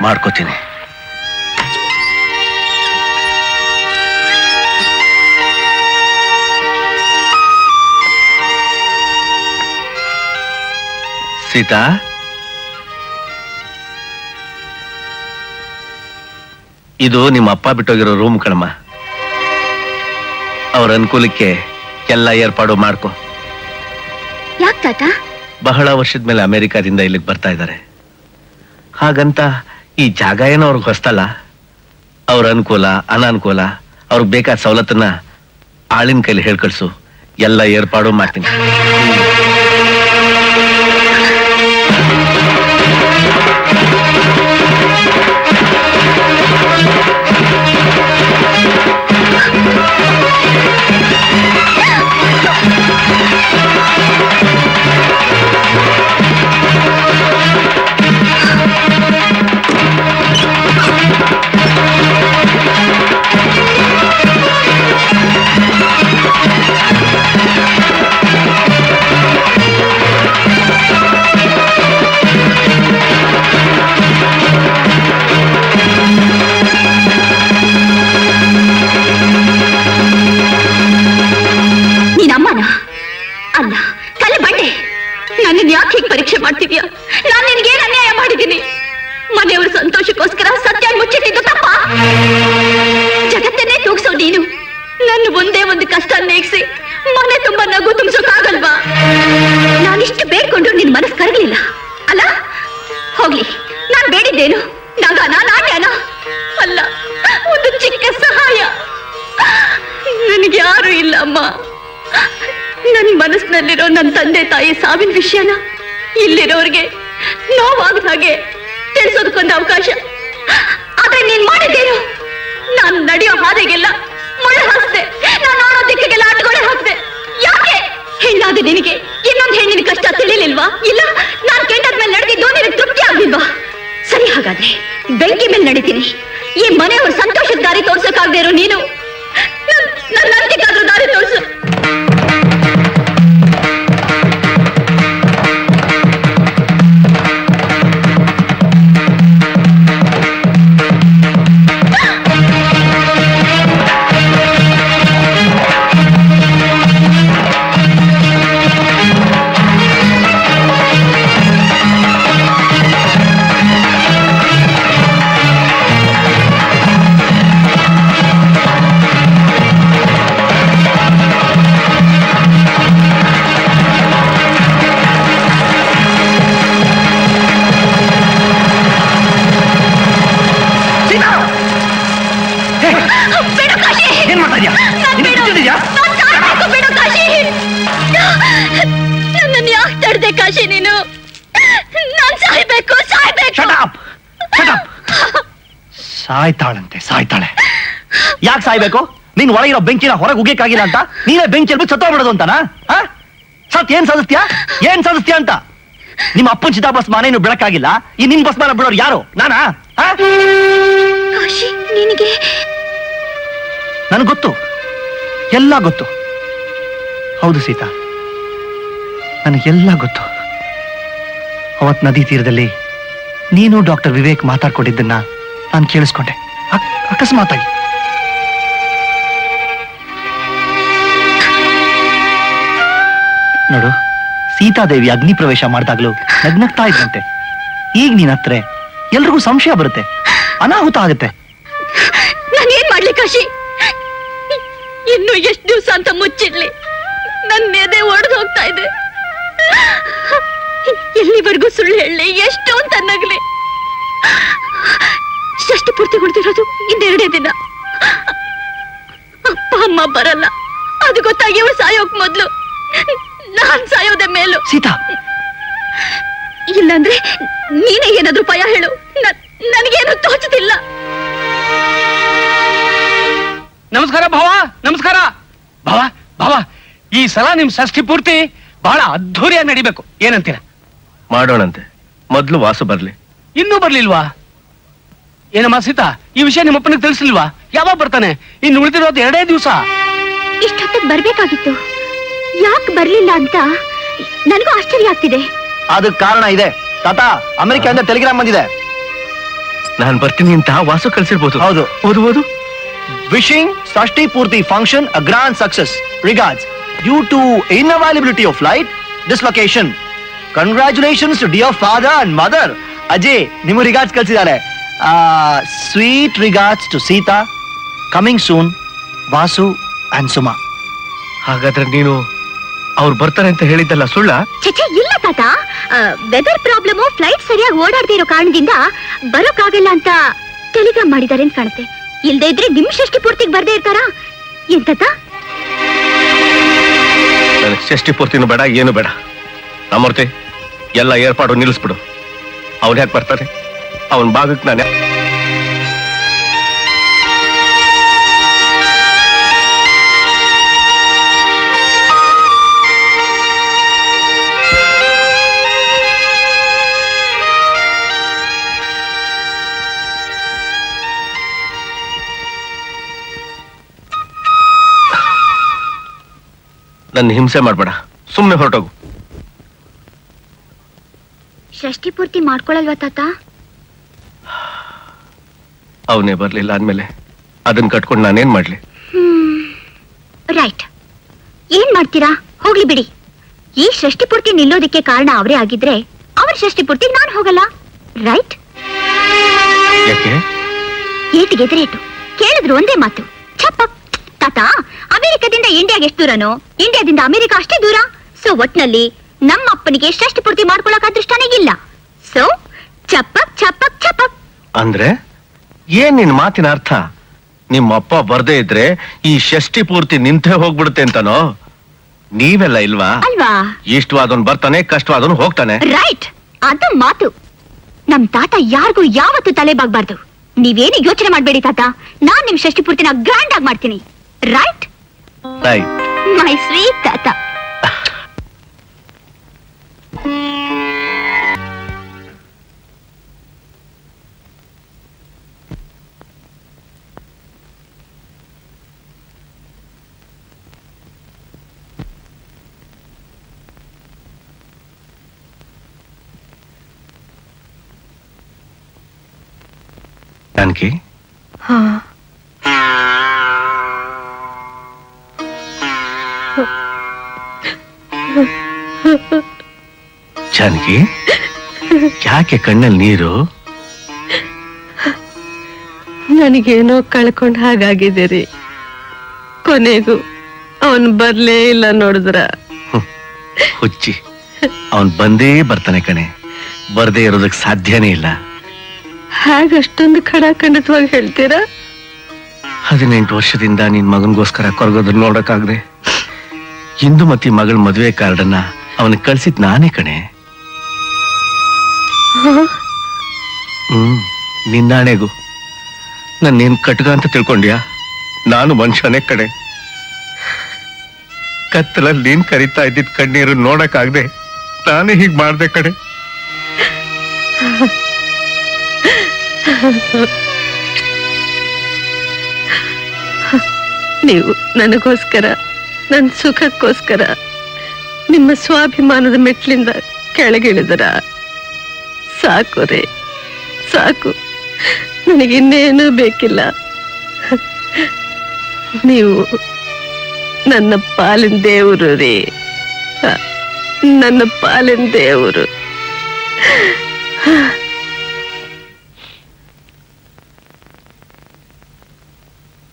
ಮಾಡ್ಕೋತೀನಿ. ಸೀತಾ, ಇದು ನಿಮ್ಮ ಅಪ್ಪ ಬಿಟ್ಟೋಗಿರೋ ರೂಮ್ ಕಣಮ್ಮ. ಅವ್ರ ಅನುಕೂಲಕ್ಕೆ ಎಲ್ಲ ಏರ್ಪಾಡು ಮಾಡ್ಕೊ. ಯಾಕೆ ತಾತ? ಬಹಳ ವರ್ಷದ ಮೇಲೆ ಅಮೆರಿಕಾದಿಂದ ಇಲ್ಲಿಗೆ ಬರ್ತಾ ಇದ್ದಾರೆ. ಹಾಗಂತ ಈ ಜಾಗ ಏನೋ ಅವ್ರಿಗೆ ಹೊಸ್ತಲ್ಲ. ಅವ್ರ ಅನುಕೂಲ ಅನಾನುಕೂಲ, ಅವ್ರಿಗೆ ಬೇಕಾದ ಸವಲತ್ತನ್ನ ಆಳಿನ ಕೈಲಿ ಹೇಳ್ಕಳ್ಸು. ಎಲ್ಲ ಏರ್ಪಾಡು ಮಾಡ್ತೀನಿ. ಪರೀಕ್ಷೆ ಮಾಡ್ತಿದ್ಯಾ? ನಾನು ನಿನಗೇನು ಅನ್ಯಾಯ ಮಾಡಿದ್ದೀನಿ? ಮನೆಯವರ ಸಂತೋಷಕ್ಕೋಸ್ಕರ ಸತ್ಯ ಮುಚ್ಚಿಟ್ಟಿದ್ದು ತಪ್ಪ? ಜಗತ್ತನ್ನೇ ತೂಗ್ಸೋ ನೀನು ನನ್ನ ಒಂದೇ ಒಂದು ಕಷ್ಟ ನೇಗಿಸಿ ಮನೆ ತುಂಬಾ ನಗು ತುಂಬಿಸೋಕಾಗಲ್ವಾ? ನಾನಿಷ್ಟು ಬೇಡ್ಕೊಂಡ್ರು ನಿನ್ ಮನಸ್ಸು ಕರಗಲಿಲ್ಲ ಅಲ್ಲ? ಹೋಗ್ಲಿ, ನಾನ್ ಬೇಡಿದ್ದೇನು? ನಗನ, ನಾಟ್ಯನ? ಅಲ್ಲ, ಒಂದು ಚಿಕ್ಕ ಸಹಾಯ. ನನಗೆ ಯಾರು ಇಲ್ಲ ಅಮ್ಮ. ನನ್ ಮನಸ್ಸಿನಲ್ಲಿರೋ ನನ್ನ ತಂದೆ ತಾಯಿ ಸಾವಿನ ವಿಷಯನ ಇಲ್ಲಿರೋರ್ಗೆ ನೋವಾಗದ ಹಾಗೆ ತಿಳಿಸೋದಕ್ಕೊಂದು ಅವಕಾಶ. ಆದ್ರೆ ನೀನ್ ಮಾಡಿದ್ದೇನು? ನಾನು ನಡೆಯೋ ಹಾದಿಗೆಲ್ಲ ಮುಳ್ಳು ಹಾಕ್ದೆ, ನಾನು ನೋಡೋ ದಿಕ್ಕಿಗೆಲ್ಲ ಅಡ್ಗೊಳೆ ಹಾಕ್ದೆ. ಯಾಕೆ? ಹೆಣ್ಣಾದ ನಿನಗೆ ಇನ್ನೊಂದು ಹೆಣ್ಣಿನ ಕಷ್ಟ ತಿಳಿಲಿಲ್ವಾ? ಇಲ್ಲ, ನಾನು ಕೆಂಡದ್ಮೇಲೆ ನಡೆದಿದ್ದು ನಿನಗೆ ತೃಪ್ತಿ ಆಗ್ಲಿಲ್ವಾ? ಸರಿ, ಹಾಗಾದ್ರೆ ಬೆಂಕಿ ಮೇಲೆ ನಡೀತೀನಿ. ಈ ಮನೆಯವ್ರ ಸಂತೋಷದ ದಾರಿ ತೋರ್ಸೋಕಾಗದೇ ಇರೋ ನೀನು ನನ್ನ ಅಂತಿಗಾದ್ರೂ ದಾರಿ ತೋರ್ಸು. ನನ್ನನ್ನು ಯಾಕೆ ತಡೆದೆ ಕಾಶಿ ನೀನು? ನಾನು ಸಾಯ್ಬೇಕು, ಸಾಯ್ಬೇಕು. ಸಾಯ್ತಾಳೆ. ಯಾಕೆ ಸಾಯ್ಬೇಕು? ನೀನ್ ಒಳಗಿರೋ ಬೆಂಕಿನ ಹೊರಗೆ ಉಗಿಯಕ್ಕಾಗಿಲ್ಲ ಅಂತ ನೀವೇ ಬೆಂಕಿ ಎಲ್ಬಿಟ್ಟು ಸತ್ತೋಗ್ಬಿಡೋದು ಅಂತನಾ? ಸತ್ ಏನ್ ಸಾಧಿಸ್ತೀಯಾ ಅಂತ? ನಿಮ್ಮ ಅಪ್ಪನ ಚಿತಾಭಸ್ಮ ನೀನು ಬೆಳಕಾಗಿಲ್ಲ, ಈ ನಿನ್ ಭಸ್ಮನ ಬಿಡೋರು ಯಾರು? ನಾನಾ? ಕಾಶಿ, ನಿನಗೆ ನನಗೆ ಗೊತ್ತು, ಎಲ್ಲ ಗೊತ್ತು. ಹೌದು ಸೀತಾ, ನನಗೆಲ್ಲ ಗೊತ್ತು. ಅವತ್ ನದಿ ತೀರದಲ್ಲಿ ನೀನು ಡಾಕ್ಟರ್ ವಿವೇಕ್ ಮಾತಾಡ್ಕೊಂಡಿದ್ದನ್ನ ನಾನು ಕೇಳಿಸ್ಕೊಂಡೆ ಅಕಸ್ಮಾತಾಗಿ. ನೋಡು, ಸೀತಾದೇವಿ ಅಗ್ನಿ ಪ್ರವೇಶ ಮಾಡಿದಾಗ್ಲೂ ನಗ್ನಗ್ತಾ ಇದ್ದಂತೆ. ಈಗ ನೀನ್ ಹತ್ರ ಎಲ್ರಿಗೂ ಸಂಶಯ ಬರುತ್ತೆ, ಅನಾಹುತ ಆಗುತ್ತೆ. ನಾನೇನ್ ಮಾಡ್ಲಿ ಕಾಶಿ? ಇನ್ನು ಎಷ್ಟು ದಿವಸ ಅಂತ ಮುಚ್ಚಿಡ್ಲಿ? ನನ್ನ ಎದೆ ಒಡೆದು ಹೋಗ್ತಾ ಇದೆ. ಎಲ್ಲಿವರೆಗೂ ಸುಳ್ಳು ಹೇಳಿ, ಎಷ್ಟು ಅಂತ ನಗಲಿ? ಷಷ್ಠ ಷಷ್ಠಿ ಪೂರ್ತಿ ಹೊಡೆದಿರೋದು ಇನ್ನೆರಡೇ ದಿನ. ಅಪ್ಪ ಅಮ್ಮ ಬರಲ್ಲ, ಅದು ಗೊತ್ತಾಗಿ ಇವಳು ಸಾಯೋಕ್ ಮೊದ್ಲು ನಾನ್ ಸಾಯೋದೆ ಮೇಲು. ಸೀತಾ, ಇಲ್ಲಾಂದ್ರೆ ನೀನೇ ಏನಾದ್ರೂ ಭಯ ಹೇಳು, ನನಗೇನು ತೋಚುತ್ತಿಲ್ಲ. ನಮಸ್ಕಾರ ಭಾವ, ನಮಸ್ಕಾರ ಭಾವ. ಭಾವ, ಈ ಸಲ ನಿಮ್ ಷಷ್ಠಿ ಪೂರ್ತಿ ಬಹಳ ಅದ್ಧೂರಿಯಾಗಿ ನಡಿಬೇಕು, ಏನಂತೀರ? ಮಾಡೋಣಂತೆ, ಮೊದ್ಲು ವಾಸು ಬರ್ಲಿ. ಇನ್ನೂ ಬರ್ಲಿಲ್ವಾ? ಏನಮ್ಮ ಸೀತಾ, ಈ ವಿಷಯ ನಿಮ್ಮಪ್ಪನಿಗೆ ತಿಳಿಸ್ಲಿಲ್ವಾ? ಯಾವಾಗ ಬರ್ತಾನೆ? ಇನ್ನು ಉಳಿದಿರೋದು 2 ದಿವಸ. ಇಷ್ಟೊತ್ತಿಗೆ ಬರ್ಬೇಕಾಗಿತ್ತು, ಯಾಕೆ ಬರ್ಲಿಲ್ಲ ಅಂತ ನನಗೂ ಆಶ್ಚರ್ಯ ಆಗ್ತಿದೆ. ಅದಕ್ಕೆ ಕಾರಣ ಇದೆ ತಾತ. ಅಮೆರಿಕದಿಂದ ಟೆಲಿಗ್ರಾಮ್ ಬಂದಿದೆ. ನಾನು ಬರ್ತೀನಿ ಅಂತ ವಾಸು ಕಳ್ಸಿರ್ಬೋದು. ಹೌದು, ಓದ್ಬೋದು. Wishing shashti poorti function a grand success. Regards, due to inavailability of flight dislocation. Congratulations to dear father and mother. Ajay ನಿಮ್ಮ ರಿಗಾರ್ಡ್ಸ್ ಕಳಿಸಿದ್ದಾರೆ. Sweet regards to Sita. Coming soon, Vasu and Suma. ಹಾಗಾದ್ರೆ ನೀನು ಅವ್ರು ಬರ್ತಾರೆ ಅಂತ ಹೇಳಿದ್ದಲ್ಲ ಸುಳ್ಳ? ಚಚೆ ಇಲ್ಲ ತಾತ, ವೆದರ್ ಪ್ರಾಬ್ಲಮ್, ಫ್ಲೈಟ್ ಸರಿಯಾಗಿ ಓಡಾಡದೇ ಇರೋ ಕಾರಣದಿಂದ ಬರೋಕ್ಕಾಗಲ್ಲ ಅಂತ ಟೆಲಿಗ್ರಾಮ್ ಮಾಡಿದ್ದಾರೆ ಅಂತ ಕಾಣುತ್ತೆ. ಇಲ್ದೇ ಇದ್ರೆ ನಿಮ್ ಷಷ್ಠಿ ಪೂರ್ತಿಗೆ ಬರ್ದೇ ಇರ್ತಾರಾ ಏನ್ ತಾತ? ನನಗೆ ಷಷ್ಠಿ ಪೂರ್ತಿನೂ ಬೇಡ, ಏನು ಬೇಡ. ರಾಮೂರ್ತಿ, ಎಲ್ಲ ಏರ್ಪಾಡು ನಿಲ್ಲಿಸ್ಬಿಡು. ಅವ್ನು ಯಾಕೆ ಬರ್ತಾನೆ? ಅವನ ಭಾಗಕ್ಕೆ ನಾನು ನನ್ನ ಹಿಂಸೆ ಮಾಡ್ಬೇಡ, ಸುಮ್ಮನೆ ಹೊರಟೋಗು. ಷಷ್ಠಿ ಪೂರ್ತಿ ಮಾಡ್ಕೊಳಲ್ವಾ ತಾತ? ಅವನೇ ಬರ್ಲಿಲ್ಲ ಅಂದ್ಮೇಲೆ ಅದನ್ನ ಕಟ್ಕೊಂಡು ನಾನೇನ್ ಮಾಡ್ಲಿ? ರೈಟ್, ಏನ್ ಮಾಡ್ತೀರಾ? ಹೋಗ್ಲಿ ಬಿಡಿ. ಈ ಷಷ್ಠಿ ಪೂರ್ತಿ ನಿಲ್ಲೋದಕ್ಕೆ ಕಾರಣ ಅವರೇ ಆಗಿದ್ರೆ ಅವ್ರ ಷಷ್ಠಿ ಪೂರ್ತಿಗೆ ನಾನು ಹೋಗಲ್ಲ. ರೈಟ್? ಯಾಕೆ? ಏಟಿಗೆದರೇಟು ಕೇಳಿದ್ರು ಒಂದೇ ಮಾತು, ಛಪ್ಪಕ್. ತಾತ, ಅಮೆರಿಕದಿಂದ ಇಂಡಿಯಾಗೆ ಎಷ್ಟು ದೂರನೋ ಇಂಡಿಯಾದಿಂದ ಅಮೆರಿಕ ಅಷ್ಟೇ ದೂರ. ಸೊ ಒಟ್ನಲ್ಲಿ ನಮ್ಮ ಅಪ್ಪನಿಗೆ ಷಷ್ಠಿ ಪೂರ್ತಿ ಮಾಡ್ಕೊಳಕ್ ಅದೃಷ್ಟನೇ ಇಲ್ಲ. ಸೊ ಚಪ್ಪಕ್ ಚಪ್ಪಕ್ ಚಪ್ಪಕ್. ಅಂದ್ರೆ ಏನ್ ನಿನ್ ಮಾತಿನ ಅರ್ಥ? ನಿಮ್ಮ ಅಪ್ಪ ಬರ್ದೇ ಇದ್ರೆ ಈ ಷಷ್ಠಿ ಪೂರ್ತಿ ನಿಂತೇ ಹೋಗ್ಬಿಡುತ್ತೆ ಅಂತನೋ? ನೀವೆಲ್ಲ ಇಲ್ವಾ? ಅಲ್ವಾ? ಇಷ್ಟವಾದವನ್ ಬರ್ತಾನೆ, ಕಷ್ಟವಾದವನು ಹೋಗ್ತಾನೆ. ರೈಟ್, ಅದು ಮಾತು. ನಮ್ ತಾತ ಯಾರಿಗೂ ಯಾವತ್ತೂ ತಲೆ ಬಾಗ್ಬಾರ್ದು. ನೀವೇನು ಯೋಚನೆ ಮಾಡ್ಬೇಡಿ ತಾತ, ನಾನ್ ನಿಮ್ ಷಷ್ಠಿ ಪೂರ್ತಿನ ಗ್ರ್ಯಾಂಡ್ ಆಗಿ ಮಾಡ್ತೀನಿ. ರೈಟ್? ರೈಟ್. ಮೈ ಸ್ವೀಟ್ ತಾತ. जानकी, हाँ, जानकी, ಯಾಕೆ ಕಣ್ಣಲ್ಲಿ ನೀರು? ನನಗೇನೋ ಕಳ್ಕೊಂಡ್ ಹಾಗಾಗಿದೆ ರೀ. ಕೊನೆಗೂ ಅವನ್ ಬರ್ಲೇ ಇಲ್ಲ ನೋಡಿದ್ರ. ಹುಚ್ಚಿ, ಅವನ್ ಬಂದೇ ಬರ್ತಾನೆ ಕಣೆ, ಬರ್ದೇ ಇರೋದಕ್ಕೆ ಸಾಧ್ಯನೇ ಇಲ್ಲ. ಹಾಗಷ್ಟೊಂದು ಖಡಾಖಂಡಿತವಾಗಿ ಹೇಳ್ತೀರಾ? 18 ವರ್ಷದಿಂದ ನಿನ್ ಮಗನ್ಗೋಸ್ಕರ ಕೊರಗೋದನ್ನ ನೋಡಕ್ಕಾಗದೆ ಇಂದುಮತಿ ಮಗಳ ಮದುವೆ ಕಾರ್ಡನ್ನ ಅವನಿಗೆ ಕಳ್ಸಿದ್ ನಾನೇ ಕಣೆ. ನಿನ್ನಾಣೆಗೂ ನನ್ನೇನ್ ಕಟ್ಗ ಅಂತ ತಿಳ್ಕೊಂಡ್ಯಾ? ನಾನು ಮನುಷ್ಯನೇ ಕಡೆ. ಕತ್ತಲಲ್ಲಿ ನೀನ್ ಕರಿತಾ ಇದ್ದಿದ್ ಕಣ್ಣೀರು ನೋಡಕ್ಕಾಗದೆ ನಾನೇ ಹೀಗ್ ಮಾಡ್ದೆ ಕಡೆ. ನೀವು ನನಗೋಸ್ಕರ, ನನ್ನ ಸುಖಕ್ಕೋಸ್ಕರ ನಿಮ್ಮ ಸ್ವಾಭಿಮಾನದ ಮೆಟ್ಲಿಂದ ಕೆಳಗಿಳಿದರ ಸಾಕು ರೇ, ಸಾಕು. ನನಗಿನ್ನೇನೂ ಬೇಕಿಲ್ಲ. ನೀವು ನನ್ನ ಪಾಲಿನ ದೇವರು ರೀ, ನನ್ನ ಪಾಲಿನ ದೇವರು.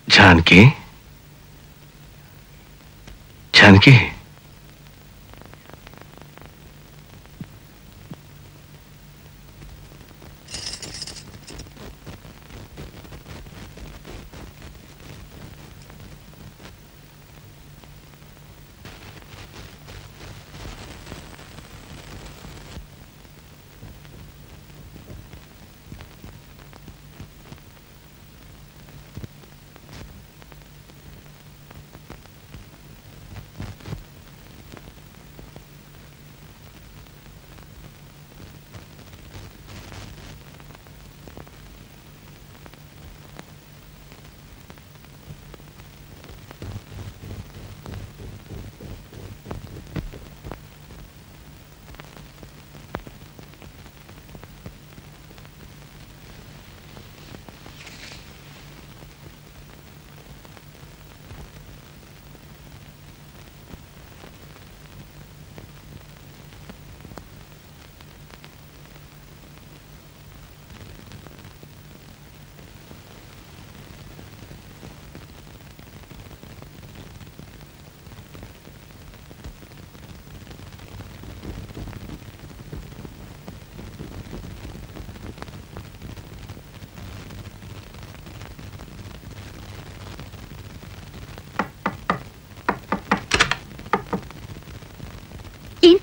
जानकी, जानकी,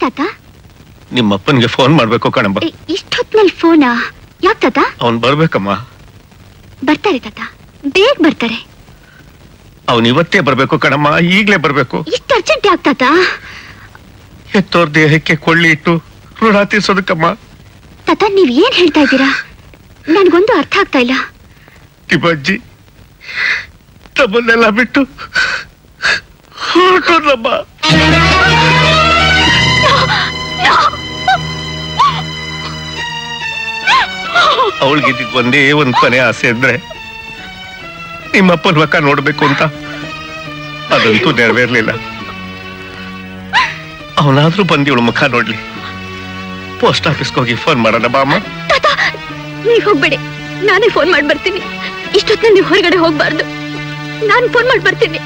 ತಾತ? ನಿಮ್ಮಪ್ಪನಿಗೆ ಫೋನ್ ಮಾಡ್ಬೇಕು ಕಣಮ್ಮ. ಇಷ್ಟೊತ್ನಲ್ಲಿ ಫೋನಾ? ಯಾಕೆ ತಾತ? ಅವನ್ ಬರ್ಬೇಕಮ್ಮ. ಬರ್ತಾರೆ ತಾತ, ಬೇಗ ಬರ್ತಾರೆ. ಅವನ್ ಇವತ್ತೇ ಬರ್ಬೇಕು ಕಣಮ್ಮ, ಈಗ್ಲೇ ಬರ್ಬೇಕು. ಇಷ್ಟು ಅರ್ಜೆಂಟ್ ಯಾಕೆ ತಾತ? ಎತ್ತೋರ್ ದೇಹಕ್ಕೆ ಕೊಳ್ಳಿ ಇಟ್ಟು ಋಣ ತೀರ್ಸೋದಕ್ಕಮ್ಮ. ತಾತ, ನೀವ್ ಏನ್ ಹೇಳ್ತಾ ಇದ್ದೀರಾ? ನನ್ಗೊಂದು ಅರ್ಥ ಆಗ್ತಾ ಇಲ್ಲ. ಕಿಬಜ್ಜಿ ತಮ್ಮನ್ನೆಲ್ಲ ಬಿಟ್ಟು ಹೊರಟೋದಮ್ಮ. ಅವಳಿಗಿದ್ದಿದ್ ಒಂದೇ ಒಂದ್ ಕೊನೆ ಆಸೆ ಅಂದ್ರೆ ನಿಮ್ಮಪ್ಪನ ಮಕ್ಕ ನೋಡ್ಬೇಕು ಅಂತ. ಅದಂತೂ ನೆರವೇರ್ಲಿಲ್ಲ. ಅವನಾದ್ರೂ ಬಂದು ಇವಳು ಮುಖ ನೋಡ್ಲಿ. ಪೋಸ್ಟ್ ಆಫೀಸ್ಗೆ ಹೋಗಿ ಫೋನ್ ಮಾಡೋಣ ಬಾಮ್ಮ. ನೀವ್ ಹೋಗ್ಬೇಡಿ, ನಾನೇ ಫೋನ್ ಮಾಡಿ ಬರ್ತೀನಿ. ಇಷ್ಟೊತ್ತಿನಲ್ಲಿ ನೀವು ಹೊರಗಡೆ ಹೋಗ್ಬಾರ್ದು, ನಾನು ಫೋನ್ ಮಾಡಿ ಬರ್ತೀನಿ.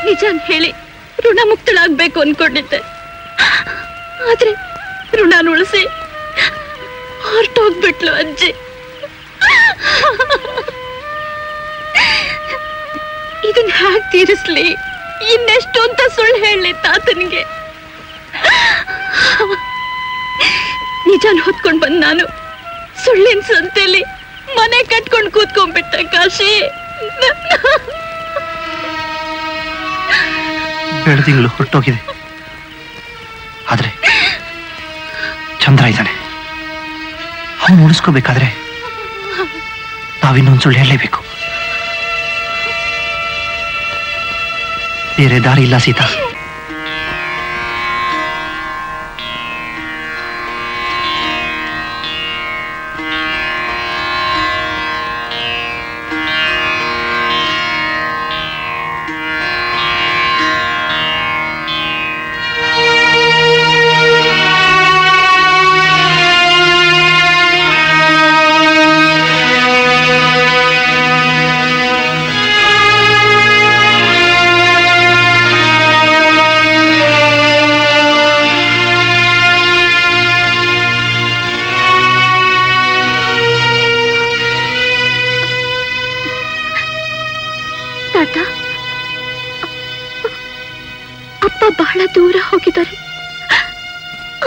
ನಿಜಾನ್ ಹೇಳಿ ಋಣ ಮುಕ್ತಳಾಗ್ಬೇಕು ಅನ್ಕೊಂಡಿದ್ದೆ, ಆದ್ರೆ ಋಣ ಉಳಿಸಿ ಹೊರಟೋಗ್ಬಿಟ್ಲು ಅಜ್ಜಿ. ಇದನ್ನ ಹ್ಯಾಕ್ ತೀರಿಸ್ಲಿ? ಇನ್ನೆಷ್ಟು ಅಂತ ಸುಳ್ಳು ಹೇಳಲಿ ತಾತನಿಗೆ? ನಿಜಾನ್ ಹೊತ್ಕೊಂಡ್ ಬಂದ್ ನಾನು ಸುಳ್ಳಿನ ಸಂತೆಲಿ ಮನೆ ಕಟ್ಕೊಂಡು ಕೂತ್ಕೊಂಡ್ಬಿಟ್ಟೆ ಕಾಶಿ. ಬೆಳದಿಂಗಳು ಹೊರಟೋಗಿದೆ, ಆದ್ರೆ ಚಂದ್ರ ಇದ್ದಾನೆ. ಅವನು ಉಳಿಸ್ಕೋಬೇಕಾದ್ರೆ ನಾವಿನ್ನೊಂದು ಸುಳ್ಳು ಹೇಳಲೇಬೇಕು. ಬೇರೆ ದಾರಿ ಇಲ್ಲ ಸೀತಾ. ಅಪ್ಪ ಬಹಳ ದೂರ ಹೋಗಿದ್ದಾರೆ,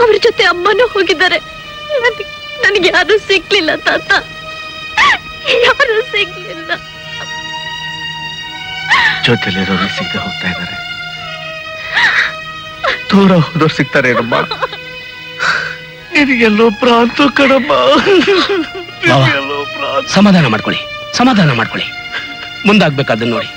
ಅವ್ರ ಜೊತೆ ಅಮ್ಮನೂ ಹೋಗಿದ್ದಾರೆ. ನನಗೆ ಯಾರು ಸಿಗ್ಲಿಲ್ಲ ತಾತ, ಯಾರು ಸಿಗ್ಲಿಲ್ಲ. ಜೊತೆಲಿರೋರು ಸಿಗದೆ ಹೋಗ್ತಾ ಇದ್ದಾರೆ, ದೂರ ಹೋದವ್ರು ಸಿಗ್ತಾರೇನಮ್ಮ. ನಿನಗೆಲ್ಲೋ ಪ್ರಾಂತ ಕಣಮ್ಮ. ಸಮಾಧಾನ ಮಾಡ್ಕೊಳ್ಳಿ, ಸಮಾಧಾನ ಮಾಡ್ಕೊಳ್ಳಿ. ಮುಂದಾಗ್ಬೇಕಾದನ್ನ ನೋಡಿ.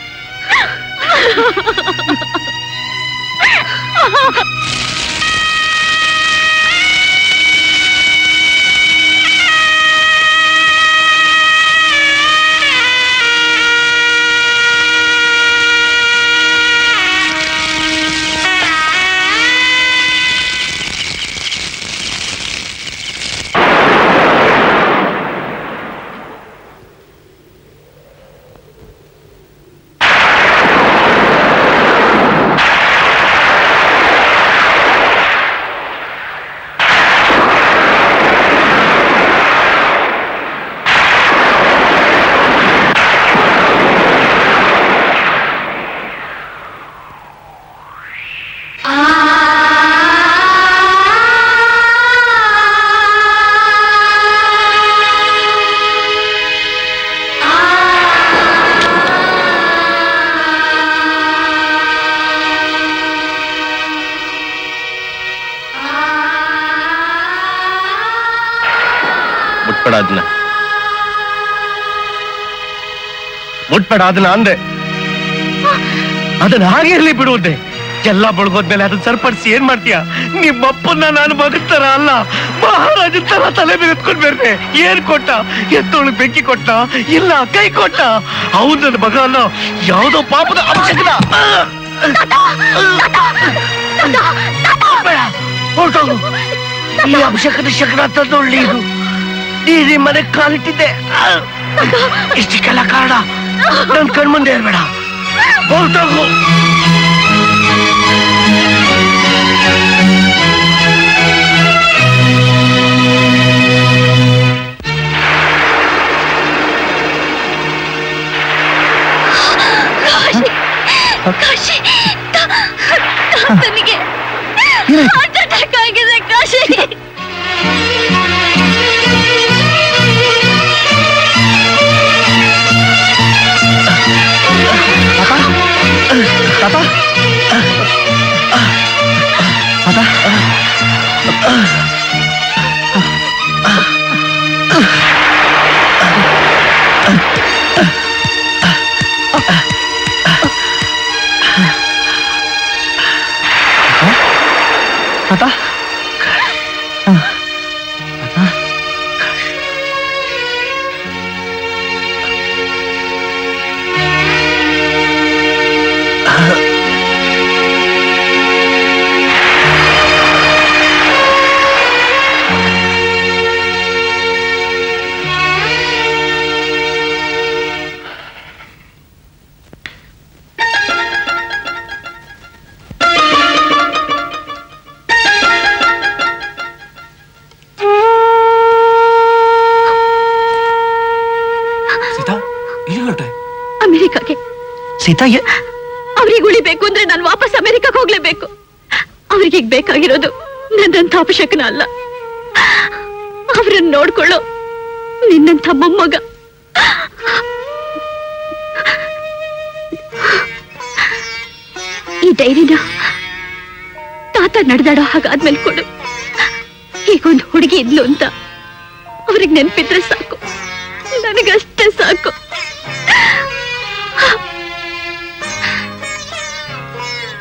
ಮುಟ್ಬೇಡ ಅದನ್ನ ಅಂದೆ. ಅದನ್ನ ಹಾಗೆ ಇರ್ಲಿ ಬಿಡುವುದೇ. ಎಲ್ಲ ಬಳ್ಗೋದ್ಮೇಲೆ ಅದನ್ನ ಸರಿಪಡಿಸಿ ಏನ್ ಮಾಡ್ತೀಯ? ನಿಮ್ಮಪ್ಪನ್ನ ನಾನು ಮಗನ್ ತರ ಅಲ್ಲ, ಮಹಾರಾಜನ್ ತರ ತಲೆ ಮೇಲೆ ಎತ್ಕೊಂಡ್ ಬರ್ದೆ. ಏನ್ ಕೊಟ್ಟ? ಎತ್ತೋಳಗ್ ಬೆಂಕಿ ಕೊಟ್ಟ? ಇಲ್ಲ, ಕೈ ಕೊಟ್ಟ. ಅವ್ನು ನನ್ನ ಮಗ ಅಲ್ಲ, ಯಾವ್ದೋ ಪಾಪದ ಅವಶ್ಯಕನ. ಹೊರಟೋಗು. ಈ ಅವಶ್ಯಕತೆ ಶಕನ ತಂದೊಳ್ಳಿ. ಇದು ನೀ ಮನೆಗ್ ಕಾಲಿಟ್ಟಿದ್ದೆ, ಇಷ್ಟಕ್ಕೆಲ್ಲ ಕಾರಣ ನನ್ ಕಣ್ಮುಂದೆ ಇರ್ಬೇಡ. ಹೊರಟೋಗು. ಕಾಶಿ, ನನಗೆ ಹಾರ್ಟ್ ಅಟ್ಯಾಕ್ ಆಗಿದೆ ಕಾಶಿ. ಅಮೆರಿಕಾಗೆ. ಸೀತಾ, ಅವ್ರಿಗೆ ಉಳಿಬೇಕು ಅಂದ್ರೆ ನಾನು ವಾಪಸ್ ಅಮೆರಿಕಾಗೆ ಹೋಗ್ಲೇಬೇಕು. ಅವ್ರಿಗೆ ಬೇಕಾಗಿರೋದು ನನ್ನಂಥ ಅಪಶಕನ ಅಲ್ಲ, ಅವರನ್ನು ನೋಡ್ಕೊಳ್ಳೋ ನಿನ್ನಂಥ ಮೊಮ್ಮಗ. ಈ ಡೈರಿನ ತಾತ ನಡೆದಾಡೋ ಹಾಗಾದ್ಮೇಲೆ ಕೊಡು. ಹೀಗೊಂದು ಹುಡುಗಿ ಇದ್ಲು ಅಂತ ಅವ್ರಿಗೆ ನೆನ್ಪಿದ್ರೆ ಸಾಕು, ನನಗಷ್ಟೇ ಸಾಕು.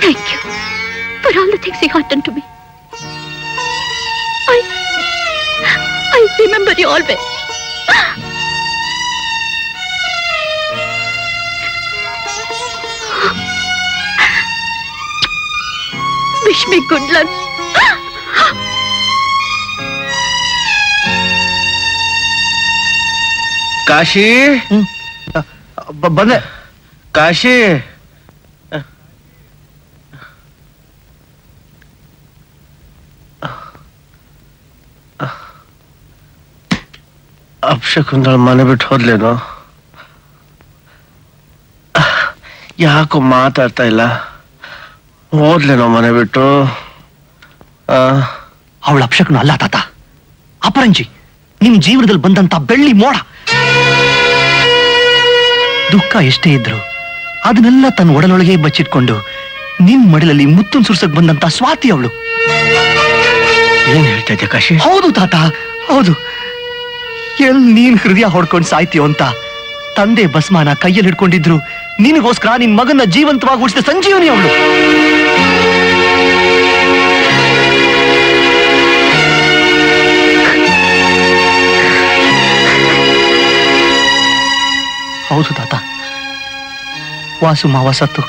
Thank you for all the things you have done to me. I remember you always. Wish me good luck. Kashi, ಬಂದೆ. ಕಾಶಿ, ಅಪ್ಶಕುಂದಳ ಮನೆ ಬಿಟ್ಟು ಹೋದ್ಲೇನೋ? ಯಾಕೋ ಮಾತಾಡ್ತಾ ಇಲ್ಲ? ಹೋದ್ಲೇನೋ ಮನೆ ಬಿಟ್ಟು? ಅವಳ ಅಪ್ಶಕನು ಅಲ್ಲ ತಾತ, ಅಪರಂಜಿ. ನಿಮ್ ಜೀವನದಲ್ಲಿ ಬಂದಂತ ಬೆಳ್ಳಿ ಮೋಡ. ದುಃಖ ಎಷ್ಟೇ ಇದ್ರು ಅದನ್ನೆಲ್ಲ ತನ್ನ ಒಡಲೊಳಗೆ ಬಚ್ಚಿಟ್ಕೊಂಡು ನಿನ್ ಮಡಿಲಲ್ಲಿ ಮುತ್ತನ್ ಸುರ್ಸಕ್ ಬಂದಂತ ಸ್ವಾತಿ ಅವಳು. ಏನ್ ಹೇಳ್ತಾ ಇದ್ದೆ ಕಾಶಿ? ಹೌದು ತಾತ, ಹೌದು. ಎಲ್ ನೀನ್ ಹೃದಯ ಹೊಡ್ಕೊಂಡ್ ಸಾಯ್ತೀಯೋ ಅಂತ ತಂದೆ ಭಸ್ಮಾನ ಕೈಯಲ್ಲಿ ಹಿಡ್ಕೊಂಡಿದ್ರು ನಿನಗೋಸ್ಕರ ನಿನ್ ಮಗನ ಜೀವಂತವಾಗಿ ಉಳಿಸಿದ ಸಂಜೀವನಿ ಅವಳು. ಹೌದು ತಾತ, ವಾಸು ಮಾವ ಸತ್ತು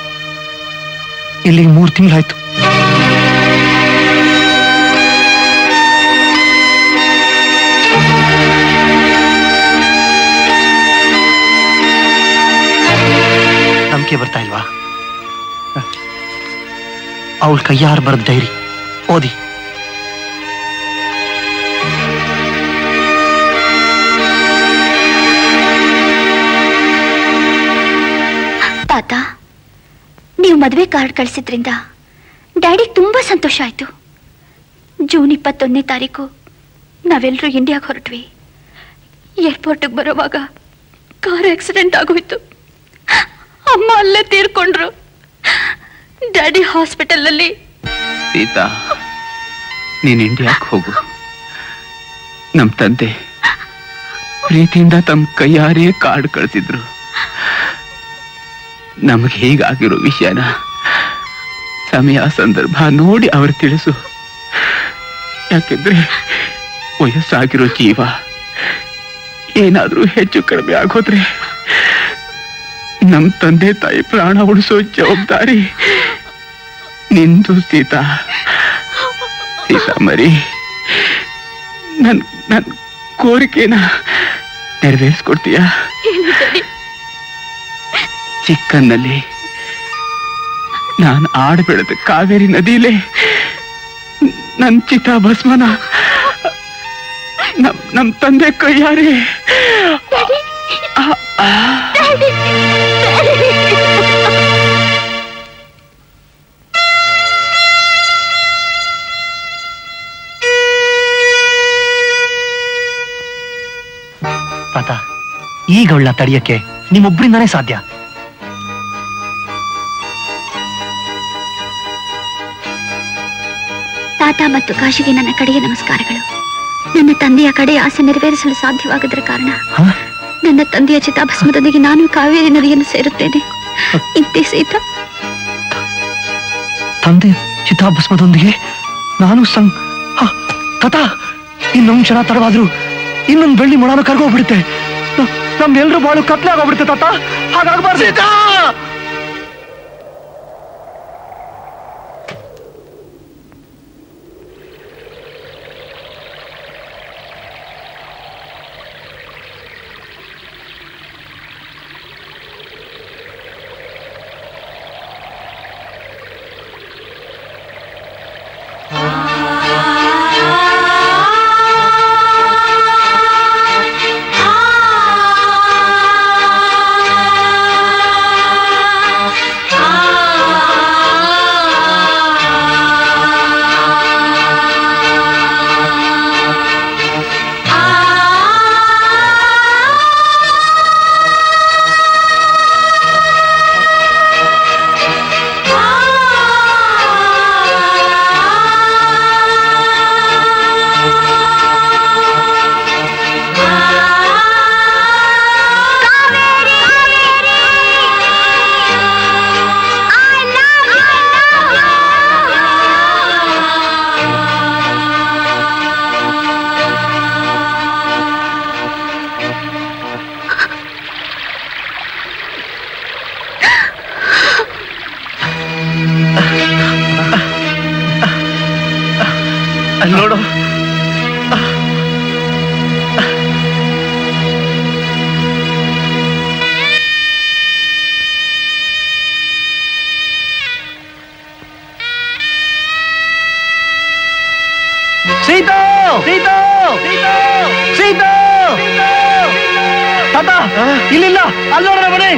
ಇಲ್ಲಿಗೆ 3 ತಿಂಗಳಾಯ್ತು. ನಂಬಿಕೆ ಬರ್ತಾ ಇಲ್ವಾ? ಅವಳ ಕೈಯಾರ ಬರೆದ ಡೈರಿ ಓದಿ. ತಾತ, ನೀವು ಮದುವೆ ಕಾರ್ಡ್ ಕಳಿಸಿದ್ರಿಂದ ಡ್ಯಾಡಿ ತುಂಬಾ ಸಂತೋಷ ಆಯ್ತು. ಜೂನ್ 21ನೇ ತಾರೀಕು ನಾವೆಲ್ಲರೂ ಇಂಡಿಯಾಗೆ ಹೊರಟ್ವಿ. ಏರ್ಪೋರ್ಟ್ಗೆ ಬರುವಾಗ ಕಾರ್ ಆಕ್ಸಿಡೆಂಟ್ ಆಗೋಯ್ತು. ಅಮ್ಮ ಅಲ್ಲೇ ತೀರ್ಕೊಂಡ್ರು. ಡ್ಯಾಡಿ ಹಾಸ್ಪಿಟಲ್ ಅಲ್ಲಿ. ಸೀತಾ, ನೀನ್ ಇಂಡಿಯಾಕ್ಕೆ ಹೋಗು. ನಮ್ ತಂದೆ ಪ್ರೀತಿಯಿಂದ ತಮ್ಮ ಕೈಯಾರೇ ಕಾರ್ಡ್ ಕಳಿಸಿದ್ರು. ನಮಗೆ ಹೀಗಾಗಿರೋ ವಿಷಯನ ಸಮಯ ಸಂದರ್ಭ ನೋಡಿ ಅವರು ತಿಳಿಸು. ಯಾಕೆಂದ್ರೆ ವಯಸ್ಸಾಗಿರೋ ಜೀವ ಏನಾದ್ರೂ ಹೆಚ್ಚು ಕಡಿಮೆ ಆಗೋದ್ರೆ ನಮ್ ತಂದೆ ತಾಯಿ ಪ್ರಾಣ ಉಳಿಸೋ ಜವಾಬ್ದಾರಿ ನಿಂದು ಸೀತಾ. ಸೀತಾ ಮರಿ, ನನ್ ಕೋರಿಕೆನ ನೆರವೇರಿಸ್ಕೊಡ್ತೀಯ? ಚಿಕ್ಕನ್ನಲ್ಲಿ ನಾನು ಆಡ ಬೆಳೆದ ಕಾವೇರಿ ನದಿಲೇ ನನ್ ಚಿತಾಭಸ್ಮನ ನಮ್ ತಂದೆ ಕೈಯಾರೆ ತಾತ, ಈಗ ಅವಳನ್ನ ತಡೆಯಕ್ಕೆ ನಿಮ್ಮೊಬ್ಬರಿಂದಾನೇ ಸಾಧ್ಯ. ತಾತ ಮತ್ತು ಕಾಶಿಗೆ ನನ್ನ ಕಡೆಯ ನಮಸ್ಕಾರಗಳು. ನನ್ನ ತಂದೆಯ ಕಡೆಯ ಆಸೆ ನೆರವೇರಿಸಲು ಸಾಧ್ಯವಾಗದರ ಕಾರಣ ನನ್ನ ತಂದೆಯ ಚಿತಾಭಸ್ಮದೊಂದಿಗೆ ನಾನು ಕಾವೇರಿ ನದಿಯನ್ನು ಸೇರುತ್ತೇನೆ. ಇಂತೆ ಸೀತಾ. ತಂದೆ ಚಿತಾಭಸ್ಮದೊಂದಿಗೆ ನಾನು ತಾತ, ಇನ್ನೊಂದು ಕ್ಷಣ ತಡವಾದ್ರು ಇನ್ನೊಂದು ಬೆಳ್ಳಿ ಮೊಳಾನು ಕರ್ಗೋಗ್ಬಿಡುತ್ತೆ. ನಮ್ಮೆಲ್ಲರೂ ಬಾಳು ಕತ್ಲೆ ಆಗೋಗ್ಬಿಡುತ್ತೆ ತಾತ. ಹಾಗಾಗಬಾರ್ದು. ನೋಡು, ಸೀತಾ, ಸೀತಾ, ಸೀತಾ, ತಾತ, ಇಲ್ಲಿಲ್ಲ, ಅಲ್ಲೋಡ ಮನೆ.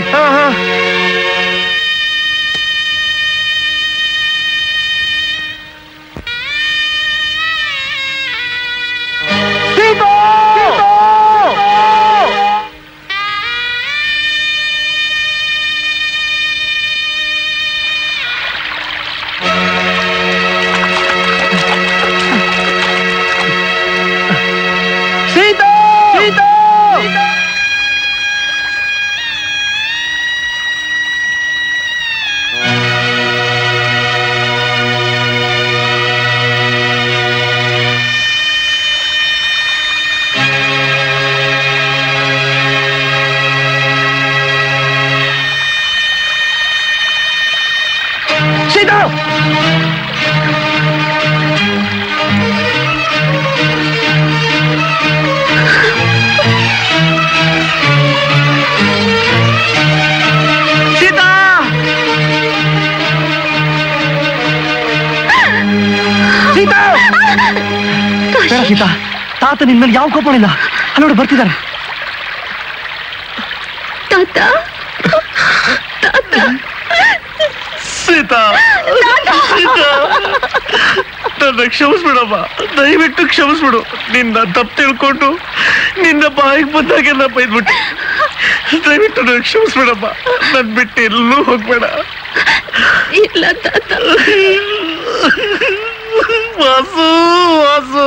ಸೀತಾ, ತಾತ ನಿನ್ ಮೇಲೆ ಯಾವ ಕೋಪ ಇಲ್ಲ. ಅಲ್ಲೋಡು ಬರ್ತಿದ್ದಾರೆ. ತಾತ, ತಾತ, ಸೀತಾ, ಸೀತಾ, ನನ್ನ ಕ್ಷಮಿಸ್ಬಿಡಮ್ಮ, ದಯವಿಟ್ಟು ಕ್ಷಮಿಸ್ಬಿಡು. ನಿನ್ನ ತಪ್ಪು ತಿಳ್ಕೊಂಡು ನಿನ್ನ ಬಾಯಿಗೆ ಬಂದಾಗೆಲ್ಲ ಬೈದ್ಬಿಟ್ಟು ದಯವಿಟ್ಟು ನನ್ನ ಕ್ಷಮಿಸ್ಬಿಡಮ್ಮ. ನನ್ ಬಿಟ್ಟು ಎಲ್ಲೂ ಹೋಗ್ಬೇಡ. ಇಲ್ಲ ತಾತ. ವಾಸು, ವಾಸು.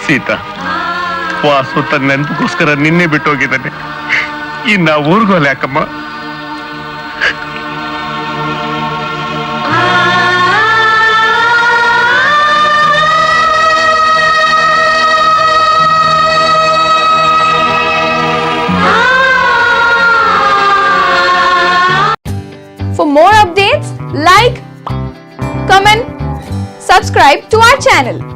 ಸೀತಾ, ವಾಸು ತನ್ನ ನೆನಪಿಗೋಸ್ಕರ ನಿನ್ನೆ ಬಿಟ್ಟು ಹೋಗಿದ್ದಾನೆ. ಇನ್ನ ಊರ್ಗೋಲ್ಲ ಯಾಕಮ್ಮ? For more updates, like, comment, subscribe to our channel.